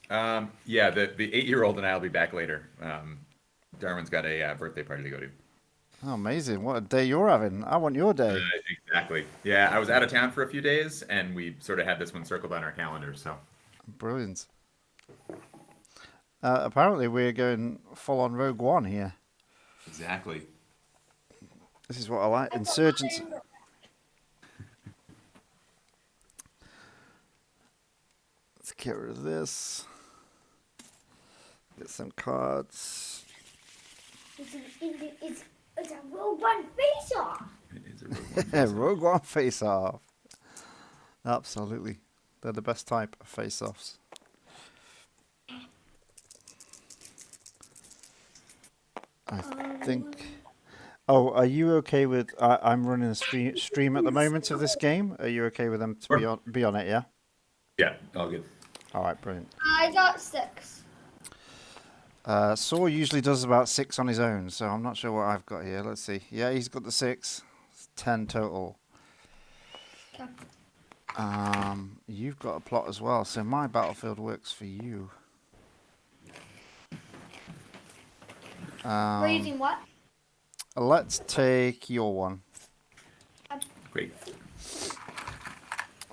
Yeah, the 8-year-old and I will be back later. Darwin's got a birthday party to go to. Oh, amazing. What a day you're having. I want your day. Exactly. Yeah, I was out of town for a few days, and we sort of had this one circled on our calendar. So Brilliant. Apparently, we're going full on Rogue One here. Exactly. This is what I like. Insurgents. Let's get rid of this. Get some cards. It's a Rogue One face-off. It is a Rogue One face-off. Rogue One face-off. Absolutely. They're the best type of face-offs. I think... Oh, are you okay with... I'm running a stream at the moment of this game. Are you okay with them to be on it, yeah? Yeah, all good. All right, brilliant. I got 6. Saw usually does about 6 on his own, so I'm not sure what I've got here. Let's see. Yeah, he's got the 6. It's 10 total. Okay. You've got a plot as well, so my battlefield works for you. We're using what? Let's take your one. Great.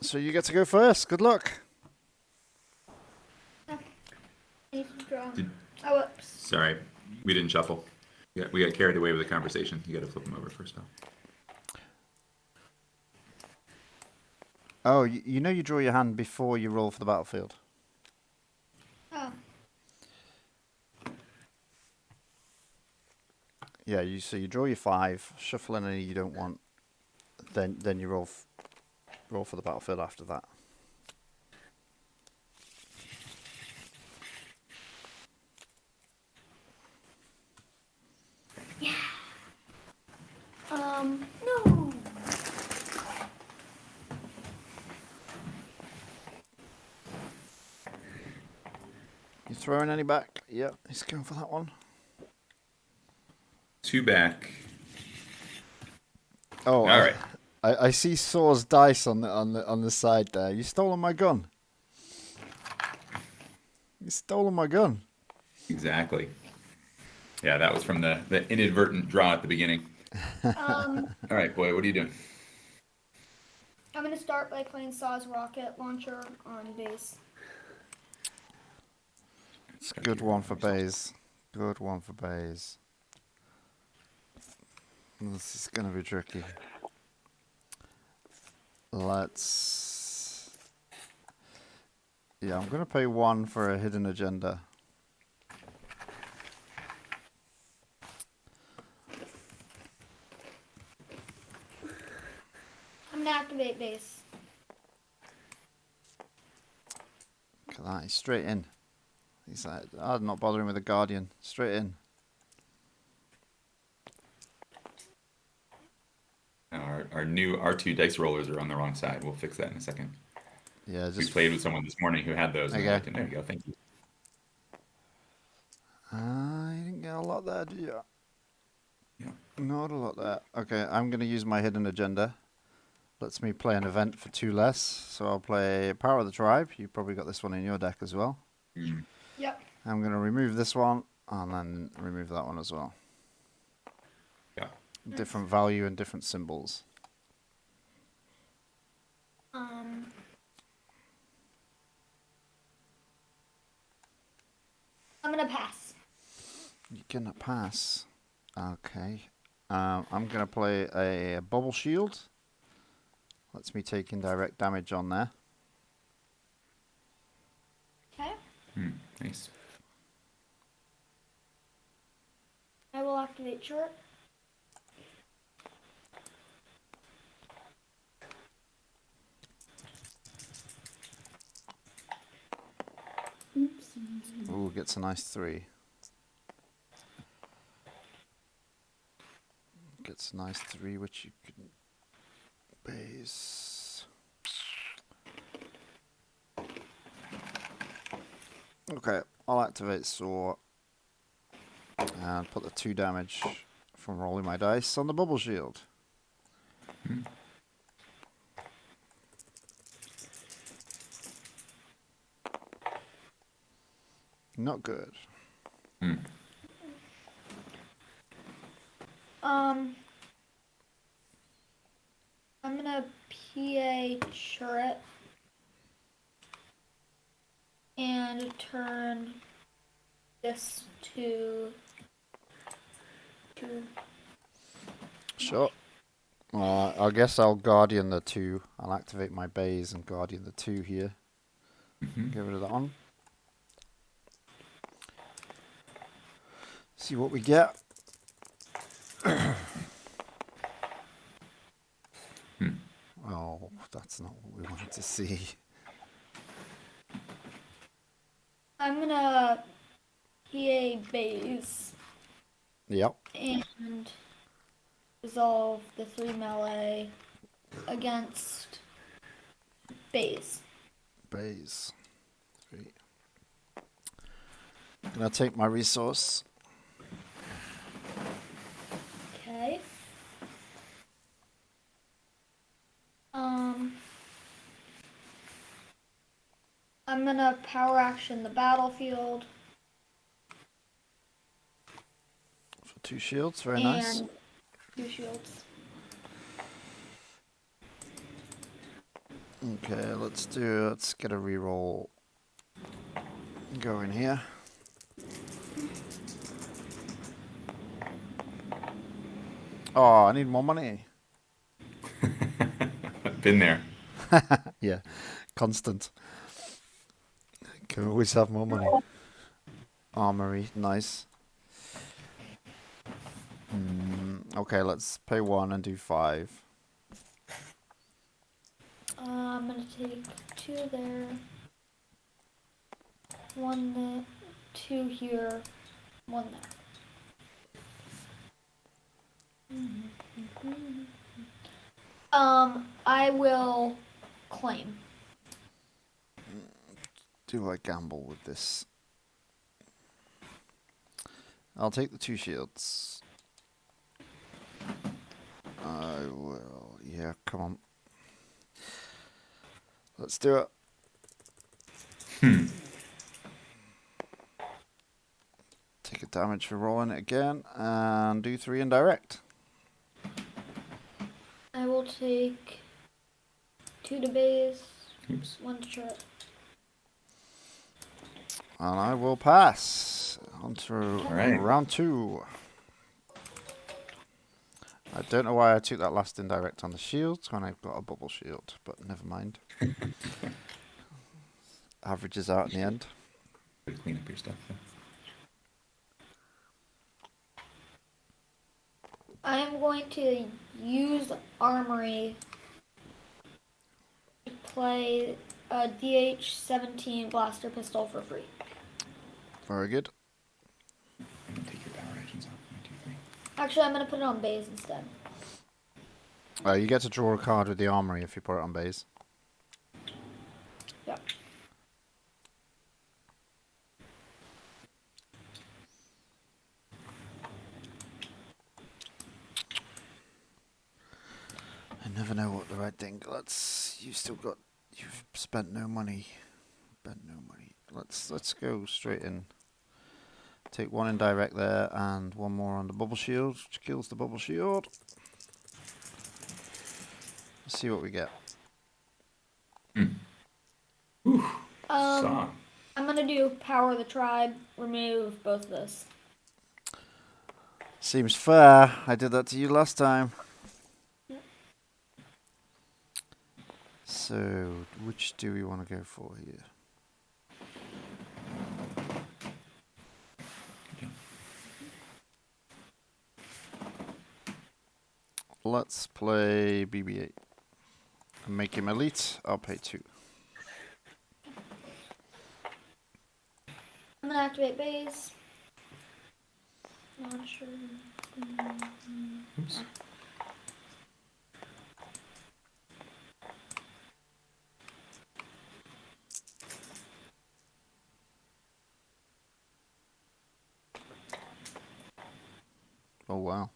So you get to go first. Good luck. I need to draw. Did- Oh, whoops. Sorry, we didn't shuffle. We got carried away with the conversation. You got to flip them over first, pal. Oh, you know you draw your hand before you roll for the battlefield. Oh. Yeah, so you draw your 5, shuffle any you don't want, then you roll for the battlefield after that. Yeah. No. You throwing any back? Yep, he's going for that one. 2 back. Oh, all right. I see Saw's dice on the side there. You stolen my gun. You stolen my gun. Exactly. Yeah, that was from the inadvertent draw at the beginning. All right, boy, what are you doing? I'm going to start by playing Saw's rocket launcher on base. It's a good one for Baze. Good one for Baze. This is going to be tricky. Let's... Yeah, I'm going to pay 1 for a hidden agenda. I'm going to activate base. Look at that, he's straight in. He's like, I'm not bothering with the Guardian. Straight in. Our new R2 dice rollers are on the wrong side. We'll fix that in a second. Yeah, we played with someone this morning who had those. And there you go. Thank you. You didn't get a lot there, did you? Yeah. Not a lot there. Okay, I'm going to use my hidden agenda. Lets me play an event for 2 less. So I'll play Power of the Tribe. You probably got this one in your deck as well. Mm. Yep. I'm going to remove this one and then remove that one as well. Yeah. Different value and different symbols. I'm going to pass. You're going to pass. Okay. I'm going to play a bubble shield. Lets me take indirect damage on there. Okay. Nice. I will activate Chirrut. Oops. Ooh, gets a nice 3. Gets a nice 3, which you can base. Okay, I'll activate Saw and put the 2 damage from rolling my dice on the bubble shield. Not good. I'm gonna PA Chirrut and turn this to Sure. I guess I'll Guardian the 2. I'll activate my Baze and Guardian the 2 here. Get rid of that one. See what we get. Oh, that's not what we wanted to see. I'm gonna PA Baze. Yep. And resolve the 3 melee against Baze. Baze. Sweet. Gonna take my resource. Okay. I'm gonna power action the battlefield. For 2 shields, very nice. And 2 shields. Okay, let's get a reroll going here. Oh, I need more money. Been there. Yeah, constant. Can always have more money. Armory, nice. Okay, let's pay 1 and do 5. I'm gonna take 2 there. 1 there, 2 here, 1 there. I will claim. Do I gamble with this? I'll take the 2 shields. I will. Yeah, come on. Let's do it. Take a damage for rolling it again and do 3 indirect. I will take 2 to Baze, Oops. 1 to Chirrut. And I will pass on to right. round 2. I don't know why I took that last indirect on the shields when I've got a bubble shield, but never mind. Averages out in the end. Clean up your stuff. I am going to use Armory to play a DH-17 blaster pistol for free. Very good. I'm gonna take your power actions off. 1, 2, 3. Actually, I'm going to put it on Baze instead. You get to draw a card with the armory if you put it on base. Yep. I never know what the right thing. You've spent no money. Let's go straight in. Take 1 indirect there and 1 more on the bubble shield, which kills the bubble shield. Let's see what we get. Saw. I'm gonna do Power the Tribe, remove both of those. Seems fair. I did that to you last time. Yep. So, which do we want to go for here? Let's play BB-8 and make him elite. I'll pay 2. I'm gonna activate Baze. Not sure. Oops. Oh wow.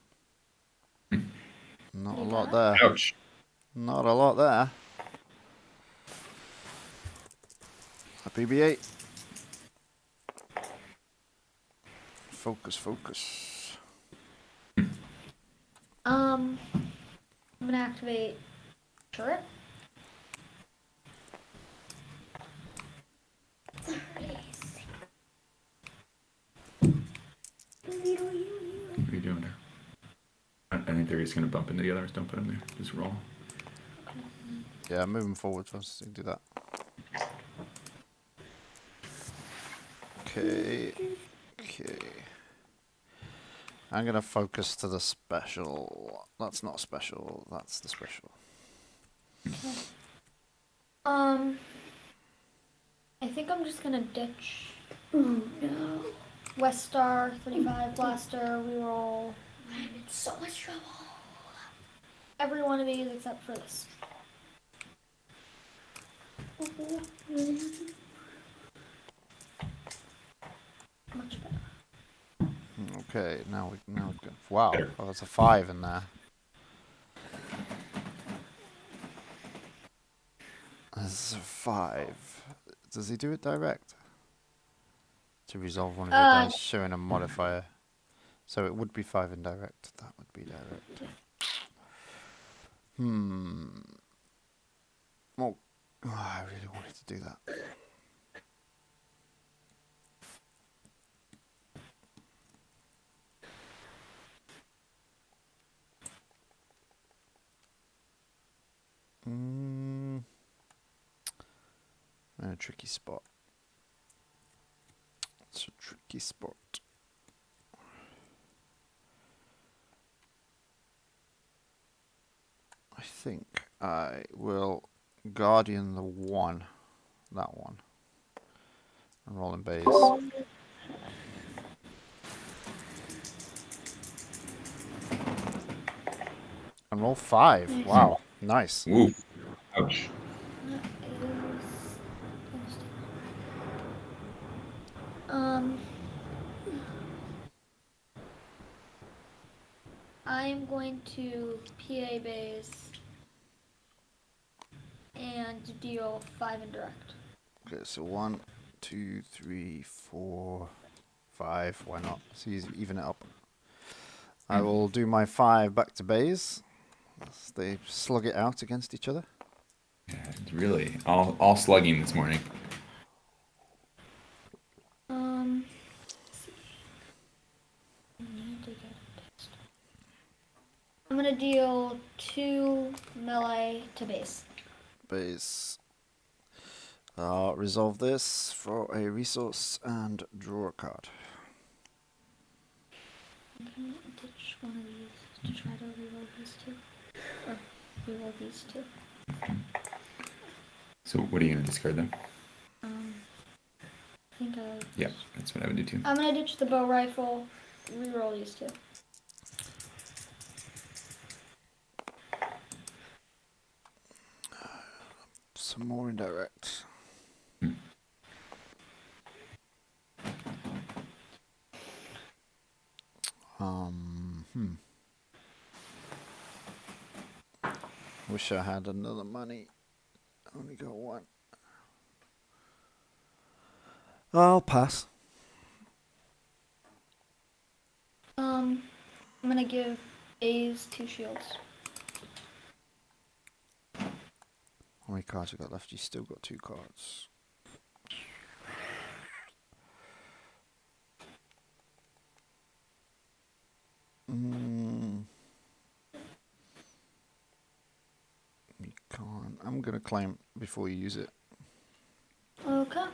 Not a lot there. Ouch. Not a lot there. A BB-8. Focus. I'm gonna activate Chirrut. What are you doing there? I think they're just gonna bump into the others. Don't put them there. Just roll. Yeah, moving forward first. Do that. Okay. I'm gonna focus to the special. That's not special. That's the special. I think I'm just gonna ditch. Oh no. West Star 35 Blaster. Reroll. I'm in so much trouble. Every one of these except for this. Much better. Okay, now we go. Wow, oh, there's a 5 in there. There's a 5. Does he do it direct? To resolve one of your dice, showing a modifier. So it would be 5 indirect. That would be direct. Well, I really wanted to do that. In a tricky spot. It's a tricky spot. I think I will Guardian the 1. That one. And roll in Baze. And roll 5. Wow. Nice. Ooh. Ouch. I'm going to PA Baze and deal 5 indirect. Okay, so 1, 2, 3, 4, 5. Why not? So you even it up. I will do my 5 back to Baze. As they slug it out against each other. Yeah, it's really all slugging this morning. I'm gonna deal 2 melee to Baze. Baze. Resolve this for a resource and draw a card. I'm gonna ditch one of these to try to reroll these 2. Or reroll these 2. So what are you going to discard then? I think I... Yeah, that's what I would do too. I'm gonna ditch the bow rifle, reroll these 2. Some more indirect. Wish I had another money. Only got 1. I'll pass. I'm gonna give Baze 2 shields. How many cards you got left? You still got 2 cards. You can't. I'm gonna claim before you use it. Okay.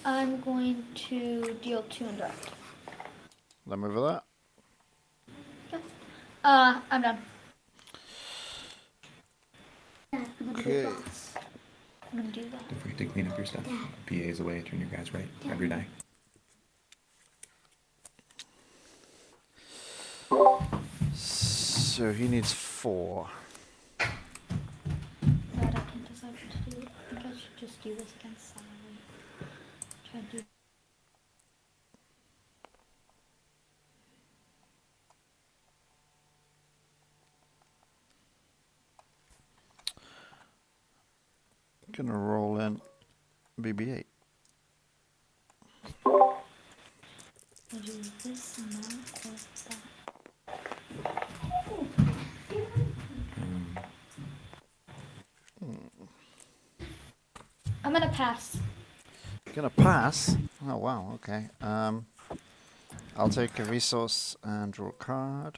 I'm going to deal 2 indirect. Let me over that. Okay. I'm done. Okay. I'm gonna do that. Don't forget to clean up your stuff. PA's away, turn your guys right. Grab your die. So he needs 4. That I can decide what to do. I think I should just do this against Sally. Try to do. I'm gonna roll in BB-8. I do this and that or that. I'm gonna pass. Gonna pass? Oh wow, okay. I'll take a resource and draw a card.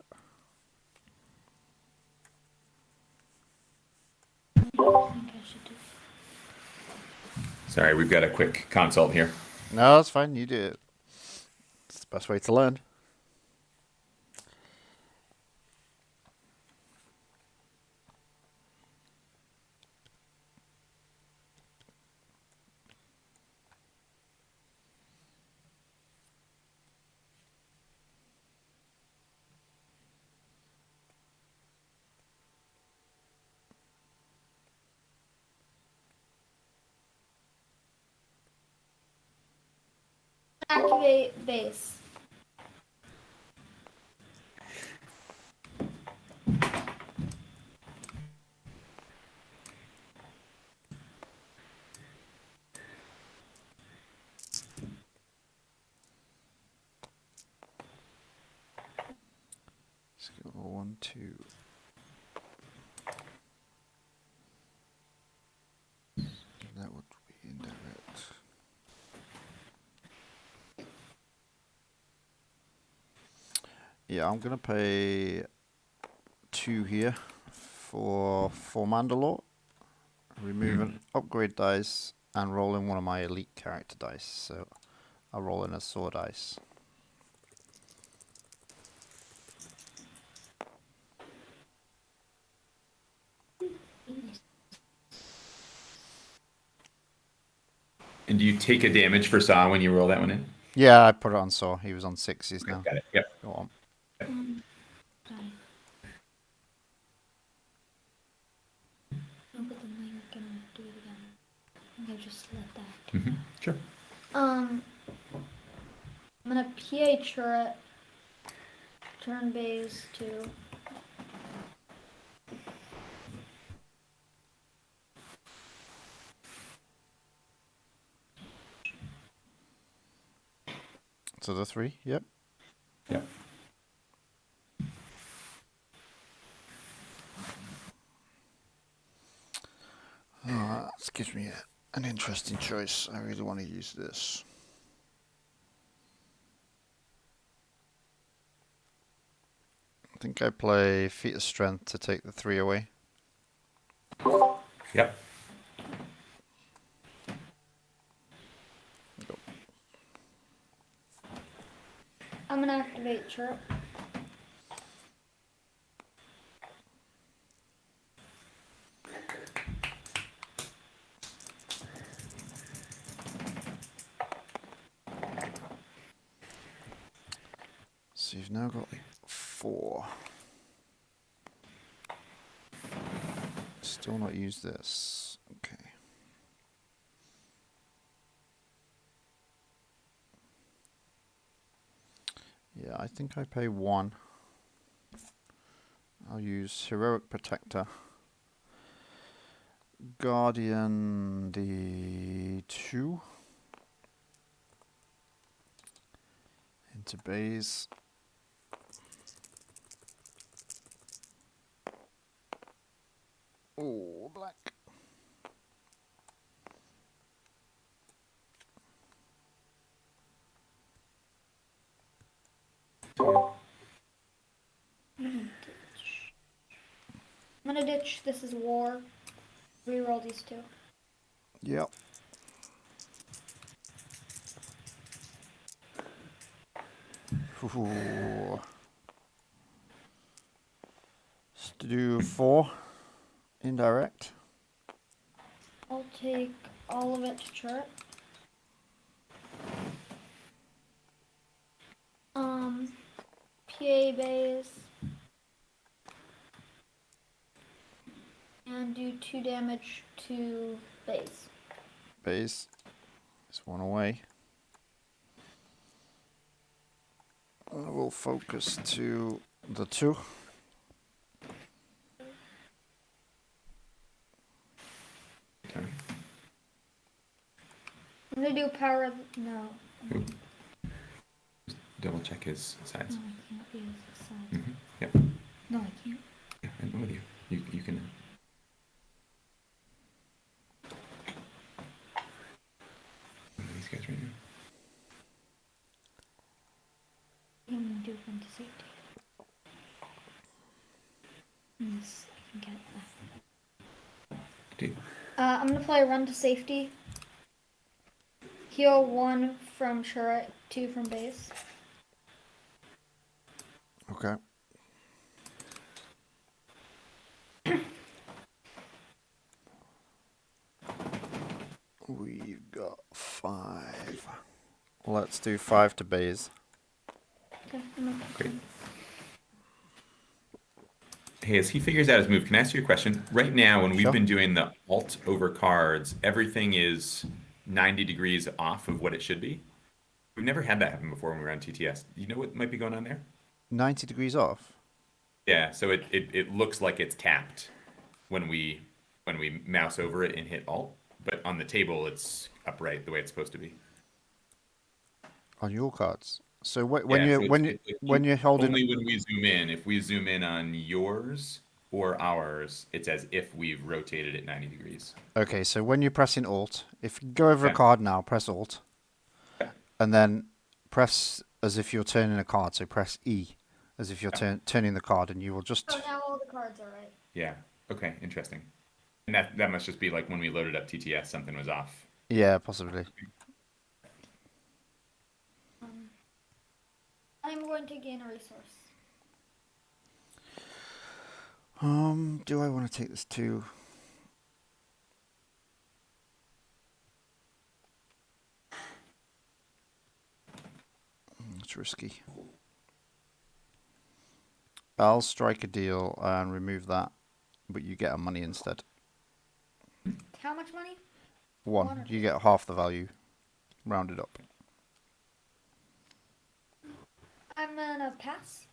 I think I should do. Sorry, we've got a quick consult here. No, that's fine. You do it. It's the best way to learn. activate base. Skill 1, 2. That would be indirect. Yeah, I'm gonna pay 2 here for Mandalore. Remove an upgrade dice and roll in one of my elite character dice. So I'll roll in a sword dice. And do you take a damage for Saw when you roll that one in? Yeah, I put it on Saw. He was on 6s now. Got it. Yep. Go on. No, but then we're gonna do it again. I'm gonna just let that. Mm-hmm. Sure. I'm gonna PA Chirrut, turn Baze to. So the 3, yep. Yep. Oh, that gives me an interesting choice. I really want to use this. I think I play Feat of Strength to take the 3 away. Yep. I'm gonna activate Chirrut. So you've now got 4. Still not used this. Okay. Yeah, I think I pay 1. I'll use Heroic Protector. Guardian the 2. Into Baze. Oh, black. I'm gonna ditch This Is War. Reroll these 2. Yep. Ooh. Let's do 4 indirect. I'll take all of it to Chirrut. PA Baze. And do 2 damage to Baze. Baze. There's 1 away. I will focus to the 2. Okay. I'm gonna do power of no. Ooh. Double check his sides. No, I can't use the sides. Mm-hmm. Yep. No, I can't. Yeah, I'm with you. You can. These guys right now. I'm gonna do one to safety. Yes, I can get that. Dude. I'm gonna play Run to Safety. Heal 1 from Chirrut, 2 from Baze. Okay. We've got 5. Let's do 5 to Baze. Okay, Great. Hey, as he figures out his move, can I ask you a question? Right now, when we've been doing the alt over cards, everything is 90 degrees off of what it should be. We've never had that happen before when we were on TTS. You know what might be going on there? 90 degrees off. Yeah, so it looks like it's tapped when we mouse over it and hit Alt, but on the table it's upright the way it's supposed to be. On your cards. So when Yeah, you so when it's you're holding only when we zoom in. If we zoom in on yours or ours, it's as if we've rotated it 90 degrees. Okay, so when you're pressing Alt, if you go over a Yeah. card now, press Alt, and then press as if you're turning a card. So press E as if you're turning the card, and you will just. Oh, now all the cards are right. Yeah. Okay. Interesting. And that must just be like when we loaded up TTS, something was off. Yeah, possibly. I'm going to gain a resource. Do I want to take this too? It's risky. I'll strike a deal and remove that, but you get a money instead. How much money? One. You get half the value, rounded up. I'm gonna pass.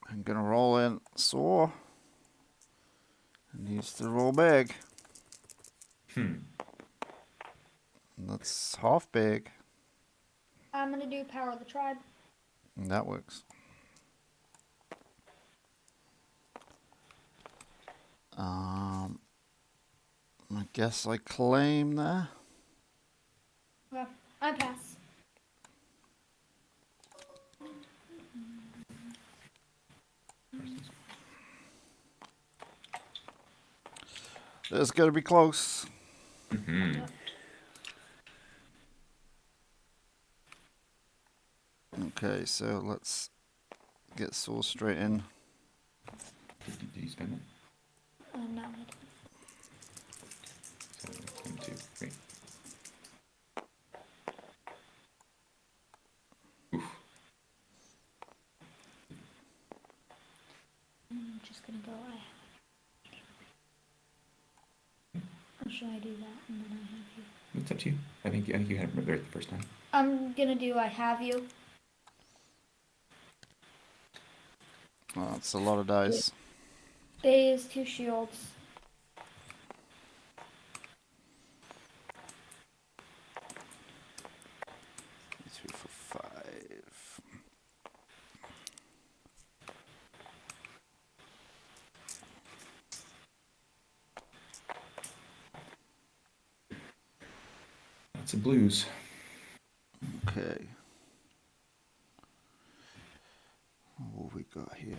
I'm gonna roll in Saw. It needs to roll big. That's half big. I'm gonna do Power of the Tribe. And that works. I guess I claim there. Okay, I pass. It's gonna be close. Okay, so let's get Saw straight in. Do you spend it? No. So 1, 2, 3. I'm just gonna go. Or should I do that and then I have you? It's up to you. I think you had it right the first time. I'm gonna do I have you. Oh, that's a lot of dice. Baze, 2 shields. Three, four, 5. Lots of blues. Okay. What we got here?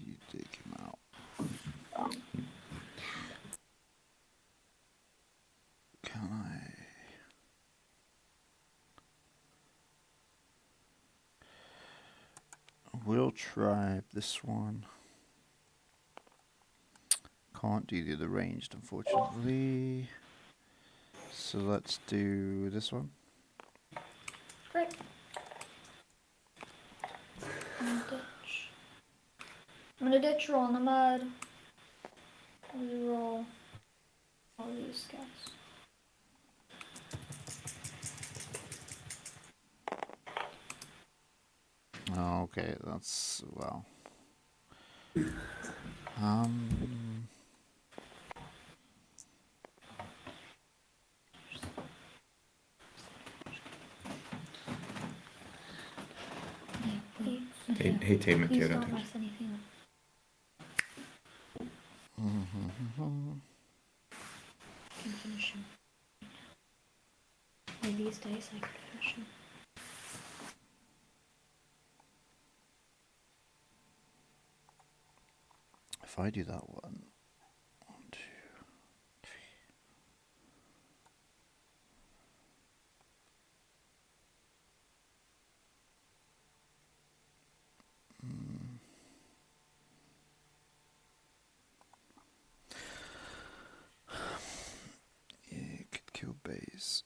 You dig him out. Can I? We'll try this one. Can't do the other ranged, unfortunately. So let's do this one. Great. I'm gonna ditch roll in the mud. Reroll all these guys. Okay, that's well. Hey, Tatum, Please don't don't touch. mess anything up. I can finish him. Maybe these days I could finish him. If I do that one, 1, 2, 3. Yeah, could kill Baze.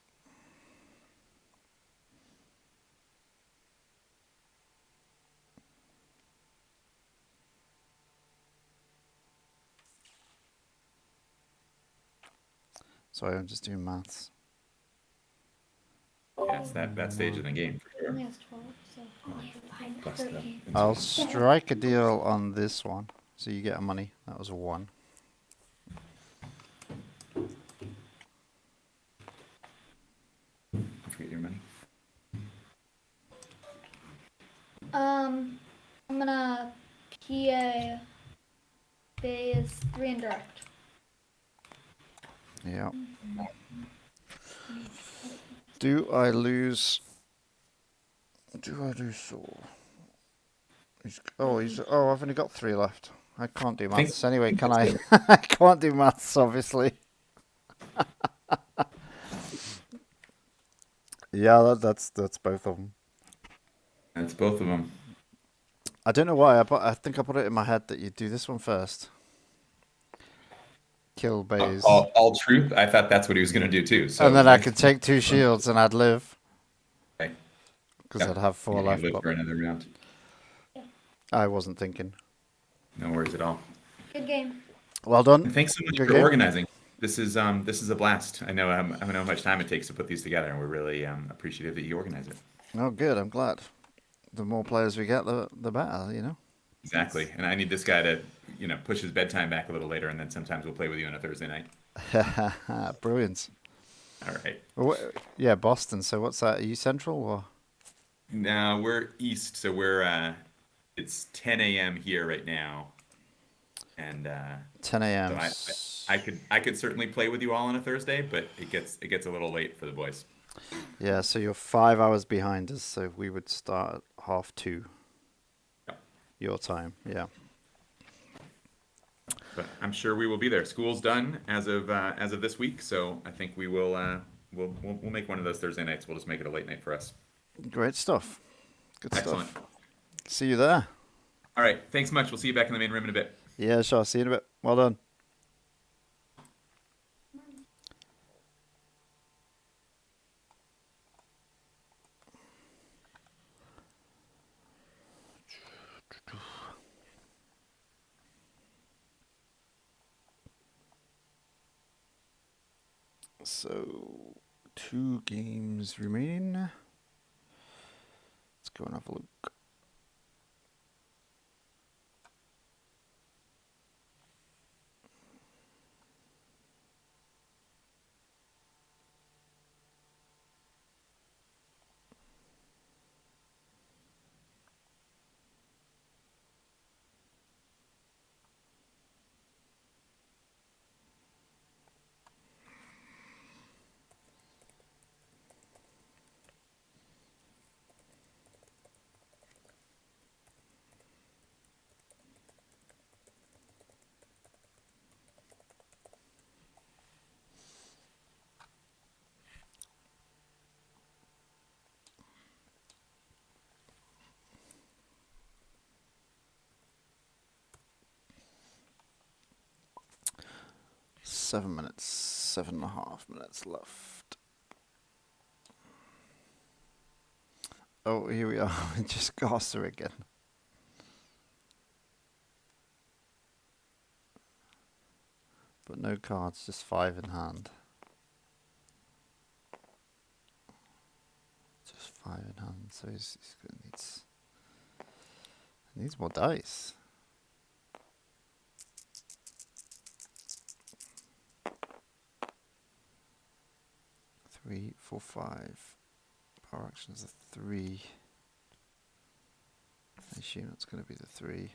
Sorry, I'm just doing maths. Yes, that stage of the game for sure. Only has 12, so Plus the 13. I'll strike a deal on this one, so you get a money. That was a 1. Forget your money. I'm gonna PA Baze 3 and direct. Yeah. Do I lose? Do I lose Saul? Oh, I've only got 3 left. I can't do maths anyway, can I? I can't do maths, obviously. Yeah, that's both of them. That's both of them. I don't know why. I think I put it in my head that you do this one first. Kill Baze. All truth. I thought that's what he was going to do too. So and then I could take 2 shields and I'd live. Okay. Because I'd have 4 left. Live for another round. I wasn't thinking. No worries at all. Good game. Well done. And thanks so much Good for game. organizing. This is a blast. I know how much time it takes to put these together, and we're really appreciative that you organize it. Oh, good. I'm glad. The more players we get, the better. You know. Exactly. And I need this guy to push his bedtime back a little later, and then sometimes we'll play with you on a Thursday night. Brilliant. All right. Well, yeah, Boston. So what's that? Are you Central or? No, we're East, so we're it's 10 a.m. here right now, and 10 a.m. So I could certainly play with you all on a Thursday, but it gets a little late for the boys. Yeah, so you're 5 hours behind us, so we would start at 2:30 your time. Yeah. But I'm sure we will be there. School's done as of this week, so I think we will we'll make one of those Thursday nights. We'll just make it a late night for us. Great stuff. Good Excellent. stuff. See you there. All right. Thanks much. We'll see you back in the main room in a bit. Yeah, sure. See you in a bit. Well done. So, 2 games remaining. Let's go and have a look. Seven minutes, 7.5 minutes left. Oh, here we are. Just Garza again. But no cards, just 5 in hand. Just 5 in hand, so he's gonna needs more dice. Three, 4, 5. Power action is a 3. I assume it's going to be the 3.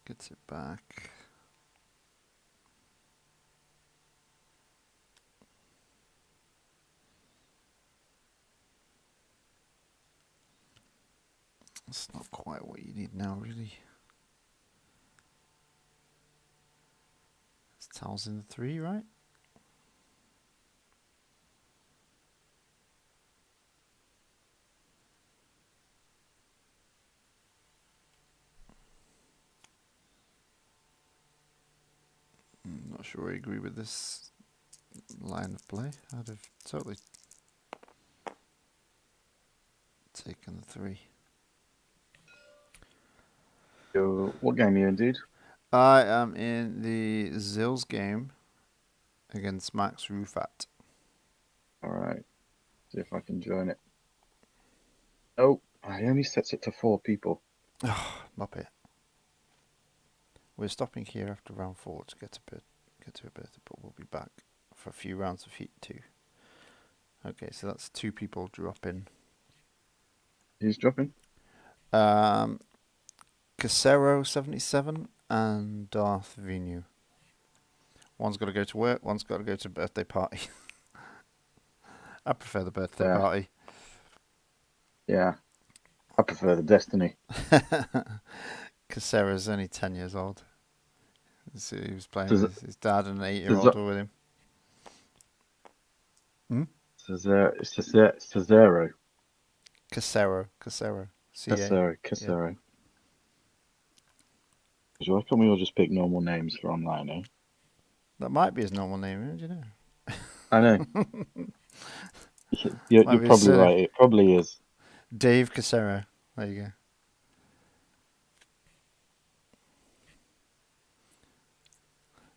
Gets it back. That's not quite what you need now, really. It's Talzin 3, right? I'm not sure I agree with this line of play. I'd have totally taking the 3. So, what game are you in, dude? I am in the Zills game against Max Rufat. Alright. See if I can join it. Oh, he only sets it to 4 people. Oh, Muppet. We're stopping here after round 4 to get to a bit, but we'll be back for a few rounds of Heat 2. Okay, so that's 2 people dropping. Who's dropping? Casero 77 and Darth Venu. One's got to go to work, one's got to go to a birthday party. I prefer the birthday party. Yeah. I prefer the Destiny. Cacero's only 10 years old. So he was playing with his dad and an 8-year-old with him. Cesaro. Casero. Casero. Yeah. Why can't we all just pick normal names for online, eh? That might be his normal name, how do you know? I know. You're probably right. It probably is. Dave Casero. There you go.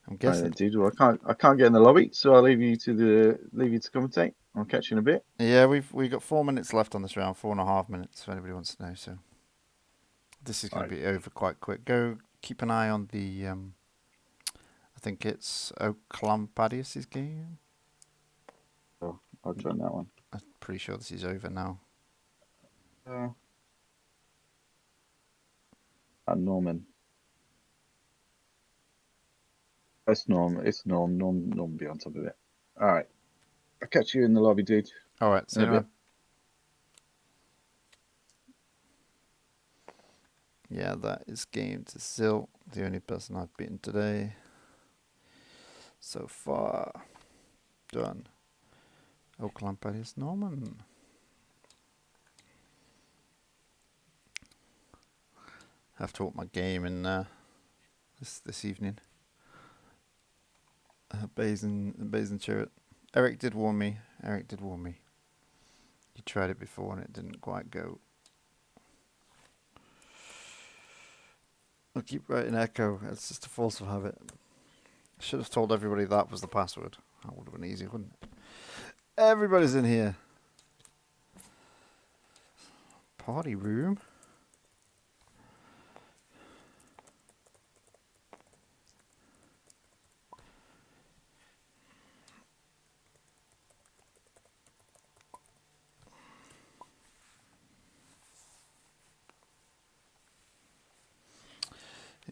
I'm guessing. Right, dude. Well, I can't get in the lobby, so I'll leave you to commentate. I'll catch you in a bit. Yeah, we've got 4 minutes left on this round, 4.5 minutes if anybody wants to know. So this is going to be over quite quick. Go keep an eye on the. I think it's Oclampadius' game. Oh, I'll join that one. I'm pretty sure this is over now. Norman. It's Norm. Norm be on top of it. All right. I'll catch you in the lobby, dude. All right. See you in a bit. Yeah, that is game to Zil, the only person I've beaten today. So far. Done. Oclampadius Norman. Have to up my game in this evening. Baze and Chirrut. Eric did warn me. He tried it before and it didn't quite go. I'll keep writing echo. It's just a force of habit. Should have told everybody that was the password. That would have been easy, wouldn't it? Everybody's in here. Party room.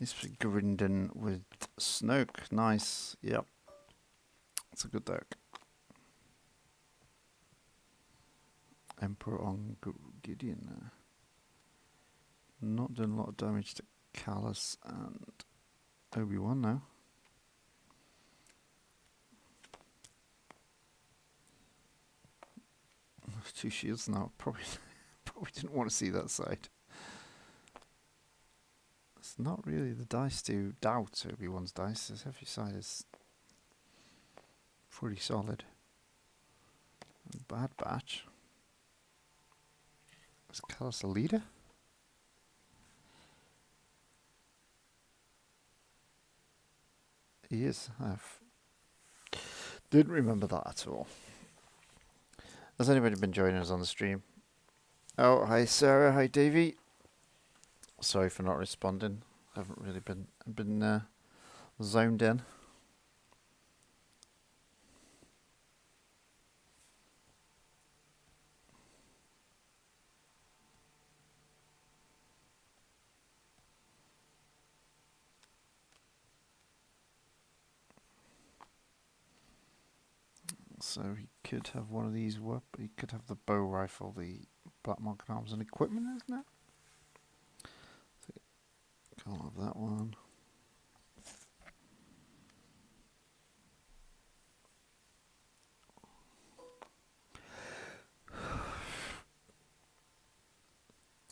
It's Grinden with Snoke. Nice. Yep. It's a good deck. Emperor on Gideon. Not doing a lot of damage to Callus and Obi-Wan now. Two shields now. Probably didn't want to see that side. It's not really the dice to doubt Obi-Wan's dice. His heavy side is pretty solid. Bad Batch. Is Callus a leader? He is. Didn't remember that at all. Has anybody been joining us on the stream? Oh, hi Sarah. Hi Davey. Sorry for not responding. I haven't really been zoned in. So he could have one of these. He could have the bow rifle, the Black Market Arms and equipment, isn't it? So can't have that one.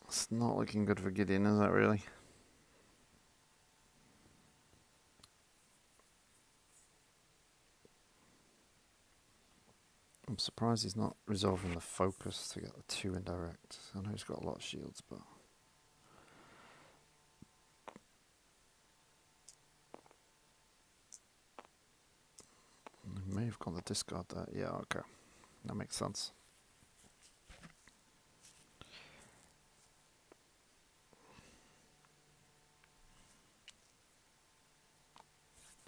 It's not looking good for Gideon, is that really? I'm surprised he's not resolving the focus to get the 2 indirect. I know he's got a lot of shields, but... He may have got the discard there. Yeah, okay. That makes sense.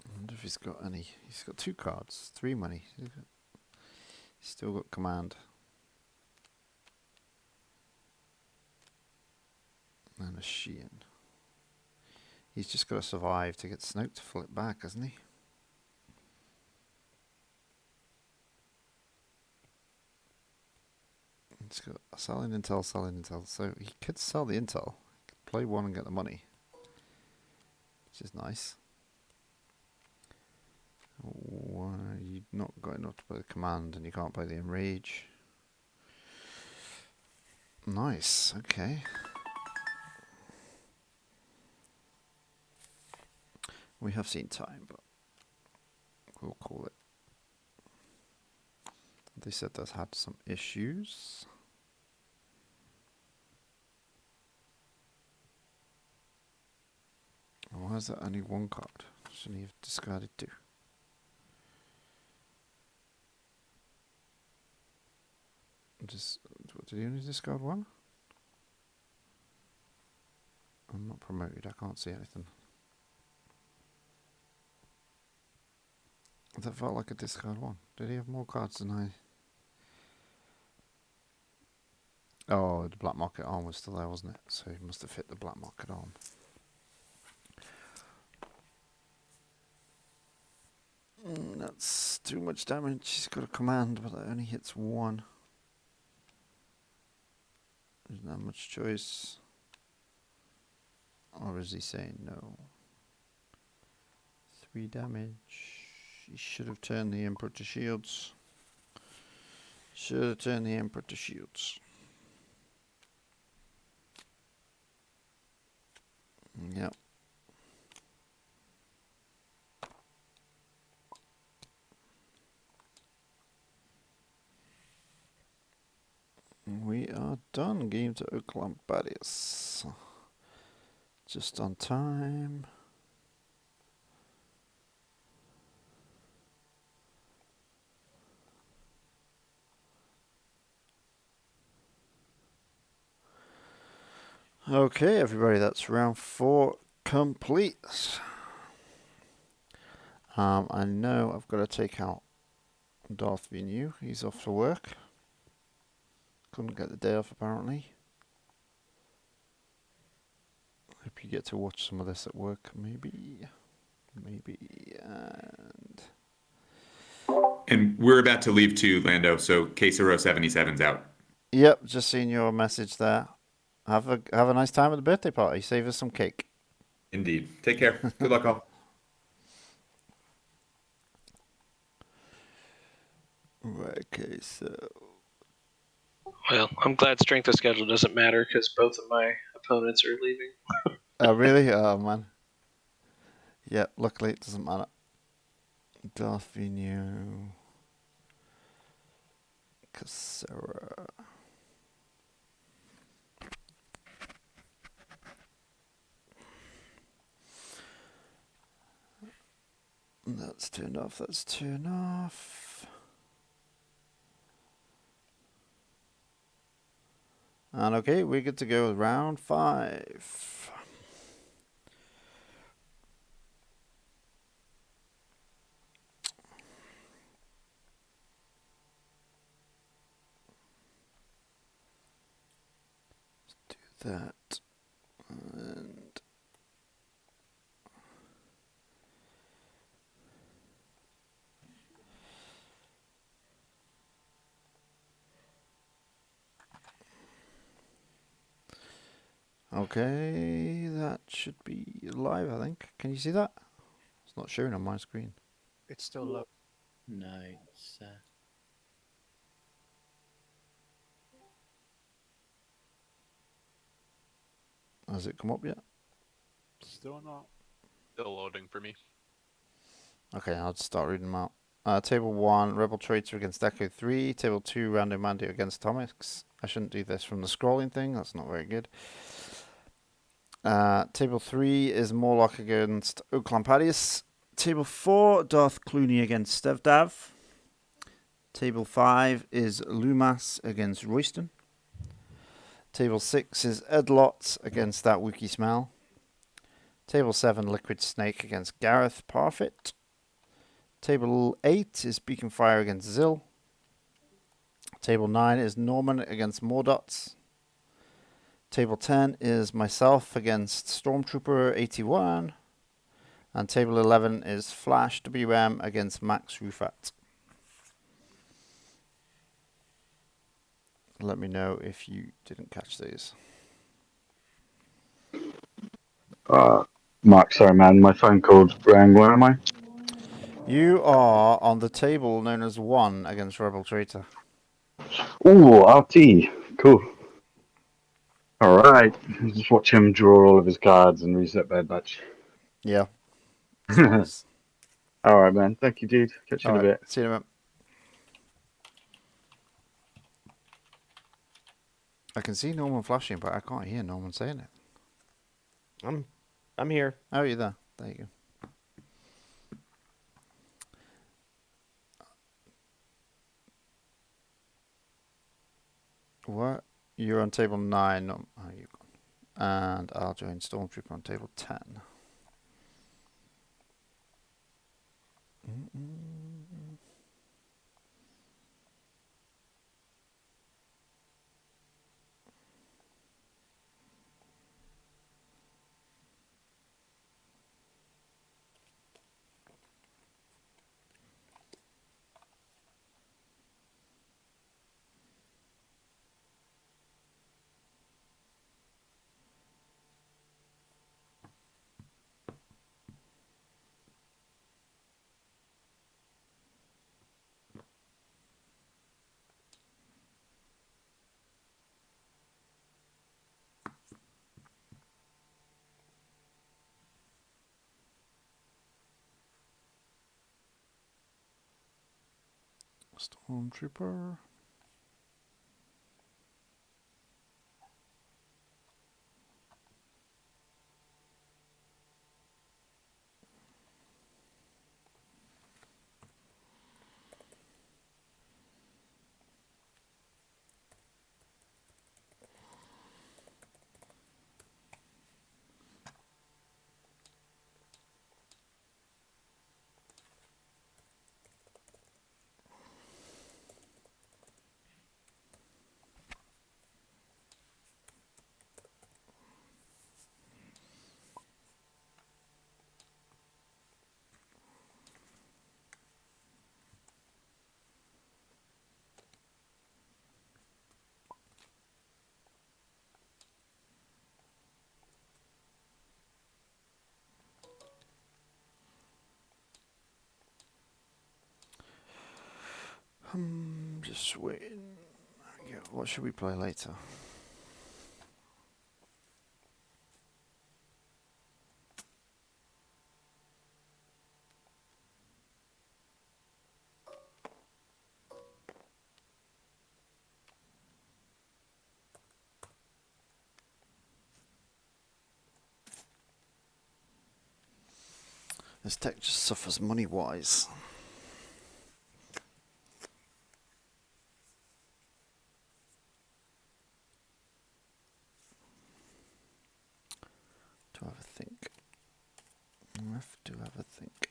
I wonder if he's got any... He's got 2 cards, 3 money. He's still got command. And a Sheehan. He's just got to survive to get Snoke to flip back, hasn't he? He's got selling intel, so he could sell the intel. He could play 1 and get the money, which is nice. Why you not got enough to play the command and you can't play the enrage? Nice, okay. We have seen time, but we'll call it. They said that's had some issues. Why is that only 1 card? Shouldn't he have discarded 2? Just, did he only discard 1? I'm not promoted, I can't see anything. That felt like a discard 1. Did he have more cards than I? Oh, the black market arm was still there, wasn't it? So he must have hit the black market arm. That's too much damage. He's got a command, but that only hits 1. There's not much choice. Or is he saying no? 3 damage. He should have turned the Emperor to shields. Should have turned the Emperor to shields. Yep. We are done. Game to Oakland Barriers. Just on time. Okay, everybody, that's round 4 complete. I know I've got to take out Darth Venu. He's off to work. Couldn't get the day off, apparently. Hope you get to watch some of this at work, maybe. And we're about to leave too, Lando, so Quesaro 77's out. Yep, just seen your message there. Have a nice time at the birthday party. Save us some cake. Indeed. Take care. Good luck, all. Right, okay, so... Well, I'm glad strength of schedule doesn't matter because both of my opponents are leaving. Oh, really? Oh, man. Yeah, luckily it doesn't matter. Darth Venu. Gerrera. That's turned off, that's turned off. And okay, we're good to go with round 5. Let's do that. And okay, that should be live, I think. Can you see that? It's not showing on my screen. It's still low. No, it's... Has it come up yet? Still not. Still loading for me. Okay, I'll just start reading them out. Table 1, Rebel Traitor against Echo 3. Table 2, Random Mando against Atomics. I shouldn't do this from the scrolling thing. That's not very good. Table 3 is Morlock against Oclampadius. Table 4, Darth Clooney against Stevdav. Table 5 is Lumas against Royston. Table 6 is Edlot against that Wookiee Smell. Table 7, Liquid Snake against Gareth Parfit. Table 8 is Beacon Fire against Zill. Table 9 is Norman against Mordots. Table 10 is myself against Stormtrooper 81. And table 11 is Flash WM against Max Rufat. Let me know if you didn't catch these. Mark, sorry, man. My phone called rang. Where am I? You are on the table known as 1 against Rebel Traitor. Ooh, RT. Cool. All right. Just watch him draw all of his cards and reset bad batch. Yeah. All right, man. Thank you, dude. Catch you in a bit. See you in a bit. I can see Norman flashing, but I can't hear Norman saying it. I'm here. Oh, you're there. There you go. What? You're on table 9. Oh, you've gone. And I'll join Stormtrooper on table 10. Stormtrooper. Just waiting. Yeah, what should we play later? This tech just suffers money-wise. To have a think. I have to have a think.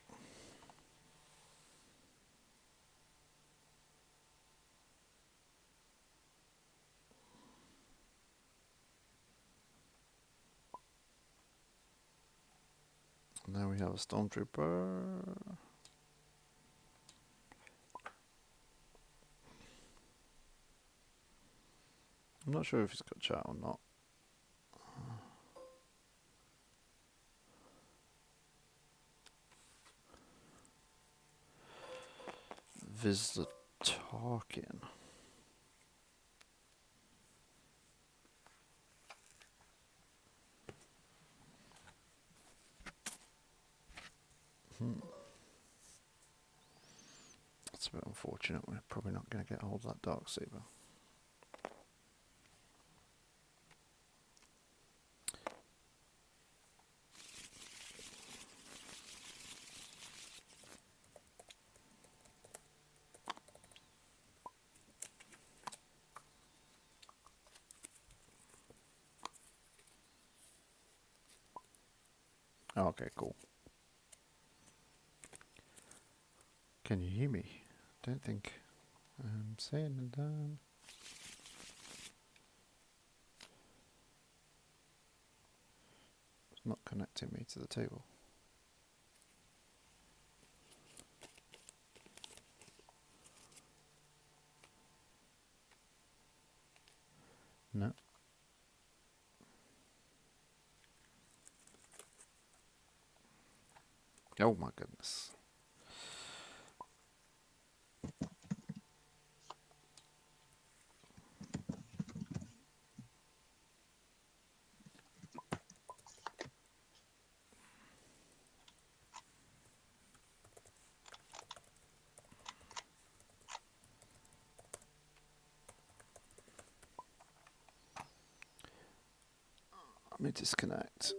Now we have a Stormtrooper. I'm not sure if he's got chat or not. Vizsla Tarkin. a bit unfortunate. We're probably not going to get hold of that Darksaber. Okay, cool. Can you hear me? Don't think I'm saying it down. It's not connecting me to the table. No. Oh my goodness. Let me disconnect.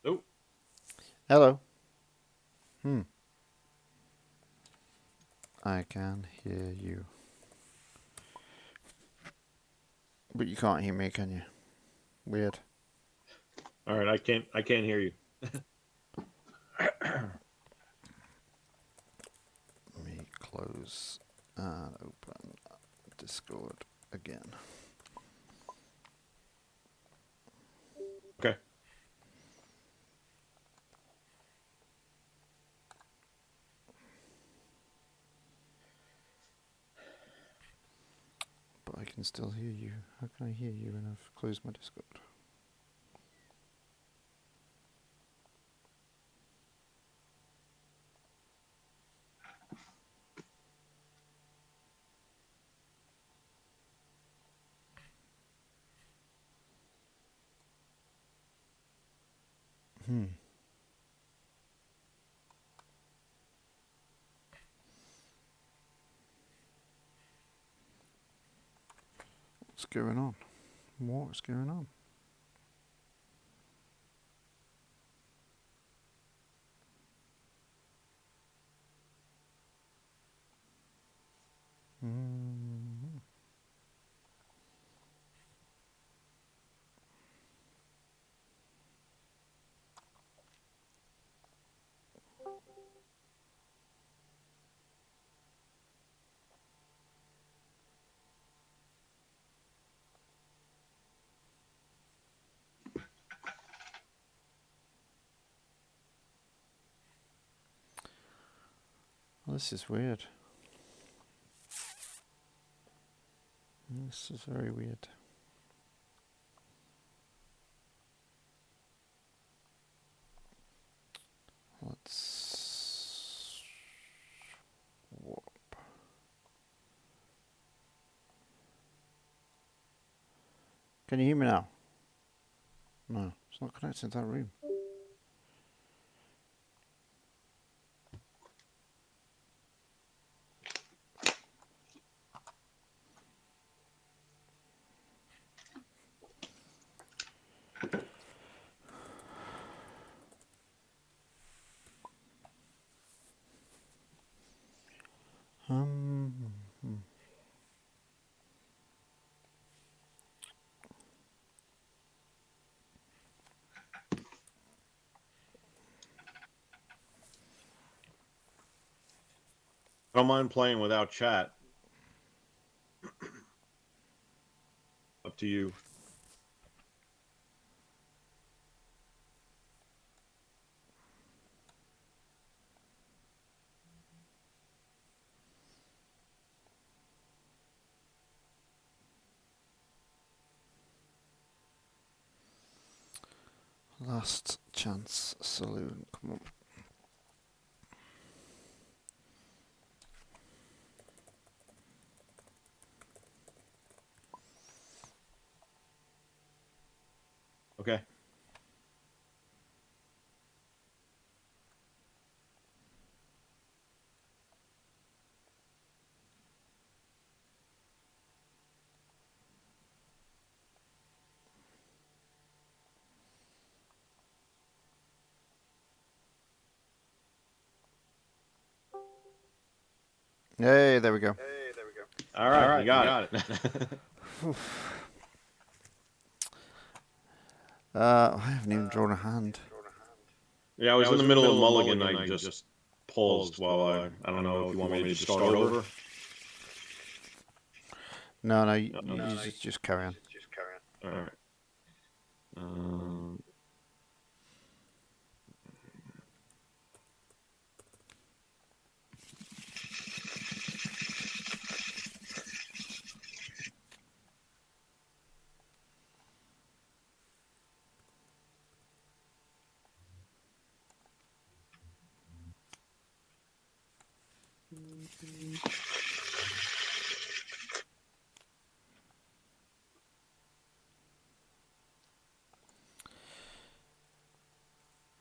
Oh. Hello. I can hear you. But you can't hear me, can you? Weird. All right, I can't hear you. Let me close and open Discord again. Okay. But I can still hear you. How can I hear you when I've closed my Discord? What's going on? What's going on? Well, this is weird. This is very weird. Let's warp. Can you hear me now? No, it's not connected to that room. I don't mind playing without chat. Up to you. Last chance saloon. Come on. Okay. Hey, there we go. All right, you got it. I haven't even drawn a hand. Yeah, I was in the middle of mulligan. I just paused while I don't know if you want me to just start over. No, you just carry on. All right.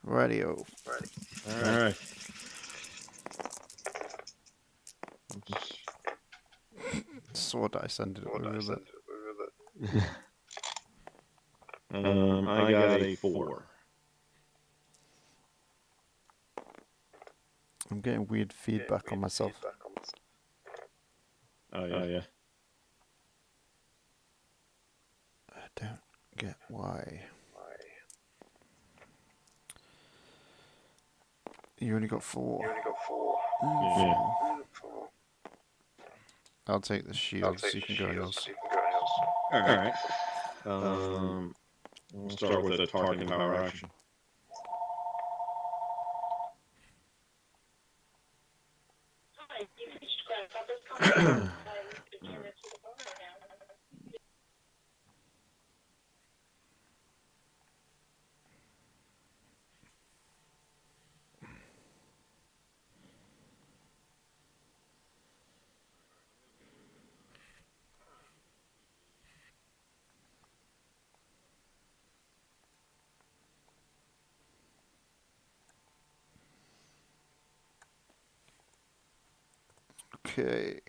Radio. All right. Sword dice ended up with it. I got a 4. I'm getting weird feedback on myself. Oh yeah. I don't get why. You only got 4. Yeah. I'll take the shields. You can go yours. All right. We'll start with the Tarkin power action. Okay.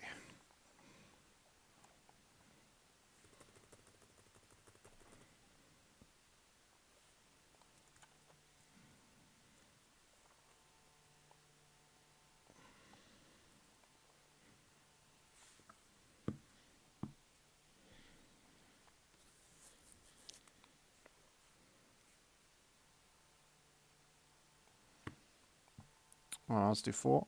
Well, let's do 4.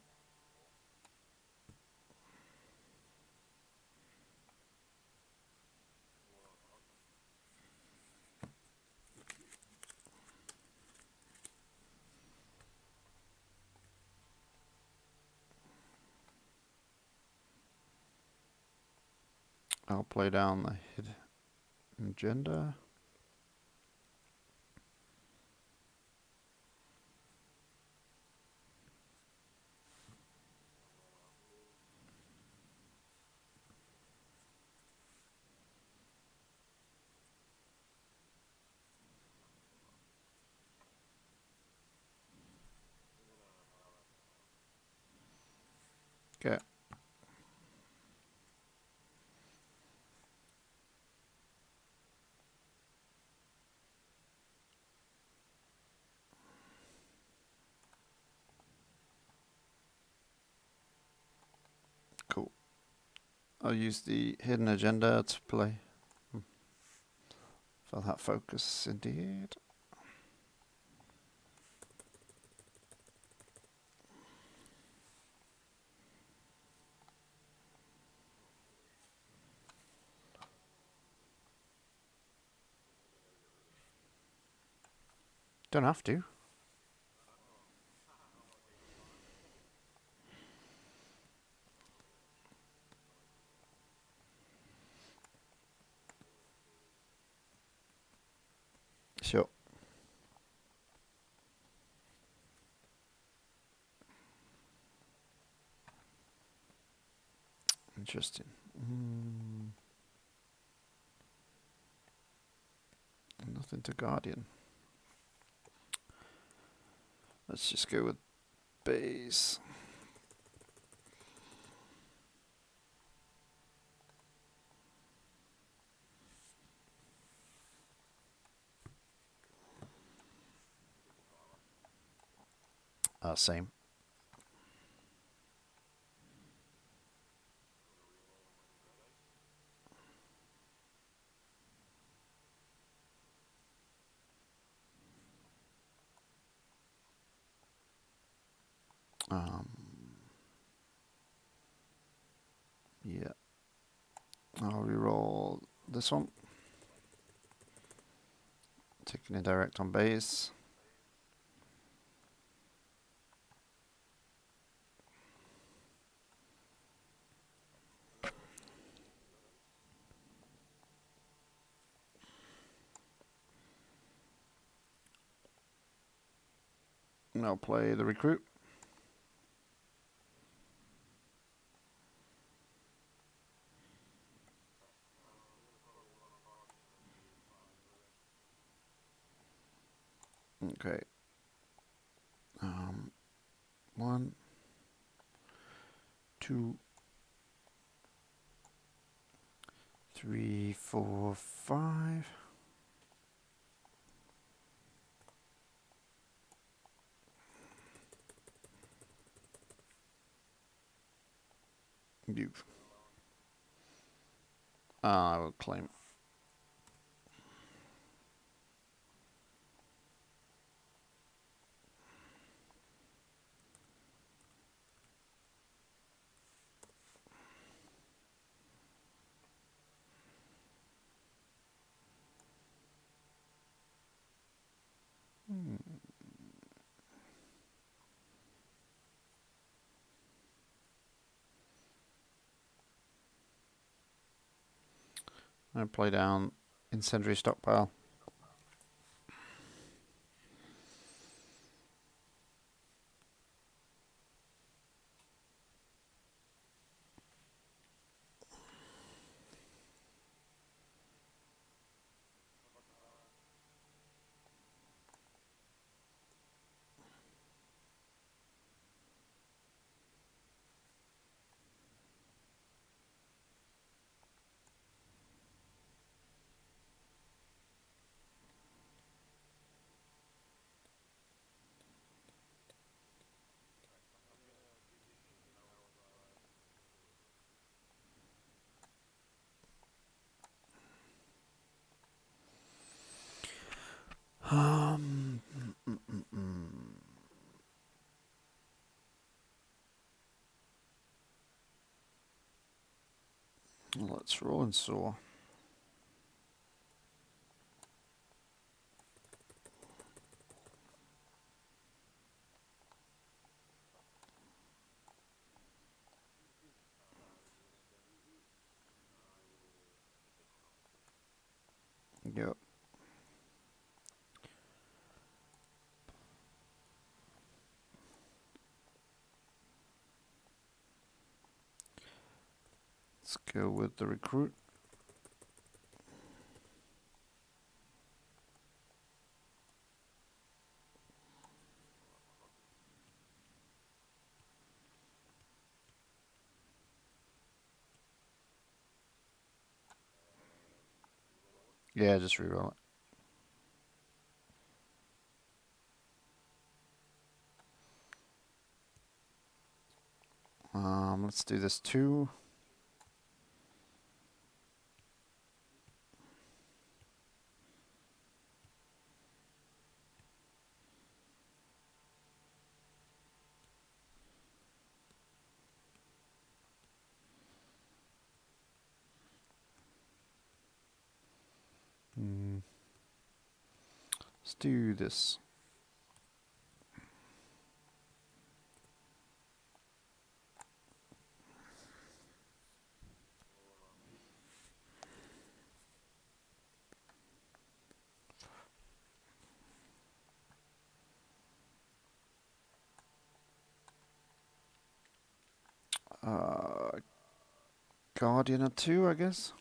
I'll play down the hidden agenda. Okay. Cool. I'll use the hidden agenda to play. For that focus, indeed. Don't have to. Sure. Interesting. Nothing to Guardian. Let's just go with Baze. Same. Yeah. I'll reroll this one. Taking a direct on Baze. And I'll play the recruit. Okay. 1, 2, 3, 4, 5. You. I will claim. I play down incendiary stockpile. Um, mm, mm, mm. Let's roll and saw. Yep. Let's go with the recruit. Yeah, just reroll it. Let's do this too. Let's do this. Guardian of 2, I guess.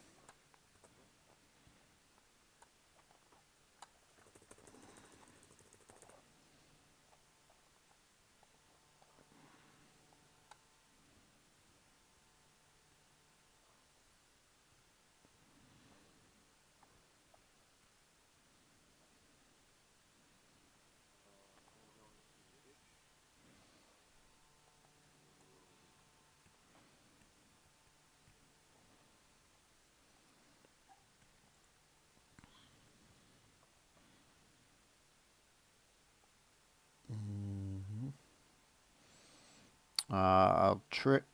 I'll trick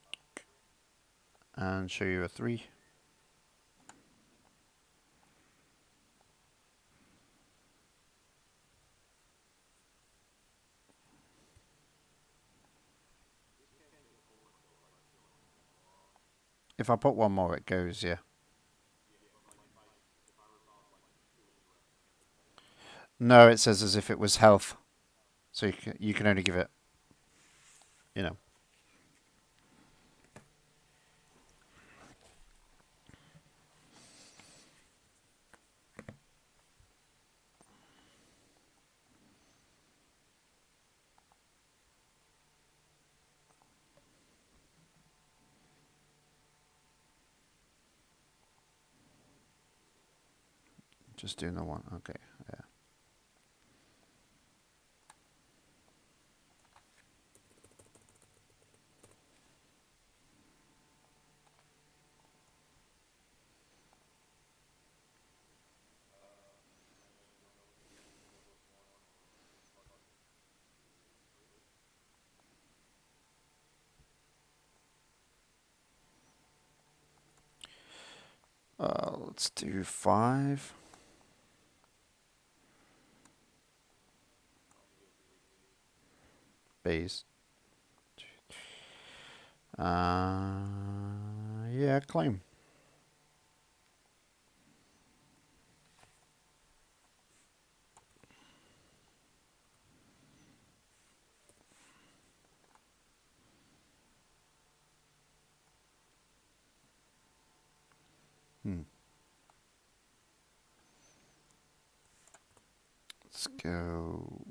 and show you a 3. If I put one more, it goes, yeah. No, it says as if it was health. So you can only give it, you know. Just doing the one. Okay, yeah. Let's do 5. Baze. Yeah, claim. Let's go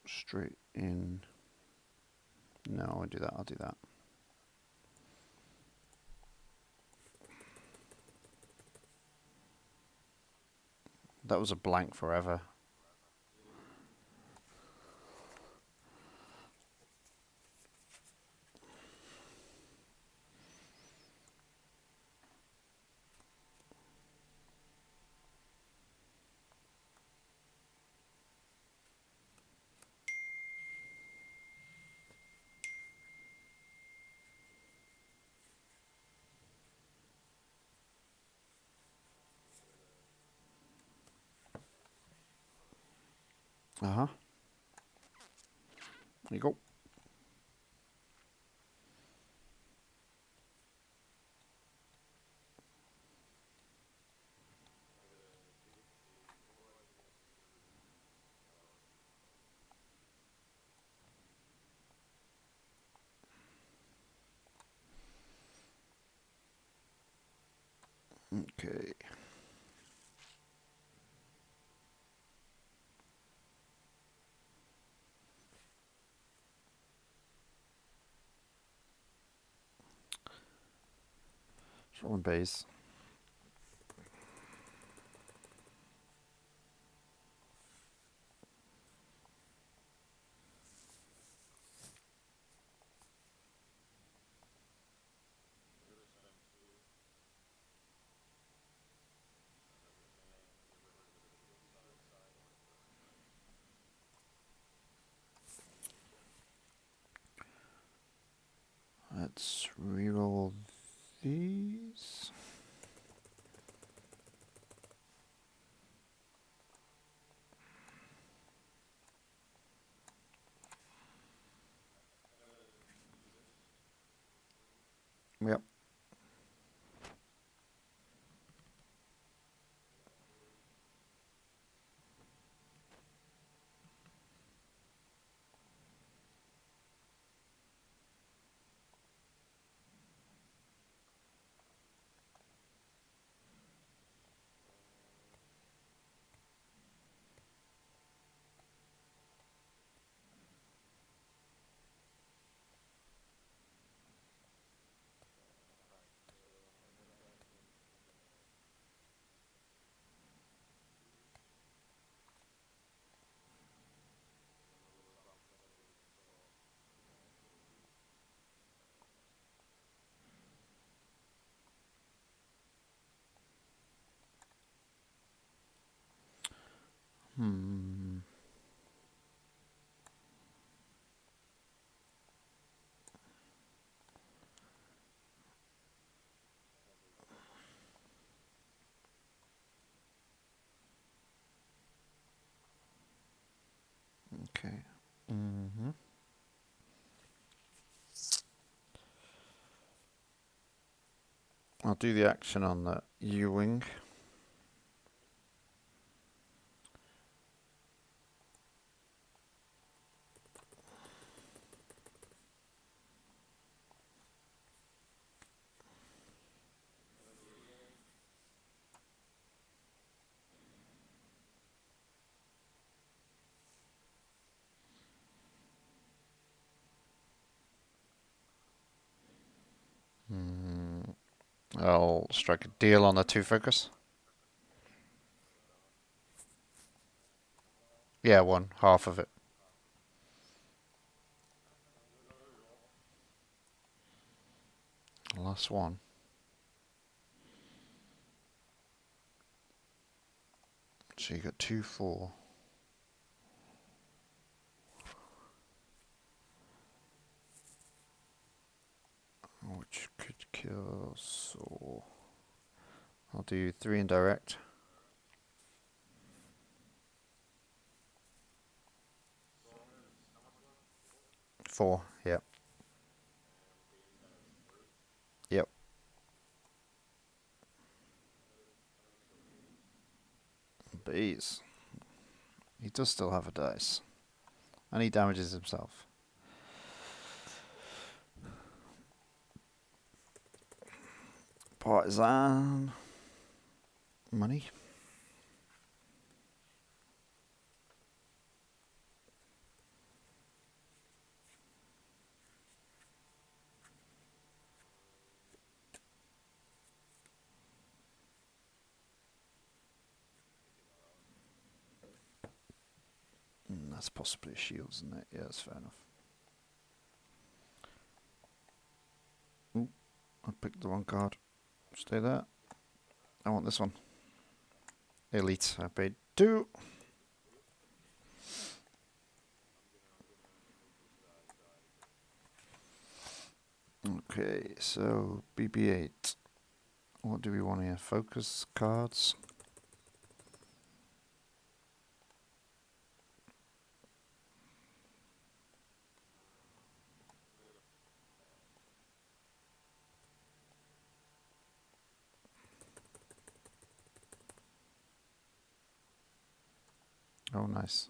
straight in. No, I'll do that. I'll do that. That was a blank forever. Uh-huh. There you go. Okay. Rolling base. Let's reroll these. Yep. Okay. I'll do the action on the U-wing. I'll strike a deal on the 2 focus. Yeah, 1, half of it. Last one. So you got 2, 4. Which could kill, so I'll do 3 indirect. 4, yep. Yep. Baze. He does still have a dice. And he damages himself. Partisan. Money. That's possibly a shield, isn't it? Yeah, that's fair enough. Ooh, I picked the wrong card. Stay there. I want this one. Elite. I paid 2. Okay, so BB-8. What do we want here? Focus cards. Oh, nice.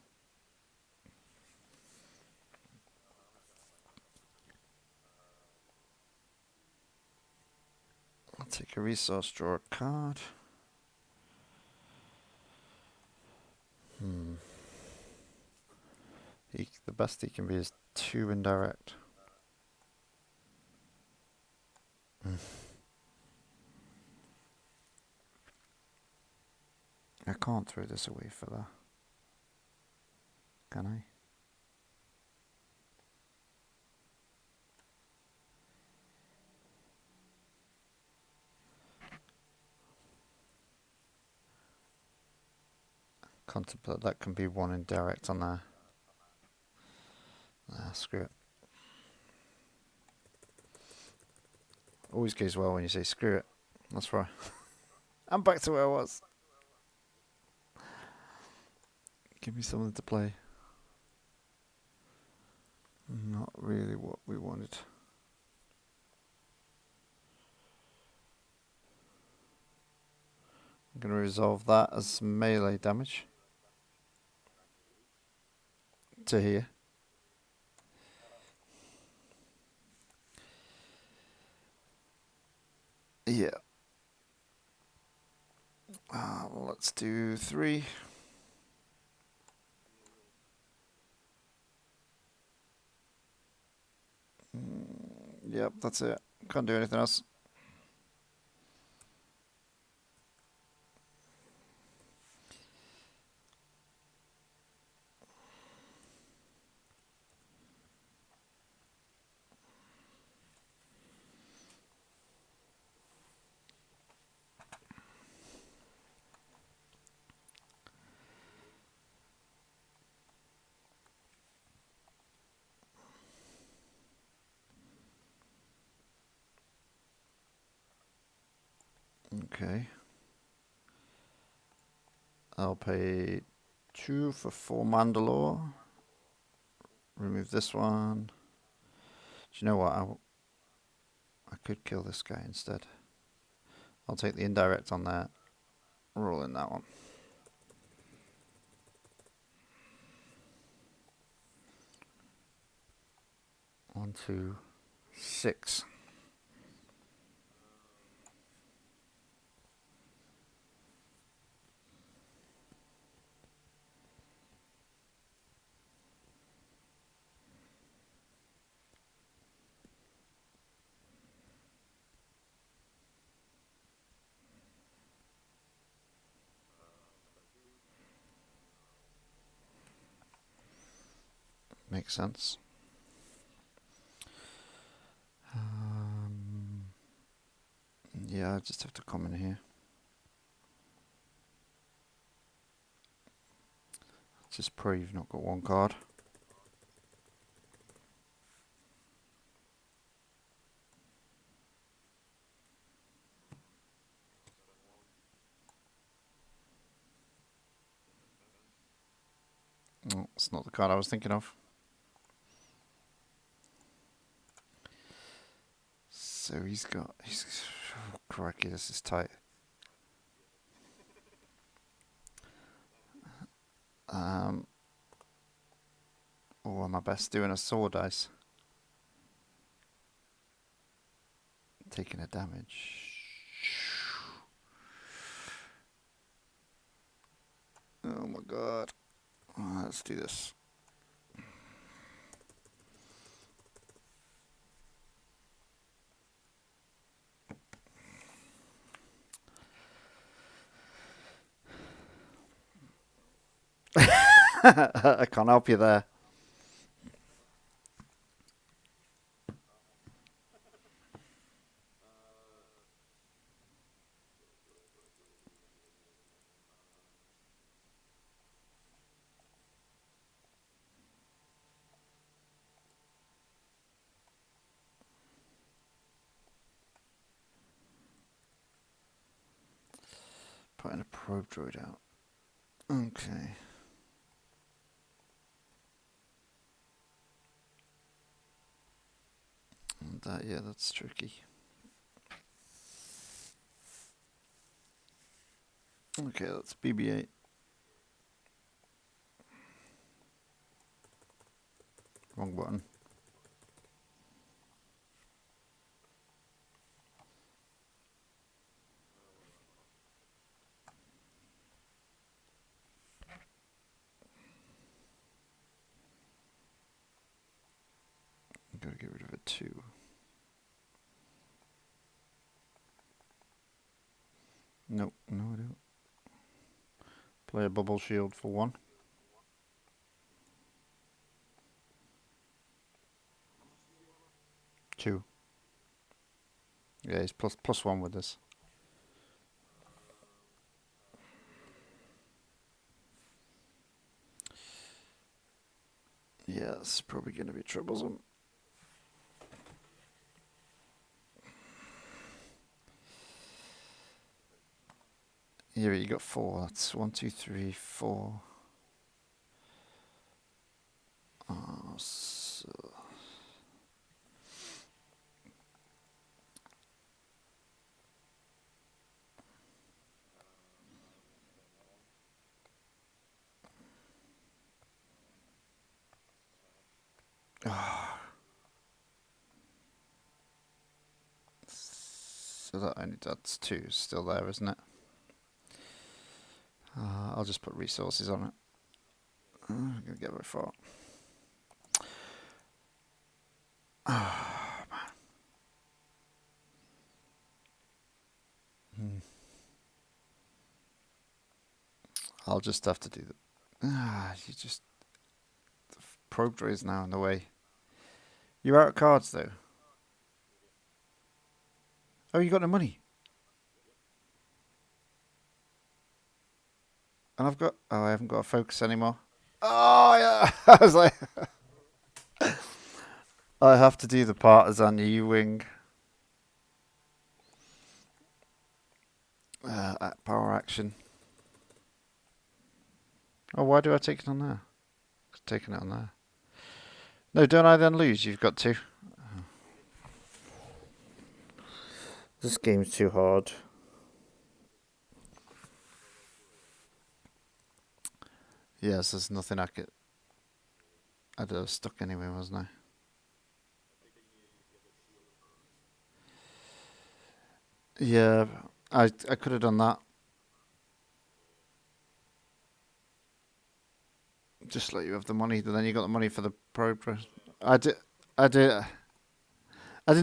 I'll take a resource, draw a card. The best he can be is 2 indirect. I can't throw this away for that. Can I? Contemplate, that can be 1 indirect on there. Screw it. Always goes well when you say screw it. That's right. I'm back to where I was. Give me something to play. Not really what we wanted. I'm going to resolve that as melee damage. To here. Yeah. Let's do 3. Yep, that's it. Can't do anything else. Okay. I'll pay 2 for 4 Mandalore. Remove this one. Do you know what? I could kill this guy instead. I'll take the indirect on that. Roll in that one. One, 2, 6. Makes sense. Yeah, I just have to come in here. Just pray you've not got 1 card. Oh, it's not the card I was thinking of. So he's oh, crikey, this is tight. Or am I best doing a sword dice? Taking a damage. Oh my god. Let's do this. I can't help you there. Putting a probe droid out. Okay. And that, yeah, that's tricky. Okay, that's BB-8. Wrong button. Gotta get rid of a 2. Nope, no I don't. Play a bubble shield for 1. Two. Yeah, he's plus 1 with this. Yeah, it's probably going to be troublesome. Here you got 4. That's 1, 2, 3, 4. So so that's 2 still there, isn't it? I'll just put resources on it. I'm gonna get very far. I'll just have to do the. You just. The probe droid is now in the way. You're out of cards though. Oh, you got no money. And I've got. Oh, I haven't got a focus anymore. Oh yeah. I was like. I have to do the partisan U-wing. Power action. Oh, why do I take it on there? Taking it on there. No, don't I then lose? You've got to. This game's too hard. Yes, there's nothing I could. I'd have stuck anyway, wasn't I? Yeah, I could have done that. Just let you have the money, but then you got the money for the progress. I didn't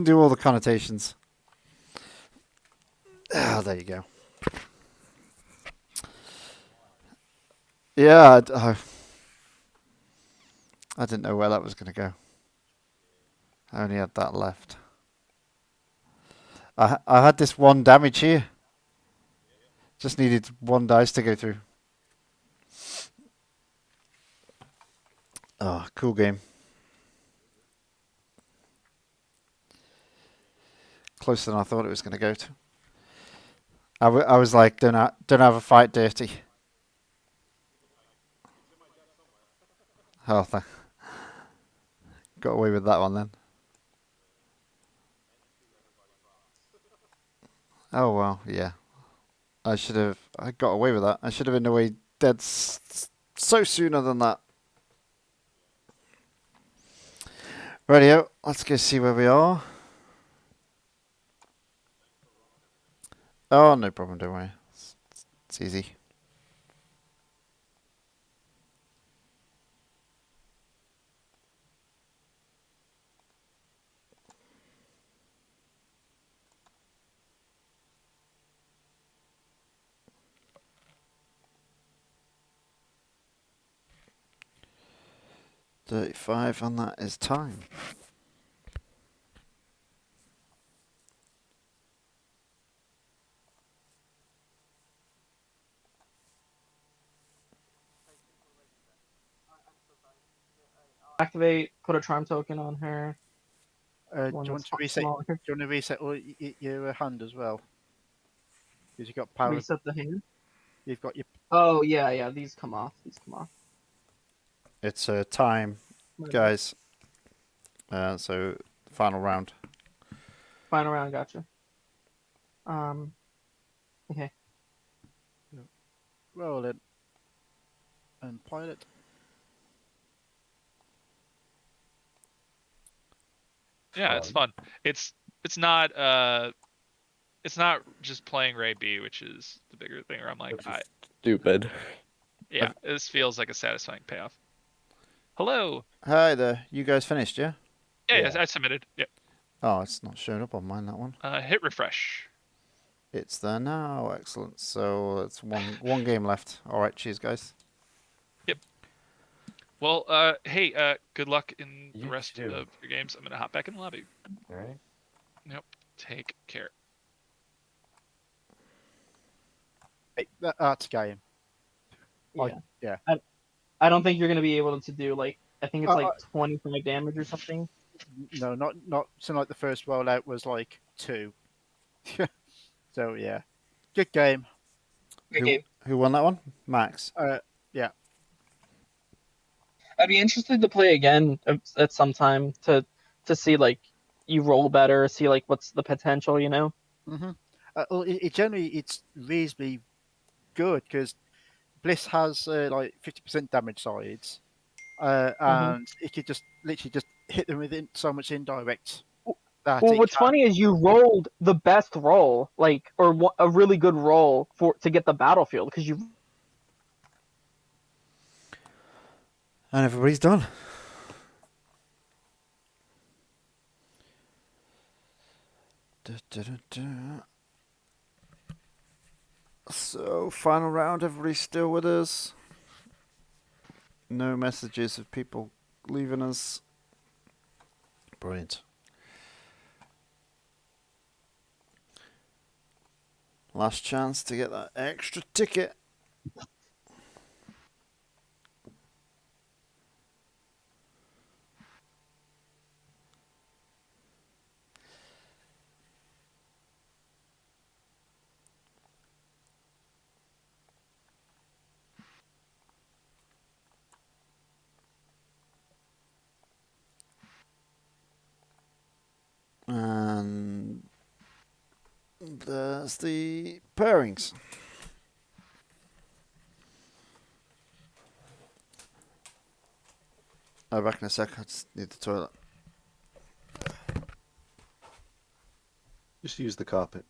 do all the connotations. Ah, there you go. Yeah, I didn't know where that was going to go. I only had that left. I had this one damage here. Just needed one dice to go through. Oh, cool game. Closer than I thought it was going to go to. I was like, don't have a fight dirty. Oh, got away with that one then. Oh well, yeah. I got away with that. I should have been away dead so sooner than that. Rightio, let's go see where we are. Oh, no problem, don't worry. It's easy. $35, and that is time. Activate. Put a charm token on her. Do you want to reset? Do you want to reset your hand as well? Because you've got power. Reset the hand. You've got your. Oh yeah. These come off. It's time, guys. So final round. Final round, gotcha. Okay. Roll it. And pilot. Yeah, it's fun. It's not just playing Ray B, which is the bigger thing. Where I'm like, Stupid. Yeah, this feels like a satisfying payoff. Hello. Hi there. You guys finished, yeah? Yeah, I submitted. Yep. Oh, it's not showing up on mine, that one. Hit refresh. It's there now. Excellent. So it's one game left. All right, cheers, guys. Yep. Well, hey, good luck in the rest too. of your games. I'm gonna hop back in the lobby. All right. Yep. Take care. Hey, that's a game. Yeah. I don't think you're gonna be able to do like. I think it's like 20 for my damage or something. No, not something like the first rollout was like 2. So yeah, good game. Good game. Who won that one? Max. Yeah. I'd be interested to play again at some time to see like you roll better, see like what's the potential, you know. Mm-hmm. Well, it's reasonably good because Bliss has like 50% damage sides, and it could just literally just hit them with so much indirect. Well, what's funny is you rolled the best roll, like or a really good roll to get the battlefield because you. And everybody's done. So, final round. Everybody's still with us. No messages of people leaving us. Brilliant. Last chance to get that extra ticket. There's the pairings. I'll be back in a sec. I just need the toilet. Just use the carpet.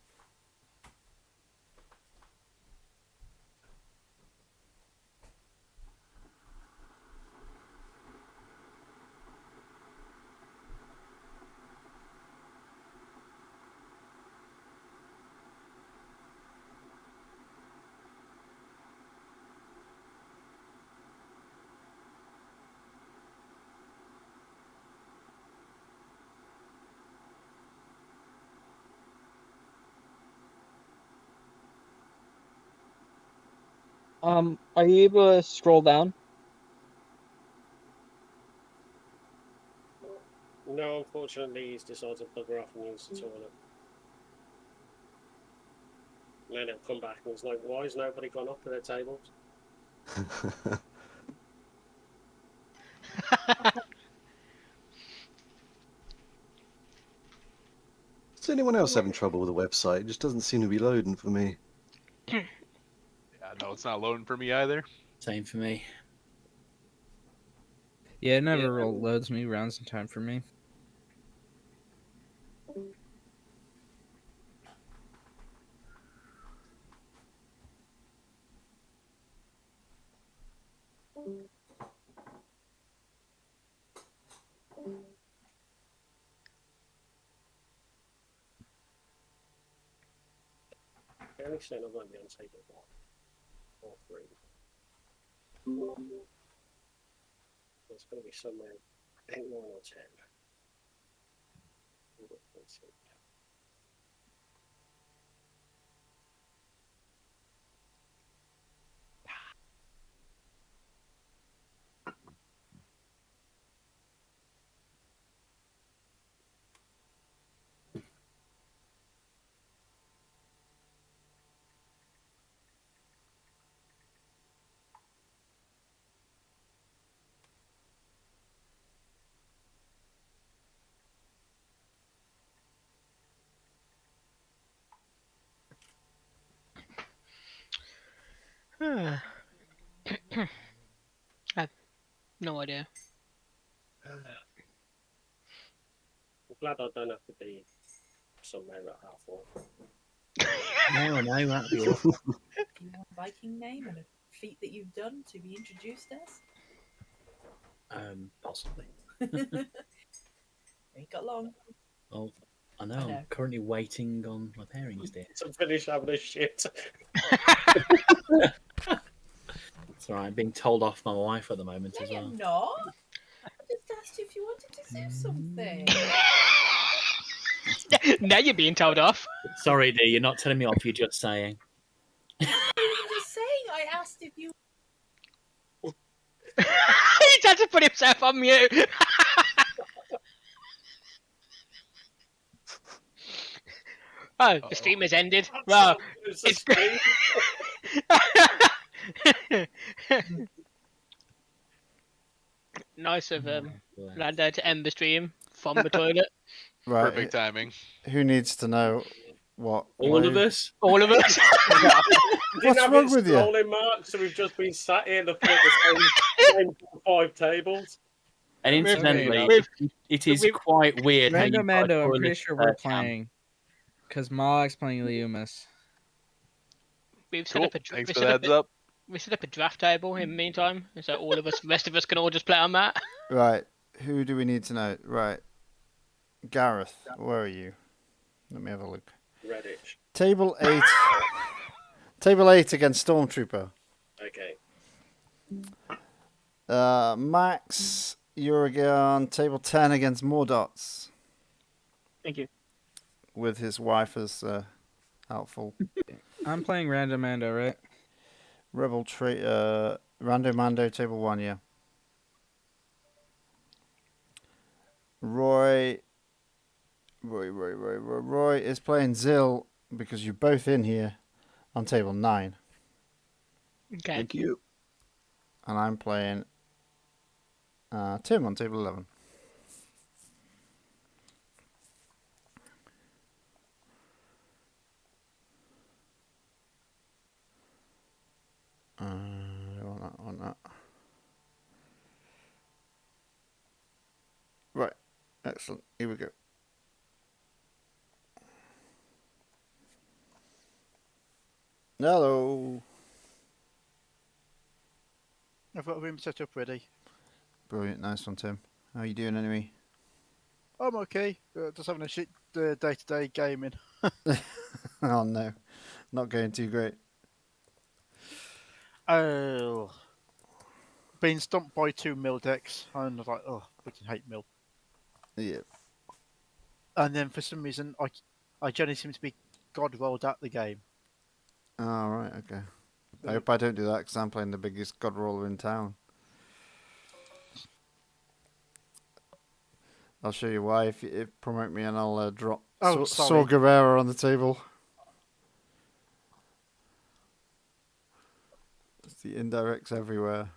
Are you able to scroll down? No, unfortunately, he's decided to bugger off and use the toilet. And then he'll come back and he's like, why has nobody gone up to their tables? Is anyone else having trouble with the website? It just doesn't seem to be loading for me. Yeah, no, it's not loading for me either. Same for me. Yeah, it never loads me rounds in time for me. The only thing I won't be on table 1 or 3. There's going to be somewhere 8, 9 or 10. Let's see. I have no idea. I'm glad I don't have to be somewhere at 4:30. No, that'd be awful. Do you have a Viking name and a feat that you've done to be introduced as? Possibly. Ain't got long. Oh, I know. I'm currently waiting on my pairings, dear. To finish having a shit. It's alright. I'm being told off by my wife at the moment as well. You're not. I just asked you if you wanted to do something. Now you're being told off. Sorry, dear. You're not telling me off. You're just saying. I'm just saying. I asked if you. He's had to put himself on mute. Oh, the stream has ended. Well, it's nice of Lando to end the stream from the toilet. Right. Perfect timing. Who needs to know what? All of us. All of us. What's wrong with you? Scrolling, Mark, so we've just been sat here looking at the same 5 tables. And incidentally, it is quite weird. how Rando you've got a Mando, I'm toilet pretty sure we're cam. playing. Because Mog's playing Leumas. We've set Cool. up a Thanks for the heads up. We set up a draft table in the meantime, so all of us, the rest of us, can all just play on that. Right. Who do we need to know? Right. Gareth, where are you? Let me have a look. Redditch. Table 8. Table 8 against Stormtrooper. Okay. Max, you're on table 10 against Mordots. Thank you. With his wife as helpful. I'm playing Random Mando, right? Rebel Rando Mando, table 1, yeah. Roy is playing Zill because you're both in here on table 9. Okay. Thank you. And I'm playing Tim on table 11. want that. Right, excellent. Here we go. Hello. I've got a room set up ready. Brilliant, nice one, Tim. How are you doing anyway? I'm okay. Just having a shit day-to-day gaming. Oh no, not going too great. Oh, being stumped by 2 mill decks, and I was like, oh, freaking hate mill. Yeah. And then for some reason, I generally seem to be god rolled at the game. Oh, right, okay. I hope I don't do that because I'm playing the biggest god roller in town. I'll show you why if you promote me and I'll drop Saw Gerrera on the table. It's the indirects everywhere.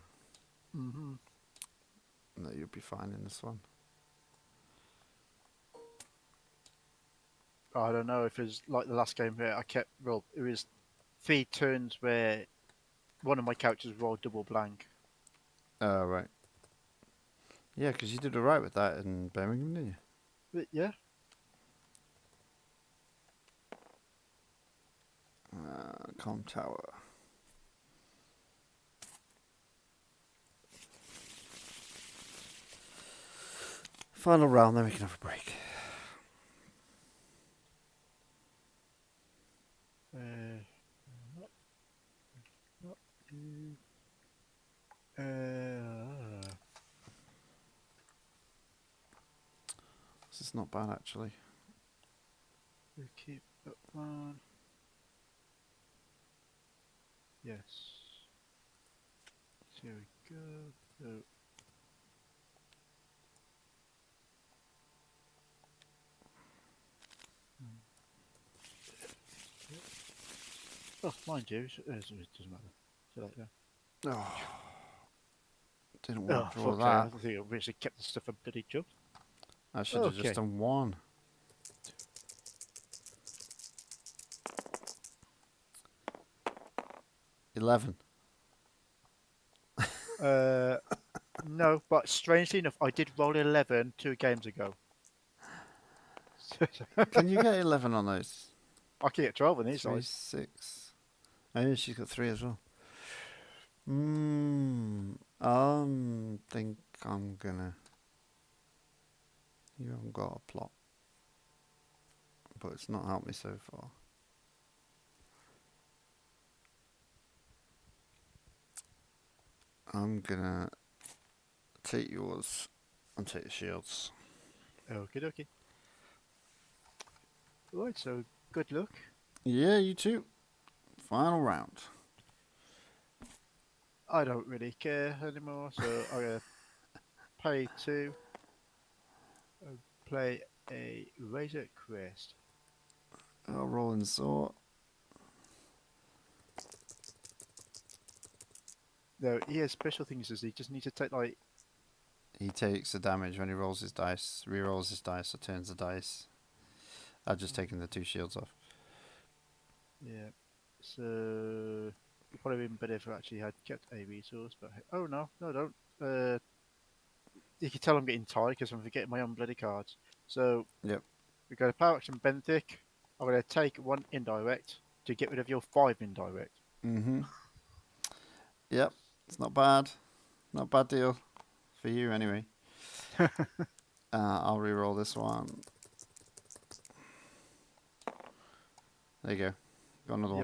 Mm-hmm. No, you'll be fine in this one. I don't know if it's like the last game where it was 3 turns where one of my characters rolled double blank. Oh, right. Yeah, because you did alright with that in Birmingham, didn't you? But yeah. Com Tower. Final round, then we can have a break. This is not bad, actually. We keep that one. Yes. Here we go. Oh, mind you, it doesn't matter. See you later. Oh, didn't want to draw fuck that. I think I actually kept the stuff a bloody job. I should have just done one. $11. No, but strangely enough, I did roll 11 2 games ago. Can you get 11 on those? I can get 12 on these 3, guys. 6. Oh, yeah, she's got 3 as well. Think I'm gonna. You haven't got a plot, but it's not helped me so far. I'm gonna take yours and take the shields. Okie dokie. Right, so good luck. Yeah, you too. Final round. I don't really care anymore, so I'm gonna pay 2 and play a Razor Crest. I'll roll and saw. No, he has special things. He just needs to take like. He takes the damage when he rolls his dice, re-rolls his dice, or turns the dice. I've just taken the 2 shields off. Yeah, so it'd probably been better if I actually had kept a resource. But oh no, don't. You can tell I'm getting tired because I'm forgetting my own bloody cards. So yep, we got a power action Benthic. I'm going to take 1 indirect to get rid of your 5 indirect. Yep, it's not bad. Not a bad deal for you anyway. I'll re-roll this one. There you go. Got another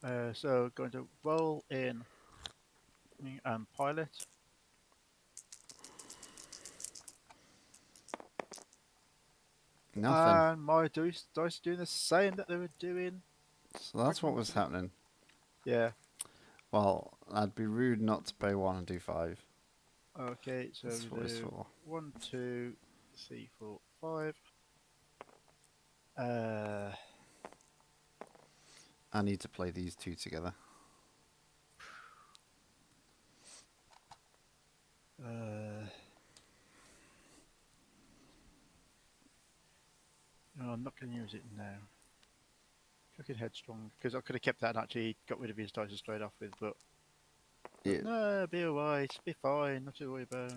one. So going to roll in and pilot. Nothing. And my dice doing the same that they were doing. So that's what was happening. Yeah. Well, I'd be rude not to pay 1 and do 5. Okay, so that's what it's for. 1, 2, 3, 4, 5. I need to play these 2 together. No, I'm not going to use it now. Fucking headstrong, because I could have kept that and actually got rid of his dice straight off with, but Yeah. No, be alright. Be fine. Not to worry about.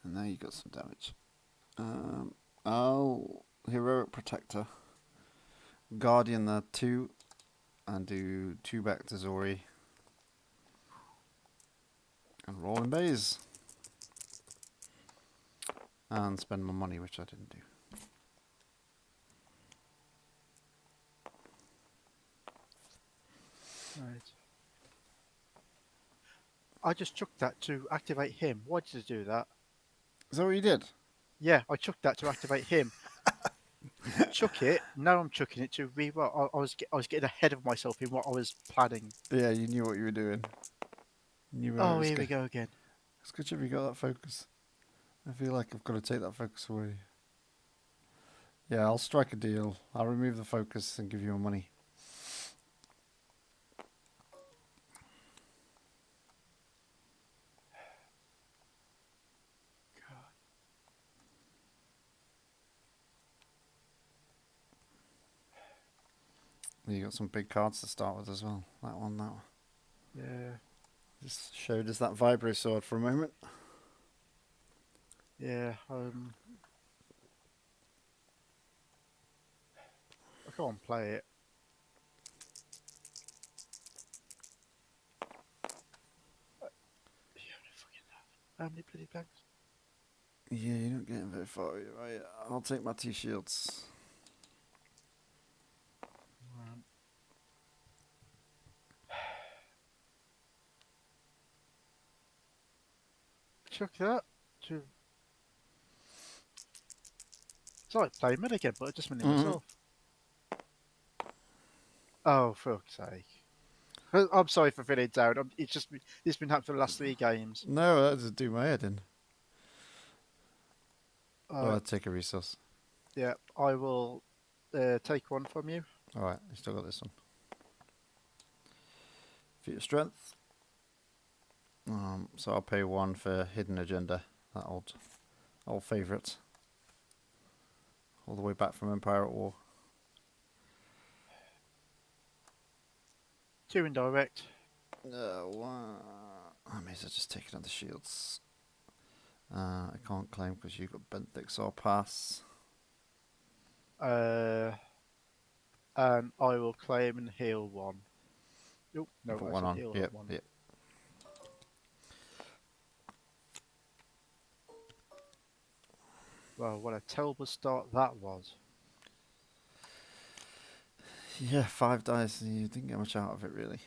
And now you got some damage. I'll Heroic Protector. Guardian there 2. And do 2 back to Zorri. And roll in Baze. And spend my money, which I didn't do. Right. I just chucked that to activate him. Why did you do that? Is that what you did? Yeah, I chucked that to activate him. Chuck it. Now I'm chucking it to reroll. I was getting ahead of myself in what I was planning. Yeah, you knew what you were doing. You knew where it Oh, was here we go again. It's good job you got that focus. I feel like I've got to take that focus away. Yeah, I'll strike a deal. I'll remove the focus and give you your money. You got some big cards to start with as well. That one. Yeah. Just showed us that Vibro Sword for a moment. Yeah. I can't play it. How many bloody banks? Yeah, you're not getting very far. Right, I'll take my 2 shields. Chuck that to. Sorry, play mid again, but I just meant it myself. Oh, fuck's sake. I'm sorry for feeling down. It's been happening for the last 3 games. No, that just do my head in. I'll Alright. take a resource. Yeah, I will take 1 from you. Alright, you still got this one. Feat of Strength. So I'll pay 1 for Hidden Agenda. That old favourite. All the way back from Empire at War. 2 indirect. I may as well just take it on the shields. I can't claim because you've got Benthic, so I'll pass. And I will claim and heal 1. Nope, no, Put I 1 said on. heal Yep, 1. yep. Well, what a terrible start that was. Yeah, 5 dice. You didn't get much out of it, really.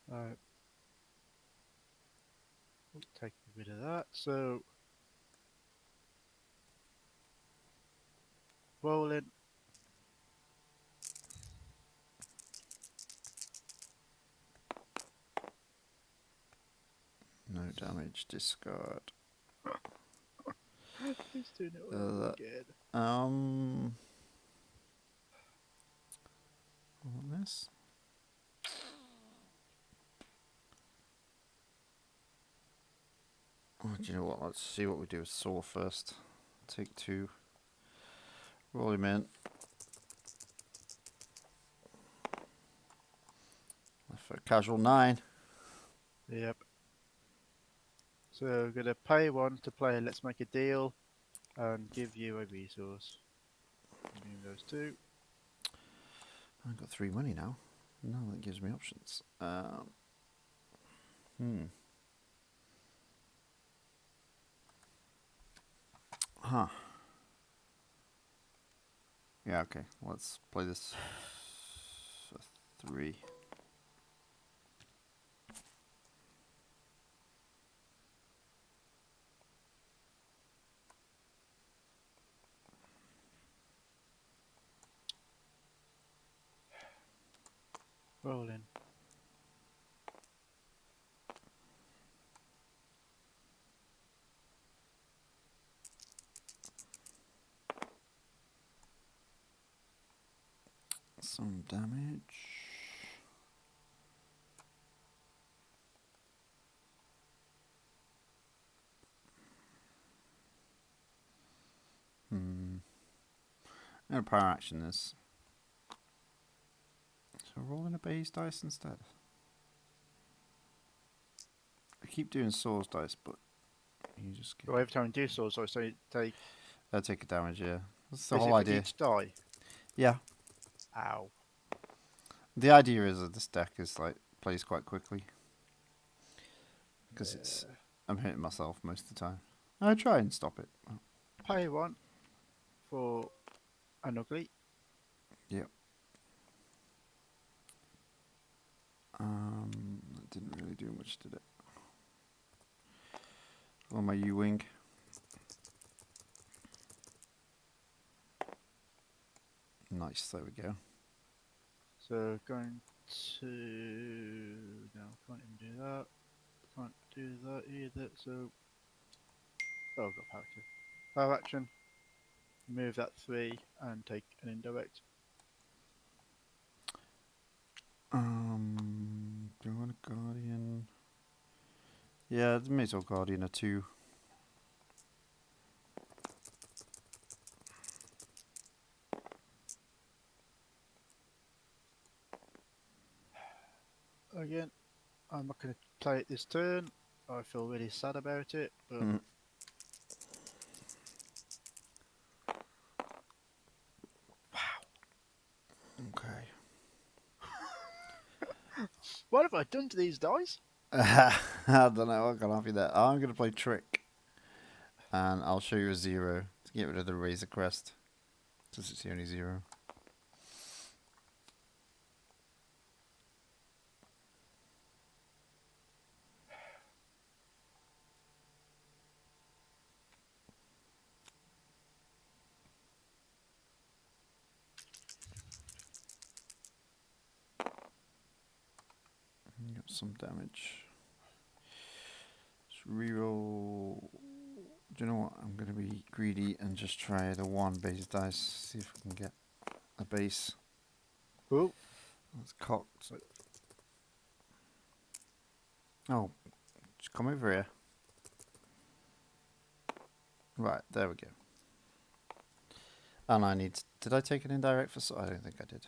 Right. Take a bit of that. So, rolling. No damage, discard. He's doing it all over again. On this. Oh, do you know what? Let's see what we do with Saw first. Take 2. Roll him in. For a casual 9. Yep. So I'm gonna pay 1 to play Let's Make a Deal and give you a resource. Remove those 2. I've got 3 money now. No, that gives me options. Huh. Yeah, okay. Let's play this for 3. Rolling. Some damage. And a power action is. So rolling a Baze dice instead. I keep doing Swords dice, but you just get. Well, every time you do Swords dice, so you take. I take a damage, yeah. That's the Is whole it for idea. each die? Yeah. Ow. The idea is that this deck is like plays quite quickly. Because it's I'm hitting myself most of the time. I try and stop it. Pay 1 for an ugly. Yep. That didn't really do much, did it? On my U-wing. Nice, there we go. So going to no, can't even do that. Can't do that either. So oh, I've got power action. Power action. Move that 3 and take an indirect. Do you want a Guardian? Yeah, may as well Guardian a 2. Again, I'm not going to play it this turn. I feel really sad about it, but Okay. what have I done to these dice? I don't know what can happen there. I'm going to play Trick. And I'll show you a 0 to get rid of the Razor Crest. Since it's the only 0. Got some damage. Let's reroll. Do you know what? I'm going to be greedy and just try the 1 base dice. See if we can get a base. Oh, that's cocked. Oh, just come over here. Right, there we go. And I need. Did I take an indirect for? I don't think I did.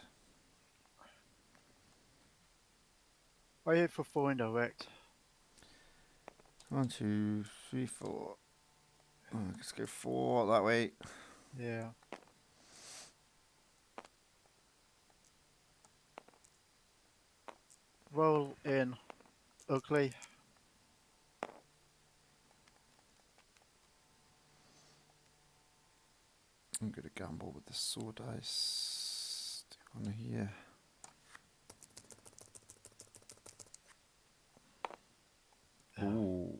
I hit for 4 indirect. 1, 2, 3, 4. Oh, let's go 4 that way. Yeah. Roll in ugly. I'm going to gamble with the sword dice. Stick on here. Ooh.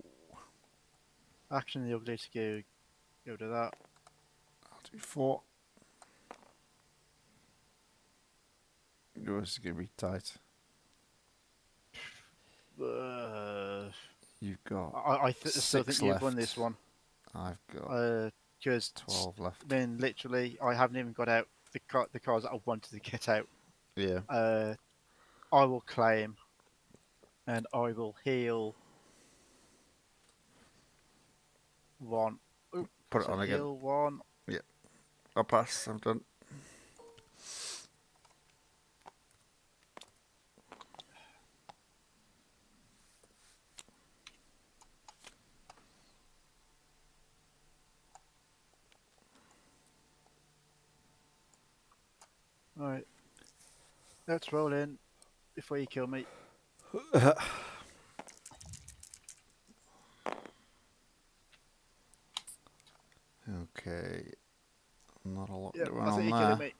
Action the ugly to go to that. I'll do 4. Yours is going to be tight. You've got. I still think you've won this one. I've got. Because 12 left. I mean, literally, I haven't even got out the cards that I wanted to get out. Yeah. I will claim, and I will heal 1. Ooh, put it on again. Heal 1. Yeah. I'll pass. I'm done. Right. Let's roll in before you kill me. Okay. Not a lot Yep, going I think on you're there. killing me.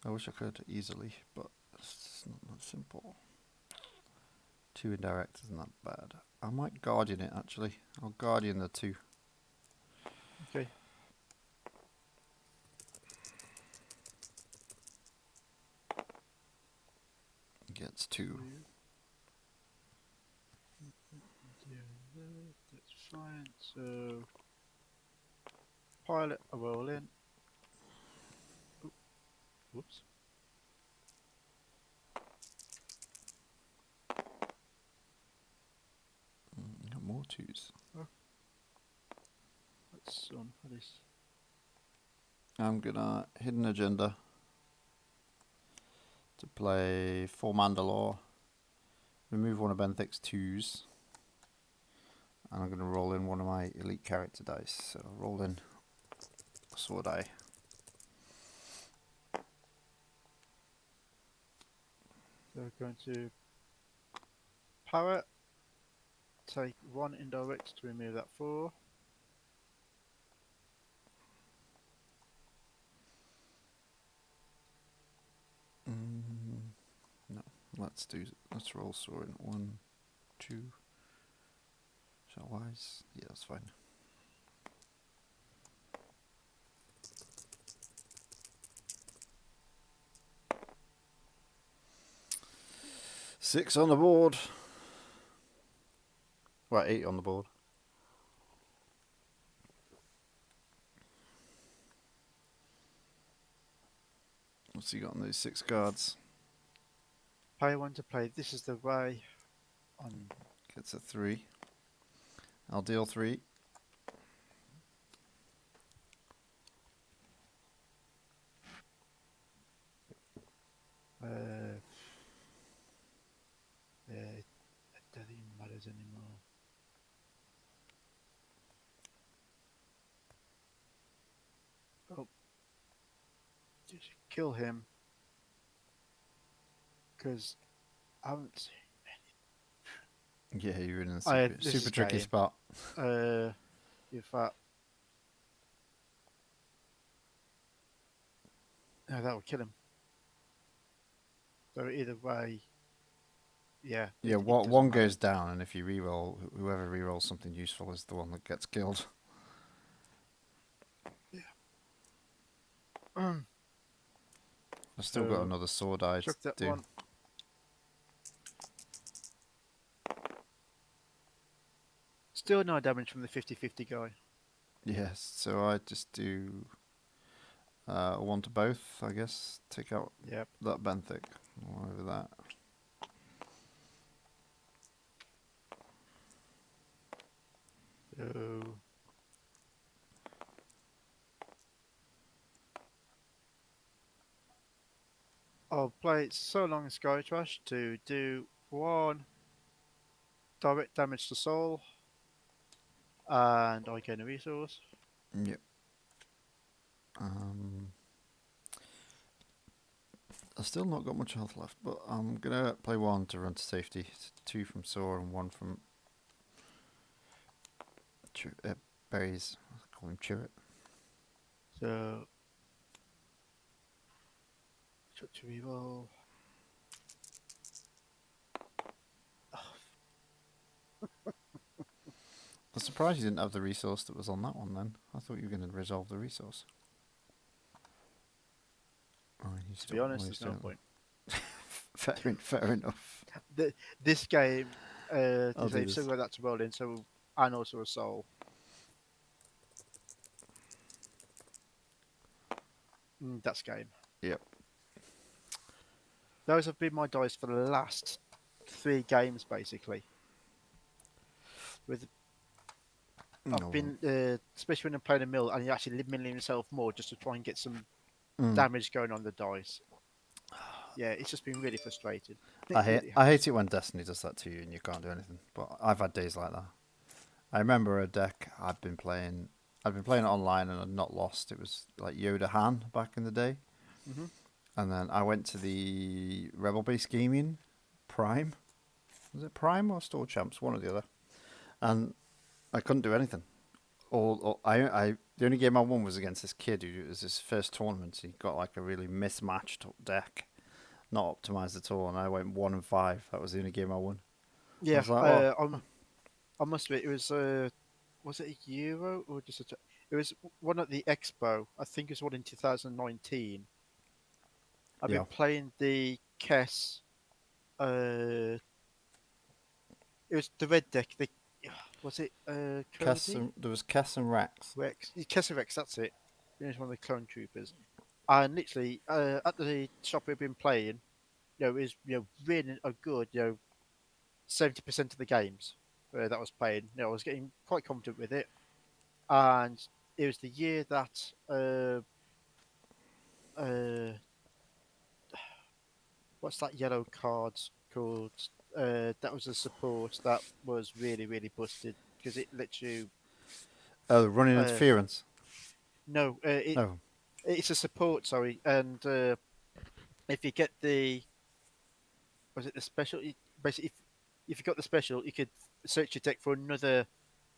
I wish I could easily, but it's not that simple. 2 indirect isn't that bad. I might Guardian it actually. I'll Guardian the 2. Okay. Gets 2. That's fine. So pilot a roll in. Oop. Whoops. Got more 2s. Oh. That's on this. I'm gonna hidden agenda to play 4 Mandalore, remove one of Benthic's 2s, and I'm gonna roll in one of my elite character dice. So roll in a sword die. So we're going to power, take 1 indirect to remove that 4. No, let's roll sword in 1, 2. Shall wise? Yeah, that's fine. Six on the board. Right, 8 on the board. What's he got on those 6 cards? Pay 1 to play This Is the Way on. Gets a 3. I'll deal 3. It doesn't even matter anymore. Oh, just kill him because I haven't seen Yeah, you're in a this super tricky game. spot. In fact, no, that will kill him. So either way, yeah. Yeah, it one doesn't matter. goes down, and if you reroll, whoever rerolls something useful is the one that gets killed. I've still got another sword die to Chuck that do. one. Still no damage from the 50-50 guy. Yes, so I just do a 1 to both, I guess. Take out that Benthic. Over that. So I'll play So Long Sky Trash to do 1 direct damage to soul, and I gain a resource. Yep. I've still not got much health left, but I'm gonna play 1 to run to safety. 2 from Saw and 1 from Baze. I call him Chirrut. So chuck to reroll. I'm surprised you didn't have the resource that was on that one then. I thought you were going to resolve the resource. Oh, To be honest, there's no point. Fair enough. This game, I'll do they've this. still got that to roll in, so and also a soul. That's game. Yep. Those have been my dice for the last 3 games, basically. I've been, especially when I'm playing a mill, and you're actually milling yourself more just to try and get some damage going on the dice. Yeah, it's just been really frustrating. I hate it when Destiny does that to you and you can't do anything. But I've had days like that. I remember a deck I'd been playing it online and I'd not lost. It was like Yoda Han back in the day. Mhm. And then I went to the Rebel Base Gaming Prime. Was it Prime or Store Champs? One or the other. And I couldn't do anything. The only game I won was against this kid who it was his first tournament. He got like a really mismatched deck, not optimized at all, and I went 1 and 5. That was the only game I won. Yeah, I was like, I must admit, it was it a Euro or just it was one at the Expo. I think it was one in 2019. I've been playing the Kess. It was the red deck. Was it there was Kess and Rex. Kess and Rex, that's it. It was one of the clone troopers. And literally, at the shop we've been playing, it was really a good 70% of the games that I was playing. I was getting quite confident with it, and it was the year that what's that yellow card called? That was a support that was really, really busted because it lets you. Oh, running interference. No, it's a support. Sorry, and if you get was it the special? Basically, if you got the special, you could search your deck for another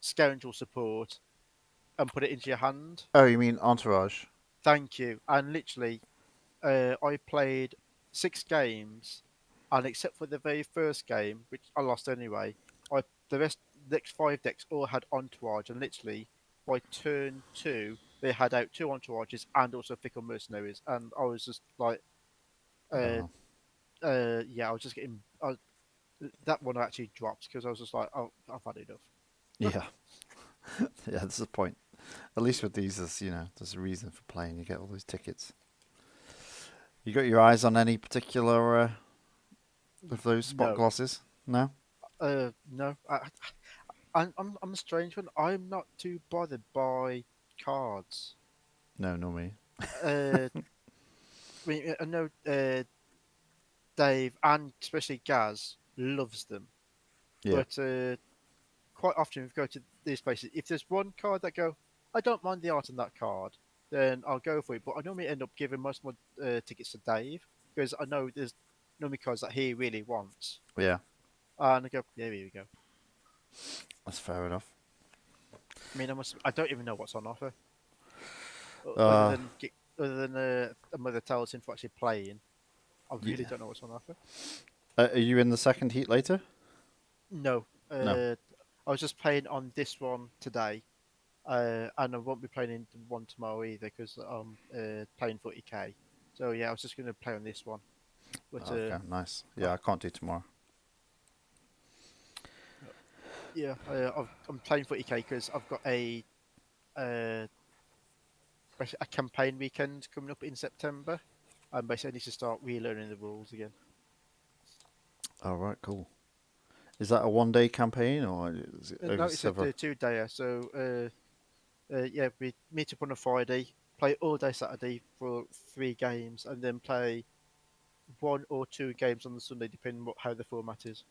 scoundrel support and put it into your hand. Oh, you mean Entourage? Thank you. And literally, I played 6 games, and except for the very first game, which I lost anyway, the next 5 decks all had Entourage, and literally by turn 2, they had out 2 Entourages and also Fickle Mercenaries, and I was just like, yeah, I was just getting. That one actually dropped because I was just like, oh, I've had enough. Yeah. Yeah, that's the point. At least with these, there's a reason for playing. You get all those tickets. You got your eyes on any particular of those spot glosses? No. No. I'm a strange one. I'm not too bothered by cards. No, not me. I mean, I know Dave and especially Gaz loves them. Yeah. But quite often we go to these places. If there's one card that I don't mind the art on that card, then I'll go for it. But I normally end up giving most of my tickets to Dave because I know there's normally cards that he really wants. Yeah. And I go, yeah, here we go. That's fair enough. I mean, I don't even know what's on offer. Other than a Mother Talzin for actually playing, I really don't know what's on offer. Are you in the second heat later? No. No. I was just playing on this one today, and I won't be playing in one tomorrow either because I'm playing 40k. So yeah, I was just going to play on this one. But, okay, nice. Yeah, I can't do tomorrow. Yeah, I'm playing 40k because I've got a campaign weekend coming up in September, and basically I need to start relearning the rules again. All right, cool. Is that a one-day campaign or is it over No, it's several? a 2-dayer. So yeah, we meet up on a Friday, play all day Saturday for 3 games, and then play 1 or 2 games on the Sunday, depending on how the format is.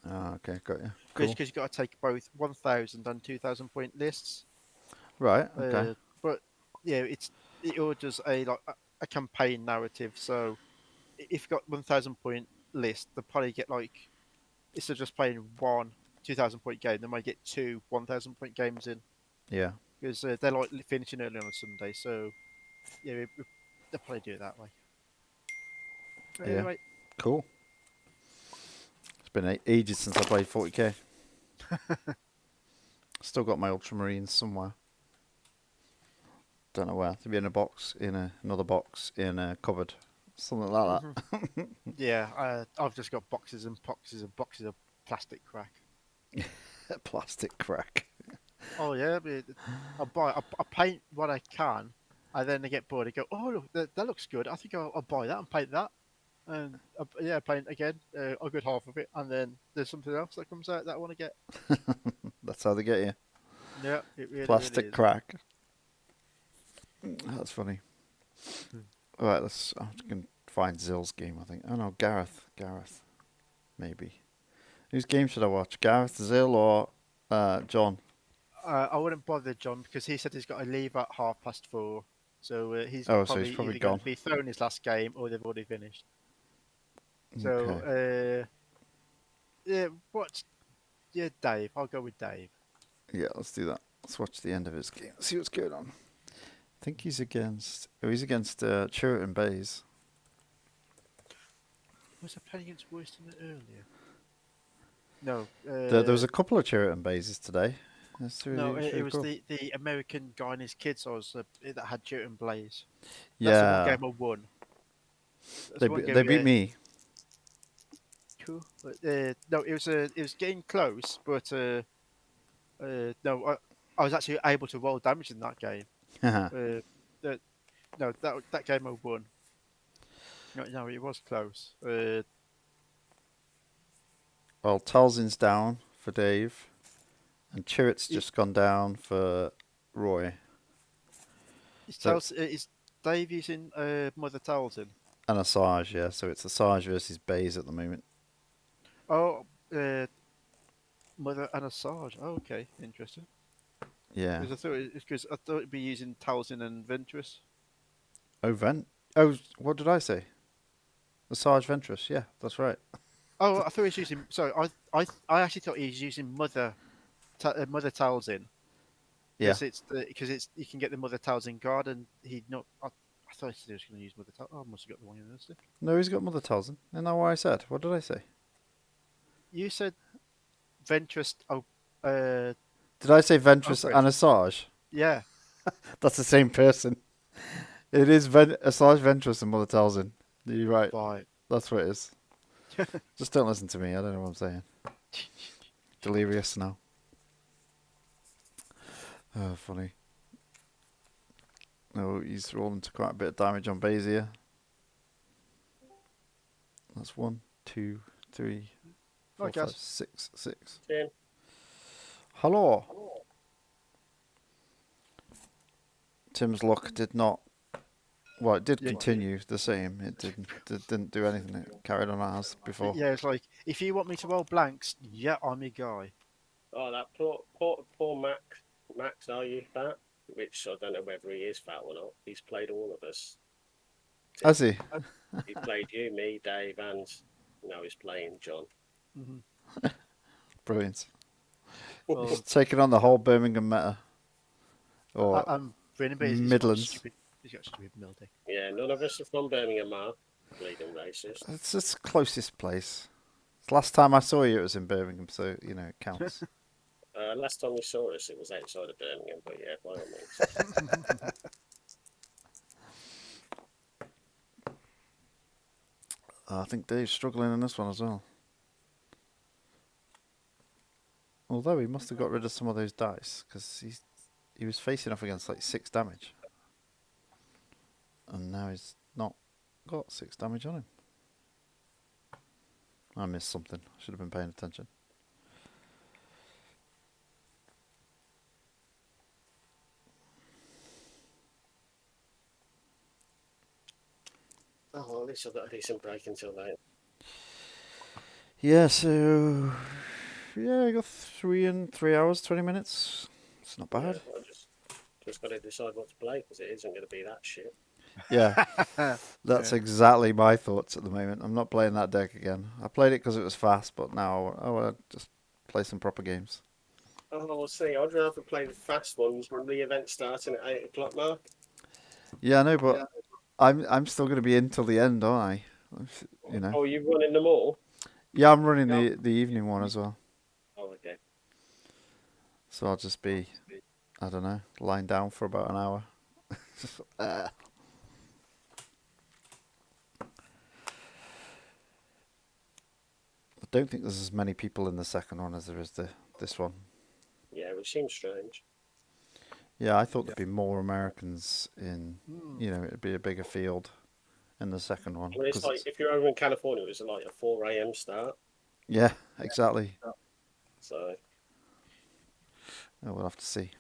Ah, okay, got you. Cool. Because you've got to take both 1,000 and 2,000 point lists. Right. Okay. But yeah, it orders a campaign narrative. So if you've got 1,000 point list, they'll probably get instead of just playing 1 2,000 point game, they might get 2 1,000 point games in. Yeah. Because they're finishing early on a Sunday, so yeah, they'll probably do it that way. But yeah. Anyway. Cool. It's been ages since I played 40k. Still got my Ultramarines somewhere. Don't know where. To be in a box, in another box, in a cupboard, something like that. Yeah, I've just got boxes and boxes and boxes of plastic crack. Plastic crack. Oh yeah, I paint what I can, and then I get bored. I go, oh look, that looks good. I think I'll buy that and paint that, and yeah, paint again a good half of it, and then there's something else that comes out that I want to get. That's how they get you. Yeah, it really Plastic really is. crack. That's funny. All right, I'm going to find Zill's game, I think. Oh no, Gareth, maybe. Whose game should I watch? Gareth, Zill, or John? I wouldn't bother John because he said he's got to leave at 4:30, so he's so probably he's probably either going gone. to be throwing his last game or they've already finished. Okay. So yeah, Dave. I'll go with Dave. Yeah, let's do that. Let's watch the end of his game. See what's going on. I think he's against Chirrut and Baze. Was I playing against Royston earlier? No. There was a couple of Chirrut and Bazes today. No, it was the American guy and his kids. That had Chirrut and Blaze. Yeah. That's the one game I won. They beat me. Cool. No, it was getting close, but no, I was actually able to roll damage in that game. That game I won. No, it was close. Well, Talzin's down for Dave, and Chirrut's just gone down for Roy. Is Dave using Mother Talzin? And Asajj, yeah. So it's Asajj versus Baze at the moment. Oh, Mother and Asajj. Oh, okay, interesting. Yeah. Because I thought it'd be using Talzin and Ventress. Oh, what did I say? Asajj Ventress. Yeah, that's right. Oh, I thought he was using. Sorry, I actually thought he was using Mother Talzin. Yeah. Because you can get the Mother Talzin guard, and he'd not. I thought he was going to use Mother Talzin. Oh, I must have got the wrong university. No, he's got Mother Talzin. Isn't that what I said? What did I say? You said Ventress. Oh, did I say Ventress and Asajj? Yeah. That's the same person. It is Asajj Ventress and Mother Talzin. You're right. Right. That's what it is. Just don't listen to me. I don't know what I'm saying. Delirious now. Oh, funny. No, he's rolling to quite a bit of damage on Baze here. That's 1, 2, 3, 4, 5, 6, 6. Hello. Tim's luck did not. Well, it did continue the same. It didn't do anything. It carried on as before. Yeah, it's like if you want me to roll blanks, yeah, I'm your guy. Oh, that poor Max, are you fat? Which I don't know whether he is fat or not. He's played all of us. Has he? He played you, me, Dave, and now he's playing John. Mm-hmm. Brilliant. He's taking on the whole Birmingham meta. Or I'm Midlands. He's got stupid mildew. Yeah, none of us are from Birmingham, are bleeding racist. It's the closest place. Last time I saw you, it was in Birmingham, so you know it counts. Last time we saw us, it was outside of Birmingham, but yeah, by all means. I think Dave's struggling in this one as well. Although he must have got rid of some of those dice, because he was facing off against like 6 damage. And now he's not got 6 damage on him. I missed something. I should have been paying attention. Oh, well, at least I've got a decent break until then. Yeah, so yeah, I got 3 hours, 20 minutes. It's not bad. Yeah, I just got to decide what to play because it isn't going to be that shit. Yeah, that's exactly my thoughts at the moment. I'm not playing that deck again. I played it because it was fast, but now I want to just play some proper games. Oh, we'll see. I'd rather play the fast ones when the event's starting at 8 o'clock mark. Yeah, I know, but I'm still going to be in till the end, aren't I? You know. Oh, you're running them all? Yeah, I'm running the evening one as well. Oh, okay. So I'll just be, I don't know, lying down for about an hour. I don't think there's as many people in the second one as there is this one. Yeah, which seems strange. Yeah, I thought there'd be more Americans in, you know, it'd be a bigger field in the second one. Well, it's like, if you're over in California, it's like a 4 a.m. start. Yeah, exactly. So. Oh, we'll have to see.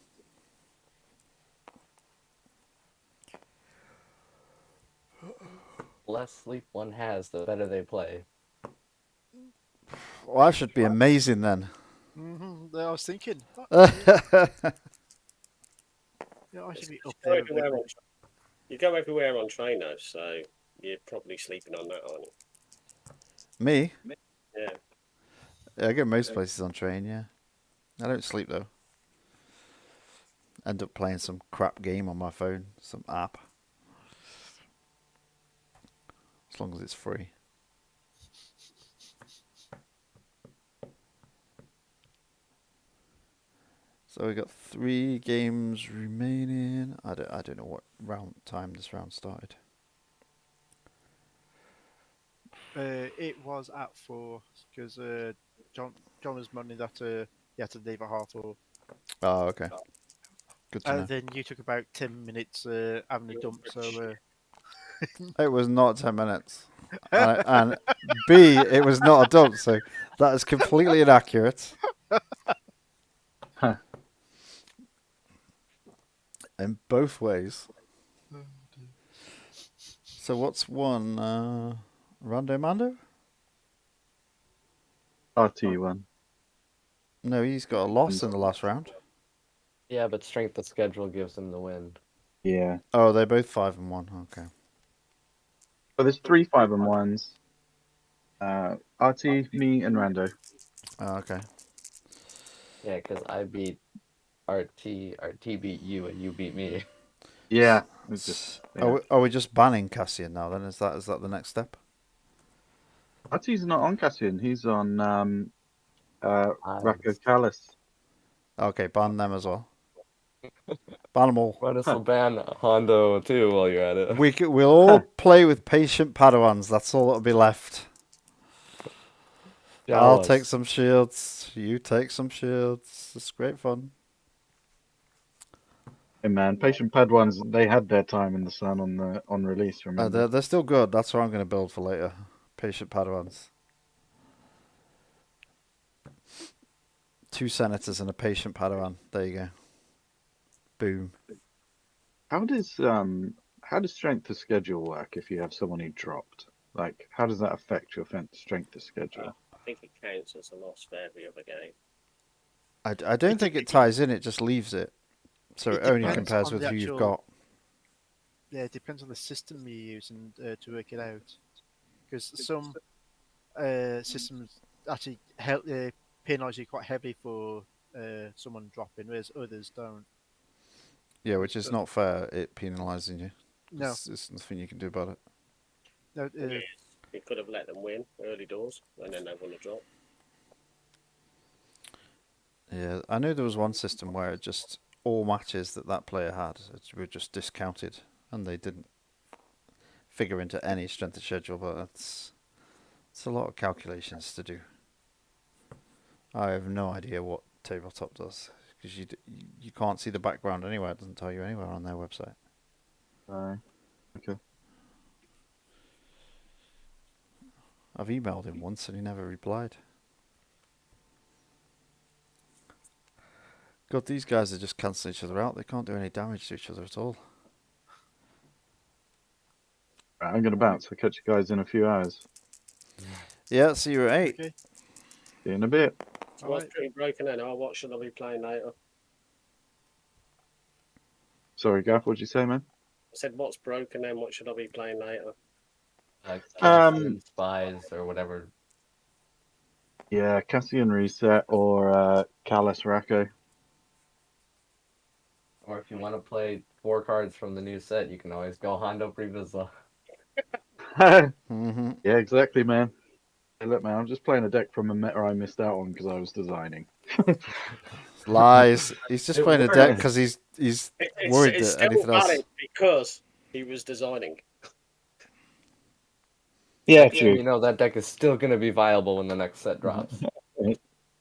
The less sleep one has, the better they play. Well, I should be amazing then. Mm-hmm. I was thinking. Yeah, I should be up Go there. you go everywhere on trainer, so you're probably sleeping on that, aren't you? Me? Yeah. Yeah, I get most places on train, yeah. I don't sleep though. End up playing some crap game on my phone, some app. As long as it's free. So we got 3 games remaining. I don't know what time this round started. It was at 4 because John was moaning that he had to leave at 4:30. Oh, okay. Good to know. And then you took about 10 minutes having a dump, so... It was not 10 minutes. And B, it was not a dump, so that is completely inaccurate. In both ways. So what's one? Rando Mando? RT1. No, he's got a loss in the last round. Yeah, but strength of schedule gives him the win. Yeah. Oh, they're both 5-1. Okay. But there's 3 5-1s. RT, me, and Rando. Oh, okay. Yeah, because I beat RT beat you, and you beat me. Yeah. It's just, yeah. Are we just banning Cassian now? Then is that the next step? RT's not on Cassian. He's on Racco Callis. Okay, ban them as well. Ban them all. Might as well ban Hondo too while you're at it. We'll all play with patient Padawans. That's all that'll be left. I'll Jealous. take some shields. You take some shields. It's great fun. Hey man, patient Padwans, they had their time in the sun on release, remember? They're still good. That's what I'm going to build for later. Patient Padawans. 2 senators and a patient Padawan. There you go. Boom. How does strength of schedule work if you have someone who dropped? Like, how does that affect your strength of schedule? I think it counts as a loss for every other game. I don't think it ties in. It just leaves it. So it only depends compares on with the who you've actual- got. Yeah, it depends on the system you're using to work it out. Because some systems actually penalise you quite heavily for someone dropping, whereas others don't. Yeah, which is not fair. It penalising you. No. There's nothing you can do about it. No, He could have let them win early doors, and then they wouldn't have dropped. Yeah, I know there was one system where it just all matches that player had were just discounted, and they didn't figure into any strength of schedule. But it's a lot of calculations to do. I have no idea what tabletop does because you can't see the background anywhere. It doesn't tell you anywhere on their website. Okay. I've emailed him once and he never replied. God, these guys are just cancelling each other out. They can't do any damage to each other at all. Right, I'm going to bounce. I'll catch you guys in a few hours. Yeah, see you at 8. Okay. See you in a bit. So what's pretty broken then? Oh, what should I be playing later? Sorry, Gaff, what'd you say, man? I said, what's broken then? What should I be playing later? Like Cassian, Spies or whatever. Yeah, Cassian Reset or Callus Racco. Or if you want to play 4 cards from the new set, you can always go Hondo Pre Vizsla. Mm-hmm. Yeah, exactly, man. Hey, look, man, I'm just playing a deck from a meta I missed out on because I was designing. Lies. He's just playing a deck because he's worried It's that still anything else. valid because he was designing. Yeah, true. You know that deck is still going to be viable when the next set drops.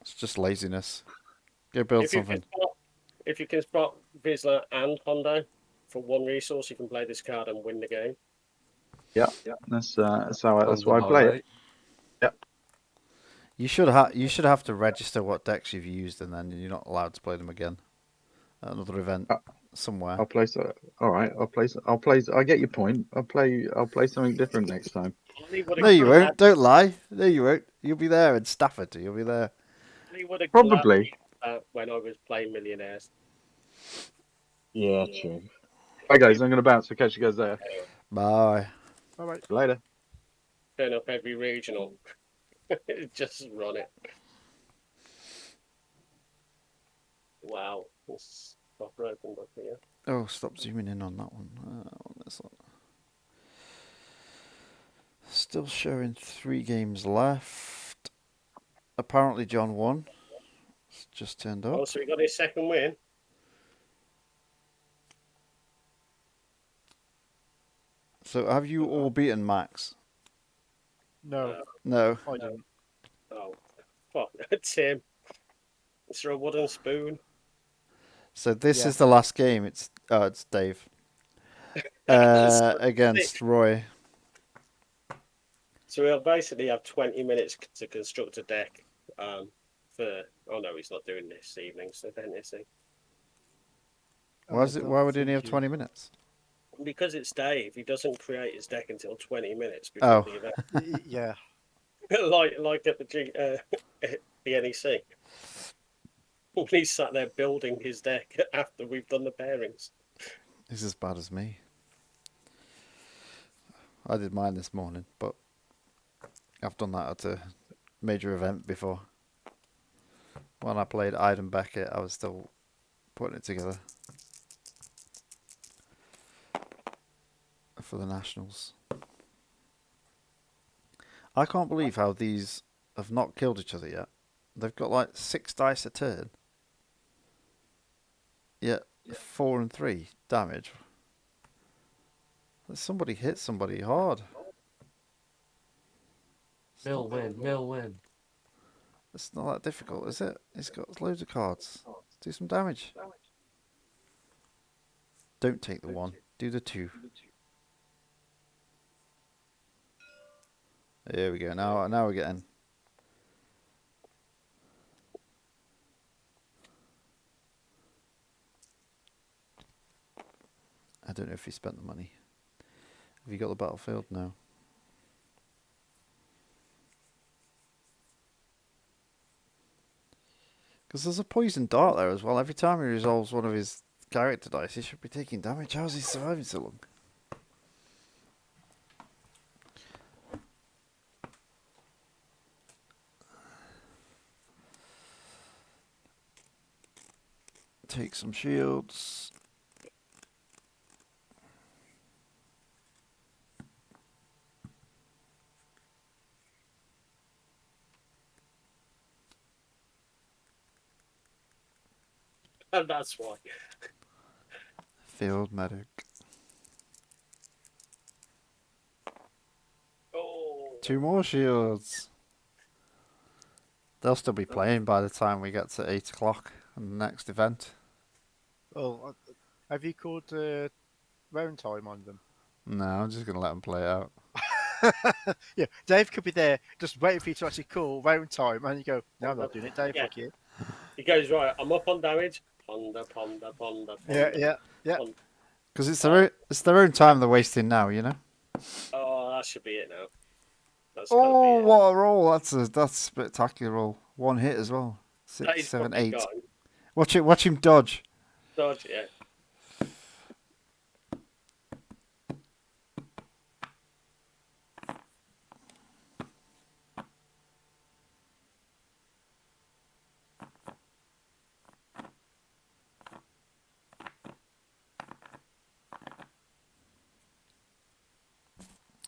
It's just laziness. Go build something. If you can spot Vizsla and Hondo for 1 resource, you can play this card and win the game. Yeah, that's why I play it. Yep. You should have to register what decks you've used, and then you're not allowed to play them again at another event somewhere. I'll play. All right, I'll play. I get your point. I'll play something different next time. No, you won't. Don't lie. No, you won't. You'll be there in Stafford. You'll be there. Probably. When I was playing Millionaires. Yeah, true. Bye, guys. I'm going to bounce. I'll catch you guys later. Bye. All right. Later. Turn up every regional. Just run it. Wow. This proper opened up here. Oh, stop zooming in on that one. On this one. Still showing 3 games left. Apparently John won. It's just turned up. Oh, so he got his second win. So have you all beaten Max? No. No. I didn't. Oh, fuck. Tim. Is there a wooden spoon? So this is the last game. It's Dave against Roy. So we'll basically have 20 minutes to construct a deck for... Oh, no, he's not doing this evening, so Benthic. Why would he only have 20 minutes? because it's Dave, he doesn't create his deck until 20 minutes before the event. Yeah. like at the NEC. He's sat there building his deck after we've done the pairings. He's as bad as me. I did mine this morning, but I've done that at a major event before. When I played Iden Beckett, I was still putting it together for the Nationals. I can't believe how these have not killed each other yet. They've got like 6 dice a turn. Yet 4 and 3 damage. Somebody hit somebody hard. Mill win. It's not that difficult, is it? He's got loads of cards. Do some damage. Don't take the 1. Do the 2. There we go. Now we're getting. I don't know if he spent the money. Have you got the battlefield? No. Because there's a poison dart there as well. Every time he resolves one of his character dice, he should be taking damage. How is he surviving so long? Take some shields. And that's why. Field medic. Oh. 2 more shields. They'll still be playing by the time we get to 8 o'clock on the next event. Oh, have you called round time on them? No, I'm just going to let them play it out. Yeah, Dave could be there just waiting for you to actually call round time, and you go, "No, I'm not doing it, Dave. Yeah. Fuck you." He goes, right, I'm up on damage. Ponder. Yeah. Because it's their own time they're wasting now, you know. Oh, that should be it now. That's Oh, what a roll! That's a spectacular roll. 1 hit as well. That 6, is 7, fucking 8. gone. Watch him dodge. Dodge, yeah.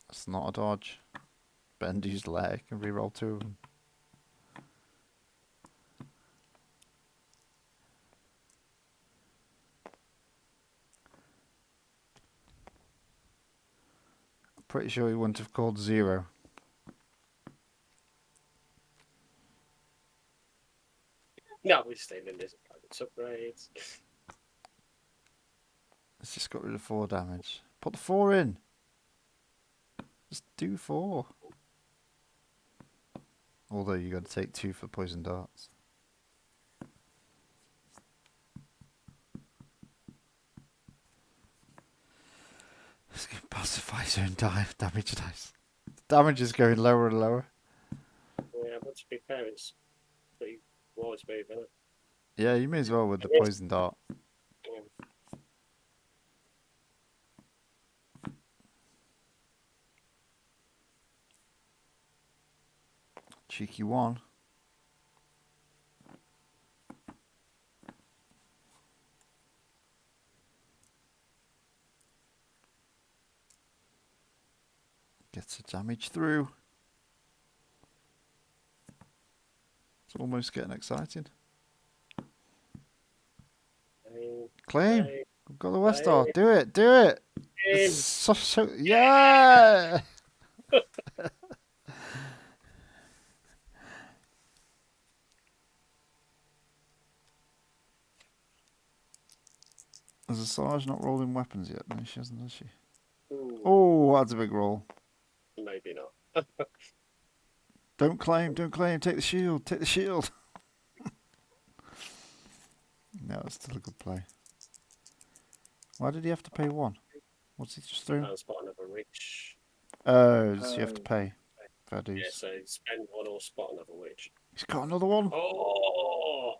It's not a dodge. Bend his leg and reroll 2 of them. Pretty sure he wouldn't have called 0. No, we're staying in this private upgrades. It's just got rid of 4 damage. Put the 4 in. Just do 4. Although you got to take 2 for poison darts. It's going to pacify his own damage dice. Damage is going lower and lower. Yeah, but to be fair, it's pretty wise move, isn't it? Yeah, you may as well with the poison dart. Yeah. Cheeky 1. Gets the damage through. It's almost getting exciting. Claim. We've got the West Star. Do it. Do it. Yeah. Has Asajj not rolled in weapons yet? No, she hasn't, has she? Ooh. Oh, that's a big roll. Maybe not. Don't claim. Don't claim. Take the shield. Take the shield. No, it's still a good play. Why did he have to pay 1? What's he just through? Can't spot another witch. Oh, so you have to pay. Fair dues. Yeah, so spend one or spot another witch. He's got another one. Oh!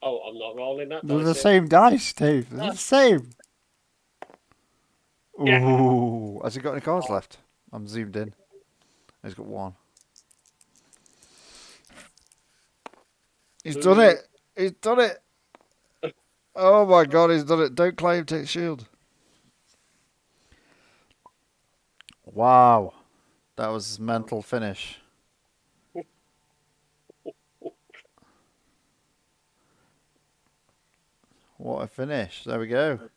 Oh, I'm not rolling that They're dice the here. same dice, Dave. They're the same. Yeah. Ooh, has he got any cards left? I'm zoomed in. He's got one. He's done it. He's done it. Oh my god, he's done it. Don't claim, take shield. Wow. That was his mental finish. What a finish. There we go.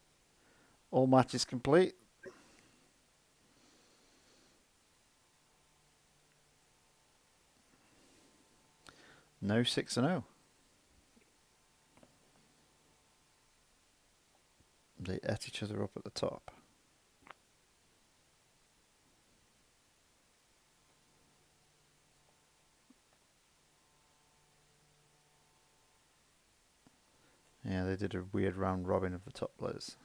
All matches complete. No 6-0. They ate each other up at the top. Yeah, they did a weird round robin of the top players.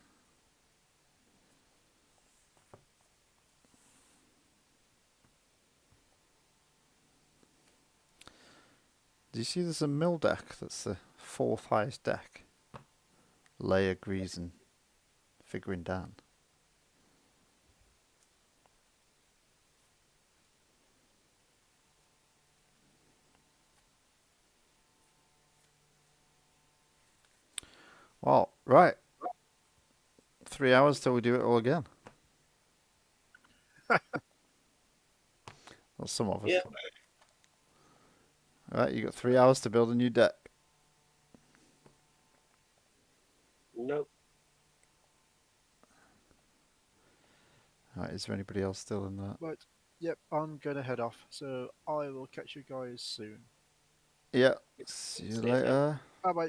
Do you see there's a mill deck that's the fourth highest deck? Leia, Grease and Figuring Dan. Well, right. 3 hours till we do it all again. Well, some of us. Yeah. Right, you got 3 hours to build a new deck. Nope. Right, is there anybody else still in that? Right. Yep, I'm going to head off, so I will catch you guys soon. Yeah. See you later. Bye bye.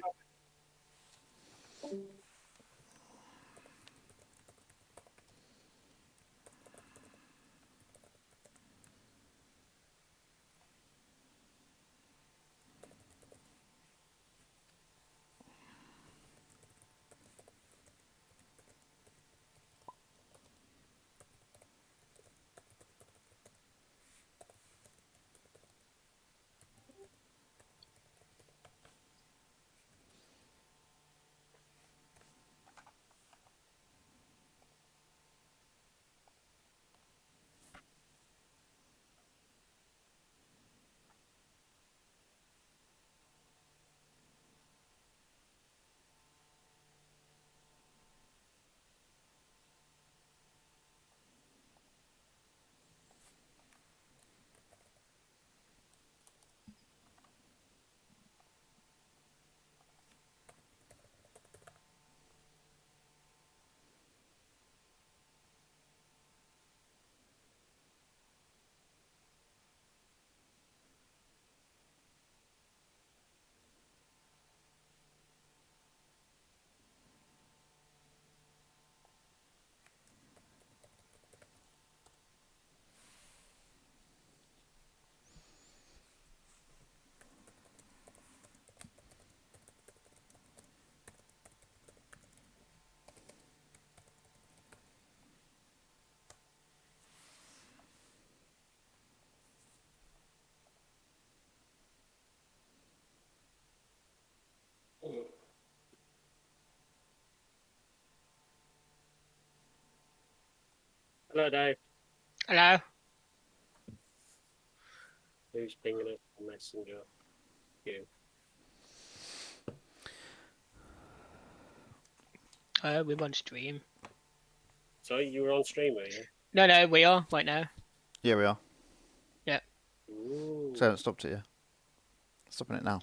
Hello, Dave. Hello. Who's pinging up on Messenger? You. We're on stream. Sorry, you were on stream, were you? No, we are right now. Yeah, we are. Yeah. Ooh. So I haven't stopped it yet. Stopping it now.